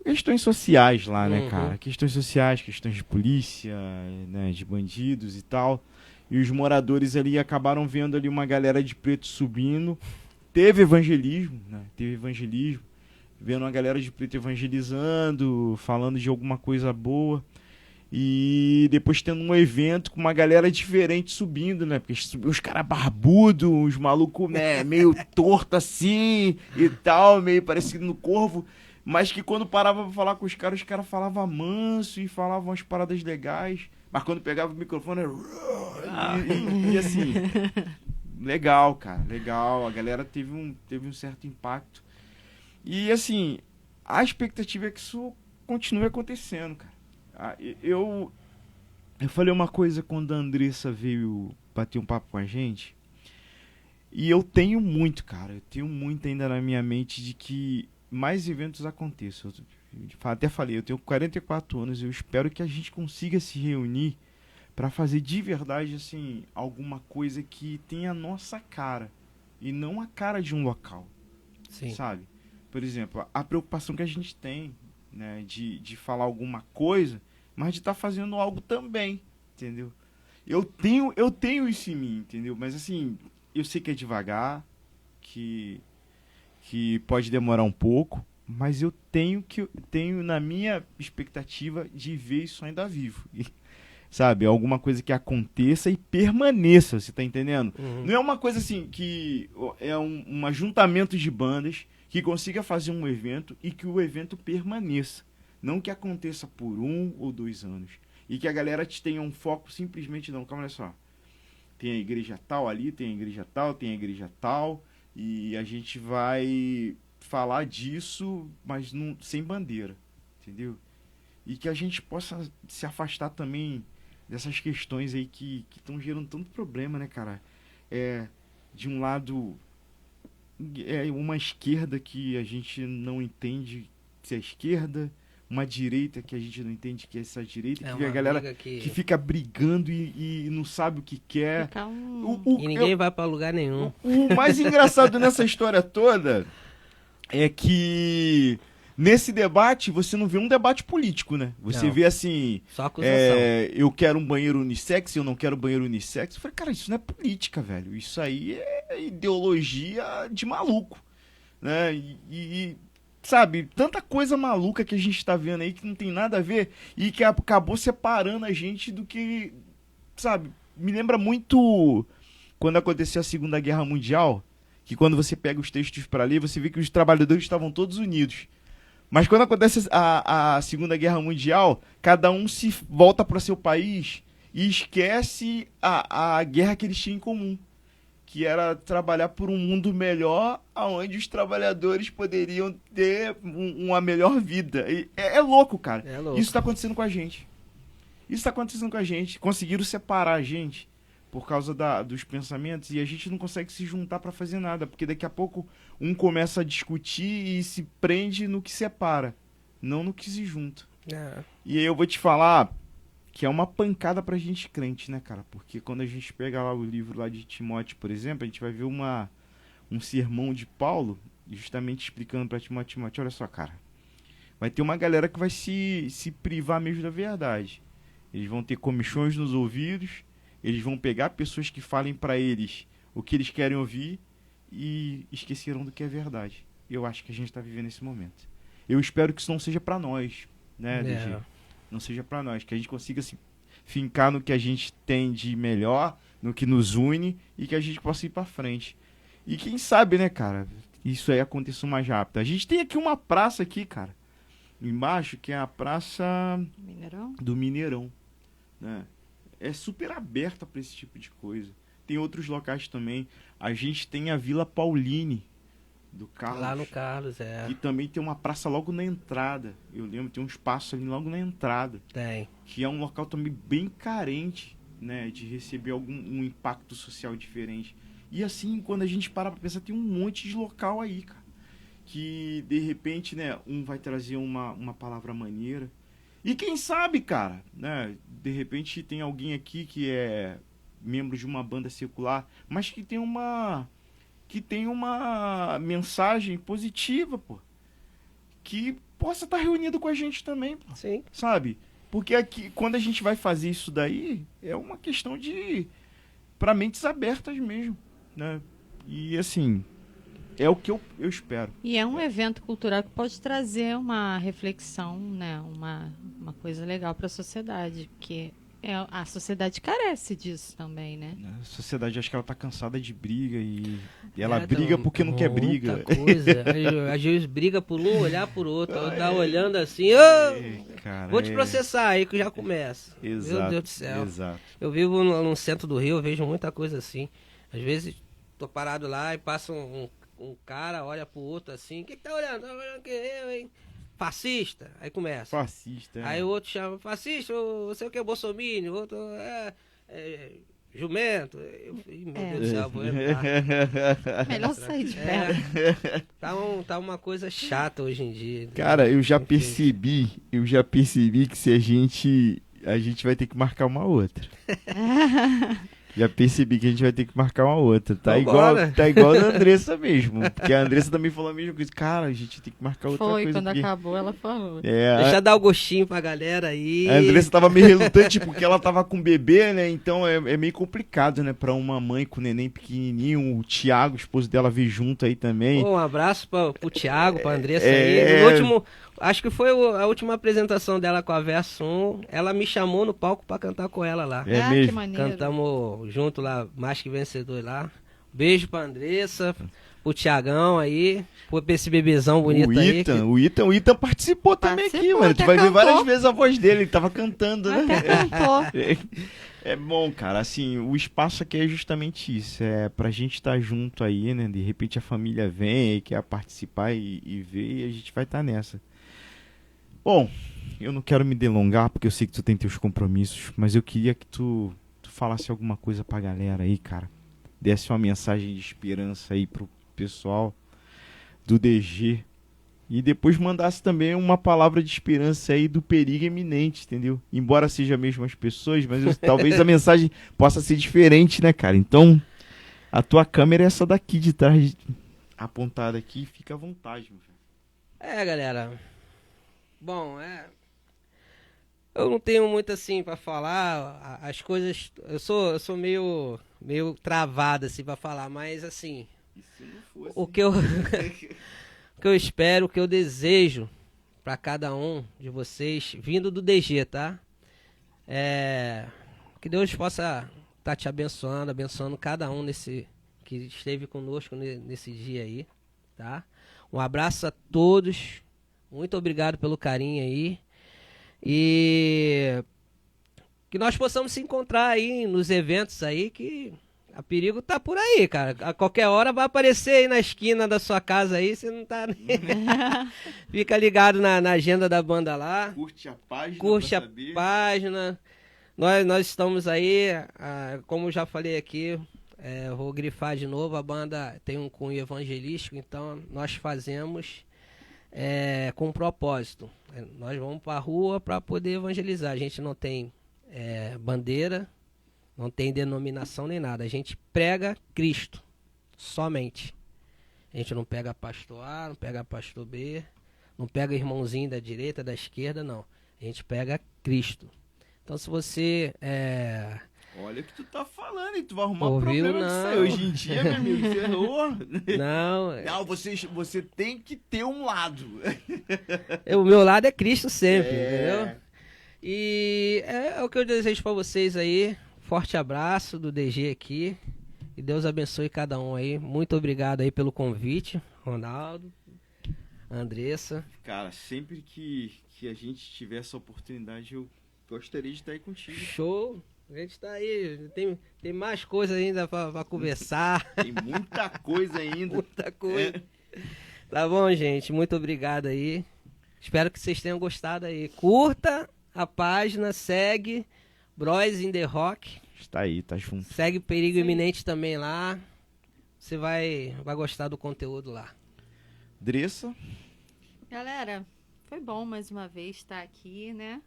questões sociais lá, né, cara? Questões sociais, questões de polícia, né, de bandidos e tal. E os moradores ali acabaram vendo ali uma galera de preto subindo. Teve evangelismo, né? Vendo uma galera de preto evangelizando, falando de alguma coisa boa. E depois tendo um evento com uma galera diferente subindo, né? Porque os caras barbudos, os malucos, né, meio torto assim e tal, meio parecido no Corvo. Mas que quando parava pra falar com os caras falavam manso e falavam umas paradas legais. Mas quando pegava o microfone, e assim... Legal, cara, legal. A galera teve um certo impacto. E, assim, a expectativa é que isso continue acontecendo, cara. Eu falei uma coisa quando a Andressa veio bater um papo com a gente. E eu tenho muito, cara. Eu tenho muito ainda na minha mente de que mais eventos aconteçam. Eu até falei, eu tenho 44 anos. Eu espero que a gente consiga se reunir para fazer de verdade, assim, alguma coisa que tenha a nossa cara e não a cara de um local. Sim. Sabe? Por exemplo, a preocupação que a gente tem, né, de falar alguma coisa, mas de estar fazendo algo também, entendeu? Eu tenho isso em mim, entendeu? Mas assim, eu sei que é devagar, que pode demorar um pouco, mas eu tenho na minha expectativa de ver isso ainda vivo. Sabe, alguma coisa que aconteça e permaneça, você tá entendendo? Não é uma coisa assim que é um ajuntamento de bandas que consiga fazer um evento e que o evento permaneça. Não que aconteça por 1 ou 2 anos. E que a galera tenha um foco simplesmente não. Calma, olha só. Tem a igreja tal ali, tem a igreja tal, tem a igreja tal. E a gente vai falar disso, mas sem bandeira. Entendeu? E que a gente possa se afastar também dessas questões aí que estão gerando tanto problema, né, cara? De um lado, uma esquerda que a gente não entende se é esquerda, uma direita que a gente não entende que é essa direita, que vê a galera que fica brigando e não sabe o que quer. E ninguém vai pra lugar nenhum. O mais engraçado nessa história toda é que... Nesse debate, você não vê um debate político, né? Você vê assim... Só acusação. Eu quero um banheiro unissex, eu não quero banheiro unissex. Eu falei, cara, isso não é política, velho. Isso aí é ideologia de maluco, né? Sabe, tanta coisa maluca que a gente tá vendo aí que não tem nada a ver e que acabou separando a gente do que... Sabe, me lembra muito quando aconteceu a Segunda Guerra Mundial, que quando você pega os textos para ler, você vê que os trabalhadores estavam todos unidos. Mas quando acontece a Segunda Guerra Mundial, cada um se volta para seu país e esquece a guerra que eles tinham em comum, que era trabalhar por um mundo melhor, onde os trabalhadores poderiam ter uma melhor vida. E é louco, cara. É louco. Isso está acontecendo com a gente. Conseguiram separar a gente por causa dos pensamentos e a gente não consegue se juntar para fazer nada, porque daqui a pouco um começa a discutir e se prende no que separa, não no que se junta. E aí eu vou te falar que é uma pancada pra gente crente, né, cara? Porque quando a gente pega lá o livro lá de Timóteo, por exemplo, a gente vai ver um sermão de Paulo justamente explicando pra Timóteo, olha só, cara, vai ter uma galera que vai se privar mesmo da verdade. Eles vão ter comichões nos ouvidos, eles vão pegar pessoas que falem pra eles o que eles querem ouvir e esqueceram do que é verdade. Eu acho que a gente tá vivendo esse momento. Eu espero que isso não seja pra nós, né, DG? Não seja pra nós, que a gente consiga se fincar no que a gente tem de melhor, no que nos une e que a gente possa ir pra frente. E quem sabe, né, cara, isso aí aconteça mais rápido. A gente tem aqui uma praça aqui, cara, embaixo, que é a Praça do Mineirão, né? É super aberta pra esse tipo de coisa. Tem outros locais também. A gente tem a Vila Pauline do Carlos. Lá no Carlos, E também tem uma praça logo na entrada. Eu lembro, tem um espaço ali logo na entrada. Tem. Que é um local também bem carente, né, de receber um impacto social diferente. E assim, quando a gente para pra pensar, tem um monte de local aí, cara. Que, de repente, né, um vai trazer uma palavra maneira. E quem sabe, cara, né, de repente tem alguém aqui que é membro de uma banda secular, mas que tem uma mensagem positiva, pô. Que possa estar reunido com a gente também, pô. Sim. Sabe? Porque aqui, quando a gente vai fazer isso daí, é uma questão pra mentes abertas mesmo, né? E assim, é o que eu espero. E é um evento cultural que pode trazer uma reflexão, né? Uma coisa legal para a sociedade, porque a sociedade carece disso também, né? A sociedade, acho que ela tá cansada de briga e ela briga porque não quer briga. Coisa. Às vezes briga por um, olhar por outro. Tá olhando assim, cara, vou te processar, aí que já começa. Exato, meu Deus do céu. Exato. Eu vivo no centro do Rio, eu vejo muita coisa assim. Às vezes tô parado lá e passa um cara, olha pro outro assim, o que tá olhando? Tá olhando que eu, hein? Fascista, aí começa. Fascista, Aí o outro chama, fascista, você o que é bolsominion, o outro jumento. Meu Deus do céu, vou entrar. Melhor sair de perto. Tá uma coisa chata hoje em dia. Cara, eu já percebi que se a gente vai ter que marcar uma outra. Já percebi que a gente vai ter que marcar uma outra. Tá igual a Andressa mesmo. Porque a Andressa também falou a mesma coisa. Cara, a gente tem que marcar outra coisa. Foi, quando porque... acabou, ela falou. Deixa dar o gostinho pra galera aí. A Andressa tava meio relutante porque ela tava com bebê, né? Então é meio complicado, né? Pra uma mãe com neném pequenininho. O Thiago, o esposo dela, vir junto aí também. Um abraço pro Thiago, pra Andressa aí. No último... Acho que foi a última apresentação dela com a Verso 1. Ela me chamou no palco pra cantar com ela lá. Mesmo. Que maneiro. Cantamos junto lá, mais que vencedor lá. Beijo pra Andressa, pro Thiagão aí, pra esse bebezão bonito aí. O Itan participou também aqui, mano. Tu vai ver várias vezes a voz dele, ele tava cantando, né? Até cantou. É bom, cara, assim, o espaço aqui é justamente isso, é pra gente estar junto aí, né, de repente a família vem e quer participar e ver, e a gente vai estar nessa. Bom, eu não quero me delongar, porque eu sei que tu tem teus compromissos, mas eu queria que tu falasse alguma coisa pra galera aí, cara, desse uma mensagem de esperança aí pro pessoal do DG, e depois mandasse também uma palavra de esperança aí do perigo iminente, entendeu? Embora seja mesmo as pessoas, mas talvez a mensagem possa ser diferente, né, cara? Então, a tua câmera é essa daqui de trás, apontada aqui, fica à vontade, meu filho. Galera. Bom, eu não tenho muito assim pra falar, as coisas, eu sou meio travado assim pra falar, mas assim, o que eu espero, o que eu desejo pra cada um de vocês, vindo do DG, tá? Que Deus possa estar te abençoando cada um que esteve conosco nesse dia aí, tá? Um abraço a todos, muito obrigado pelo carinho aí, e que nós possamos se encontrar aí nos eventos aí, que a perigo tá por aí, cara. A qualquer hora vai aparecer aí na esquina da sua casa aí, você não tá... Fica ligado na agenda da banda lá. Curte a página. Curte a página. Nós estamos aí, como eu já falei aqui, vou grifar de novo, a banda tem um cunho evangelístico, então nós fazemos com um propósito. Nós vamos pra rua para poder evangelizar. A gente não tem bandeira, não tem denominação nem nada. A gente prega Cristo, somente. A gente não pega pastor A, não pega pastor B, não pega irmãozinho da direita, da esquerda, não. A gente pega Cristo. Então, se você Olha o que tu tá falando, e tu vai arrumar ouviu, problema com isso aí. não. Hoje em dia, meu amigo, você errou. Não, Não, você tem que ter um lado. o meu lado é Cristo sempre, É. entendeu? E é o que eu desejo pra vocês aí. Forte abraço do DG aqui. E Deus abençoe cada um aí. Muito obrigado aí pelo convite, Ronaldo, Andressa. Cara, sempre que a gente tiver essa oportunidade, eu gostaria de estar aí contigo. Show! A gente tá aí. Tem mais coisa ainda pra conversar. Tem muita coisa ainda. Muita coisa. Tá bom, gente? Muito obrigado aí. Espero que vocês tenham gostado aí. Curta a página, segue Bros in the Rock. Está aí, tá junto. Segue Perigo Iminente também lá. Você vai gostar do conteúdo lá. Dressa, Galera, foi bom mais uma vez estar aqui, né?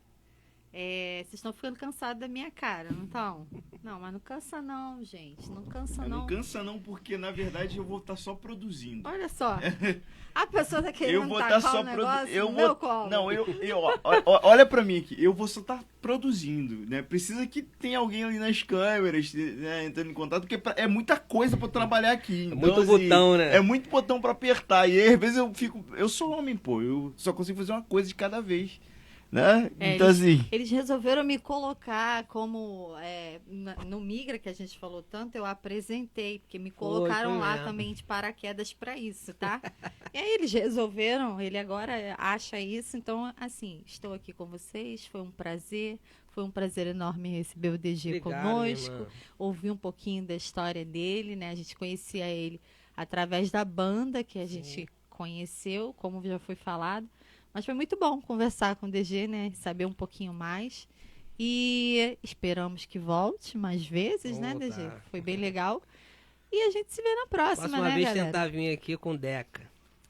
Vocês estão ficando cansados da minha cara, não estão? Não, mas não cansa não, gente. Não cansa não não. cansa não, porque na verdade eu vou estar só produzindo. Olha só. A pessoa tá Eu querendo vou tacar estar só o negócio eu no vou meu colo. Não, olha pra mim aqui. Eu vou só estar produzindo, né? Precisa que tenha alguém ali nas câmeras, né, entrando em contato, porque é muita coisa pra eu trabalhar aqui. Então, Muito botão, né? É muito botão pra apertar. E aí, às vezes eu sou homem, pô. Eu só consigo fazer uma coisa de cada vez, né? Então assim, Eles resolveram me colocar como no Migra, que a gente falou tanto, eu apresentei, porque me colocaram foi lá mesmo. também de paraquedas pra isso, tá? E aí eles resolveram, ele agora acha isso, então assim, estou aqui com vocês, foi um prazer enorme receber o DG Obrigado, conosco, minha irmã. ouvir um pouquinho da história dele, né? A gente conhecia ele através da banda que a gente conheceu, como já foi falado. Mas foi muito bom conversar com o DG, né? Saber um pouquinho mais. E esperamos que volte mais vezes, né, Vamos DG? voltar. Foi bem legal. E a gente se vê na próxima, Próxima né, vez galera? tentar vir aqui com o Deca.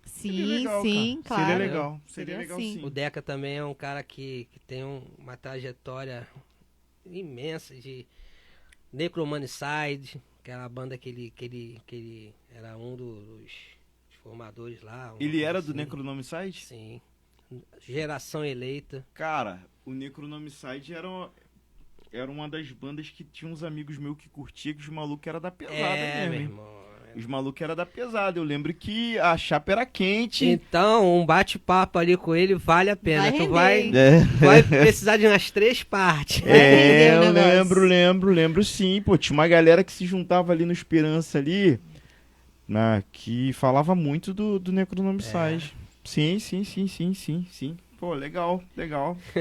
Sim, legal, sim, cara. claro. Seria legal. Seria Seria legal sim. sim. O Deca também é um cara que tem uma trajetória imensa de Necromanicide, que era a banda que ele era um dos formadores lá. alguma Ele coisa era do assim. Necronomicide? Sim. Geração eleita. Cara, o Necronomicide era uma das bandas que tinha uns amigos meus que curtia, que os malucos eram da pesada meu mesmo, hein? irmão. Os malucos eram da pesada. Eu lembro que a chapa era quente. Então, um bate-papo ali com ele vale a pena. Vai Tu render, vai, hein? vai precisar de umas 3 partes. Vai render o Eu negócio. lembro sim. Pô, tinha uma galera que se juntava ali no Esperança ali, que falava muito do Necronomicide. Sim. Pô, legal.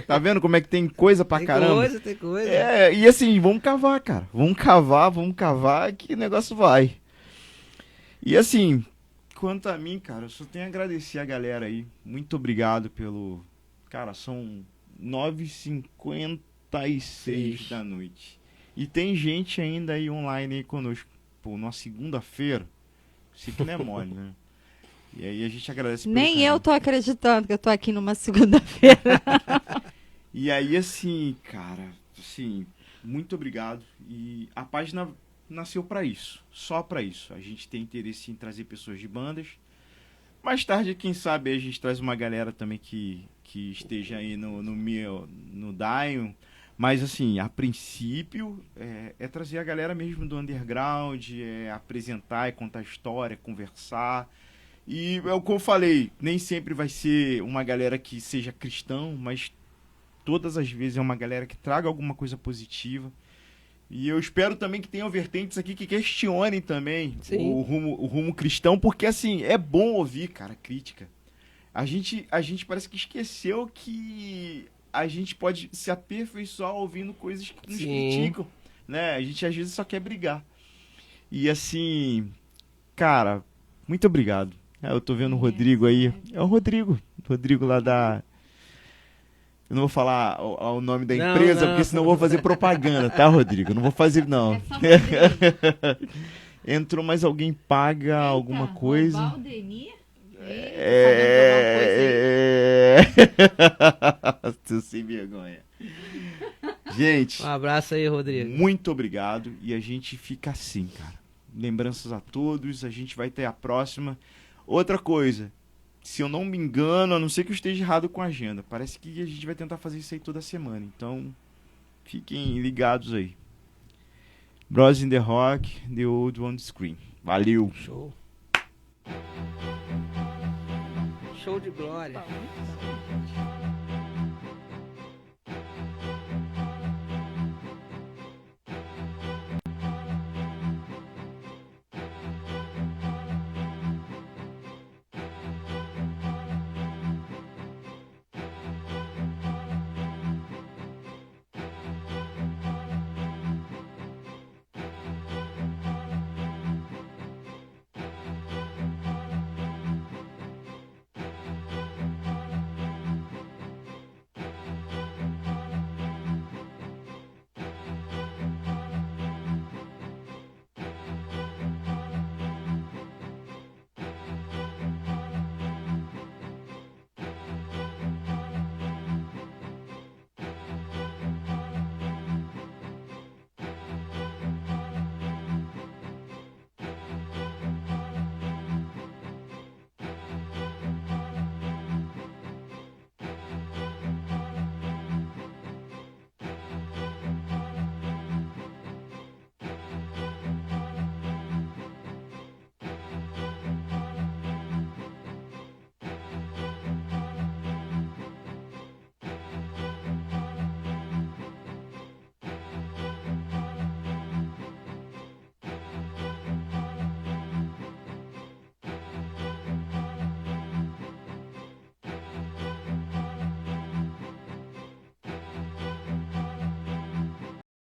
Tá vendo como é que tem coisa pra caramba? Tem coisa. E assim, vamos cavar, cara. Vamos cavar que o negócio vai. E assim, quanto a mim, cara, eu só tenho a agradecer a galera aí. Muito obrigado pelo... Cara, são 9h56 da noite. E tem gente ainda aí online aí conosco. Pô, numa segunda-feira, isso aqui não é mole, né? E aí a gente agradece pelo Nem carinho. eu tô acreditando que eu tô aqui numa segunda-feira. E aí, assim, cara, assim, muito obrigado. E a página nasceu pra isso, só pra isso. A gente tem interesse em trazer pessoas de bandas. Mais tarde, quem sabe, a gente traz uma galera também que esteja aí no Dion. Mas, assim, a princípio, é trazer a galera mesmo do underground, apresentar, contar história, conversar. E é o que eu falei, nem sempre vai ser uma galera que seja cristão, mas todas as vezes é uma galera que traga alguma coisa positiva. E eu espero também que tenham vertentes aqui que questionem também o rumo cristão, porque assim, é bom ouvir, cara, crítica. A gente parece que esqueceu que a gente pode se aperfeiçoar ouvindo coisas que nos criticam, né? A gente às vezes só quer brigar. E assim, cara, muito obrigado. Eu tô vendo o Rodrigo aí. É o Rodrigo lá da... Eu não vou falar o nome da empresa, não. porque senão eu vou fazer propaganda, tá, Rodrigo? Eu não vou fazer, não. É só Rodrigo. Entrou mais alguém, paga alguma Eita, coisa. O Valdenir? Tô sem vergonha. Gente, Um abraço aí, Rodrigo. muito obrigado. E a gente fica assim, cara. Lembranças a todos. A gente vai ter a próxima. Outra coisa, se eu não me engano, a não ser que eu esteja errado com a agenda, parece que a gente vai tentar fazer isso aí toda semana. Então, fiquem ligados aí. Bros in the Rock, The Old on the Screen. Valeu! Show. Show de glória.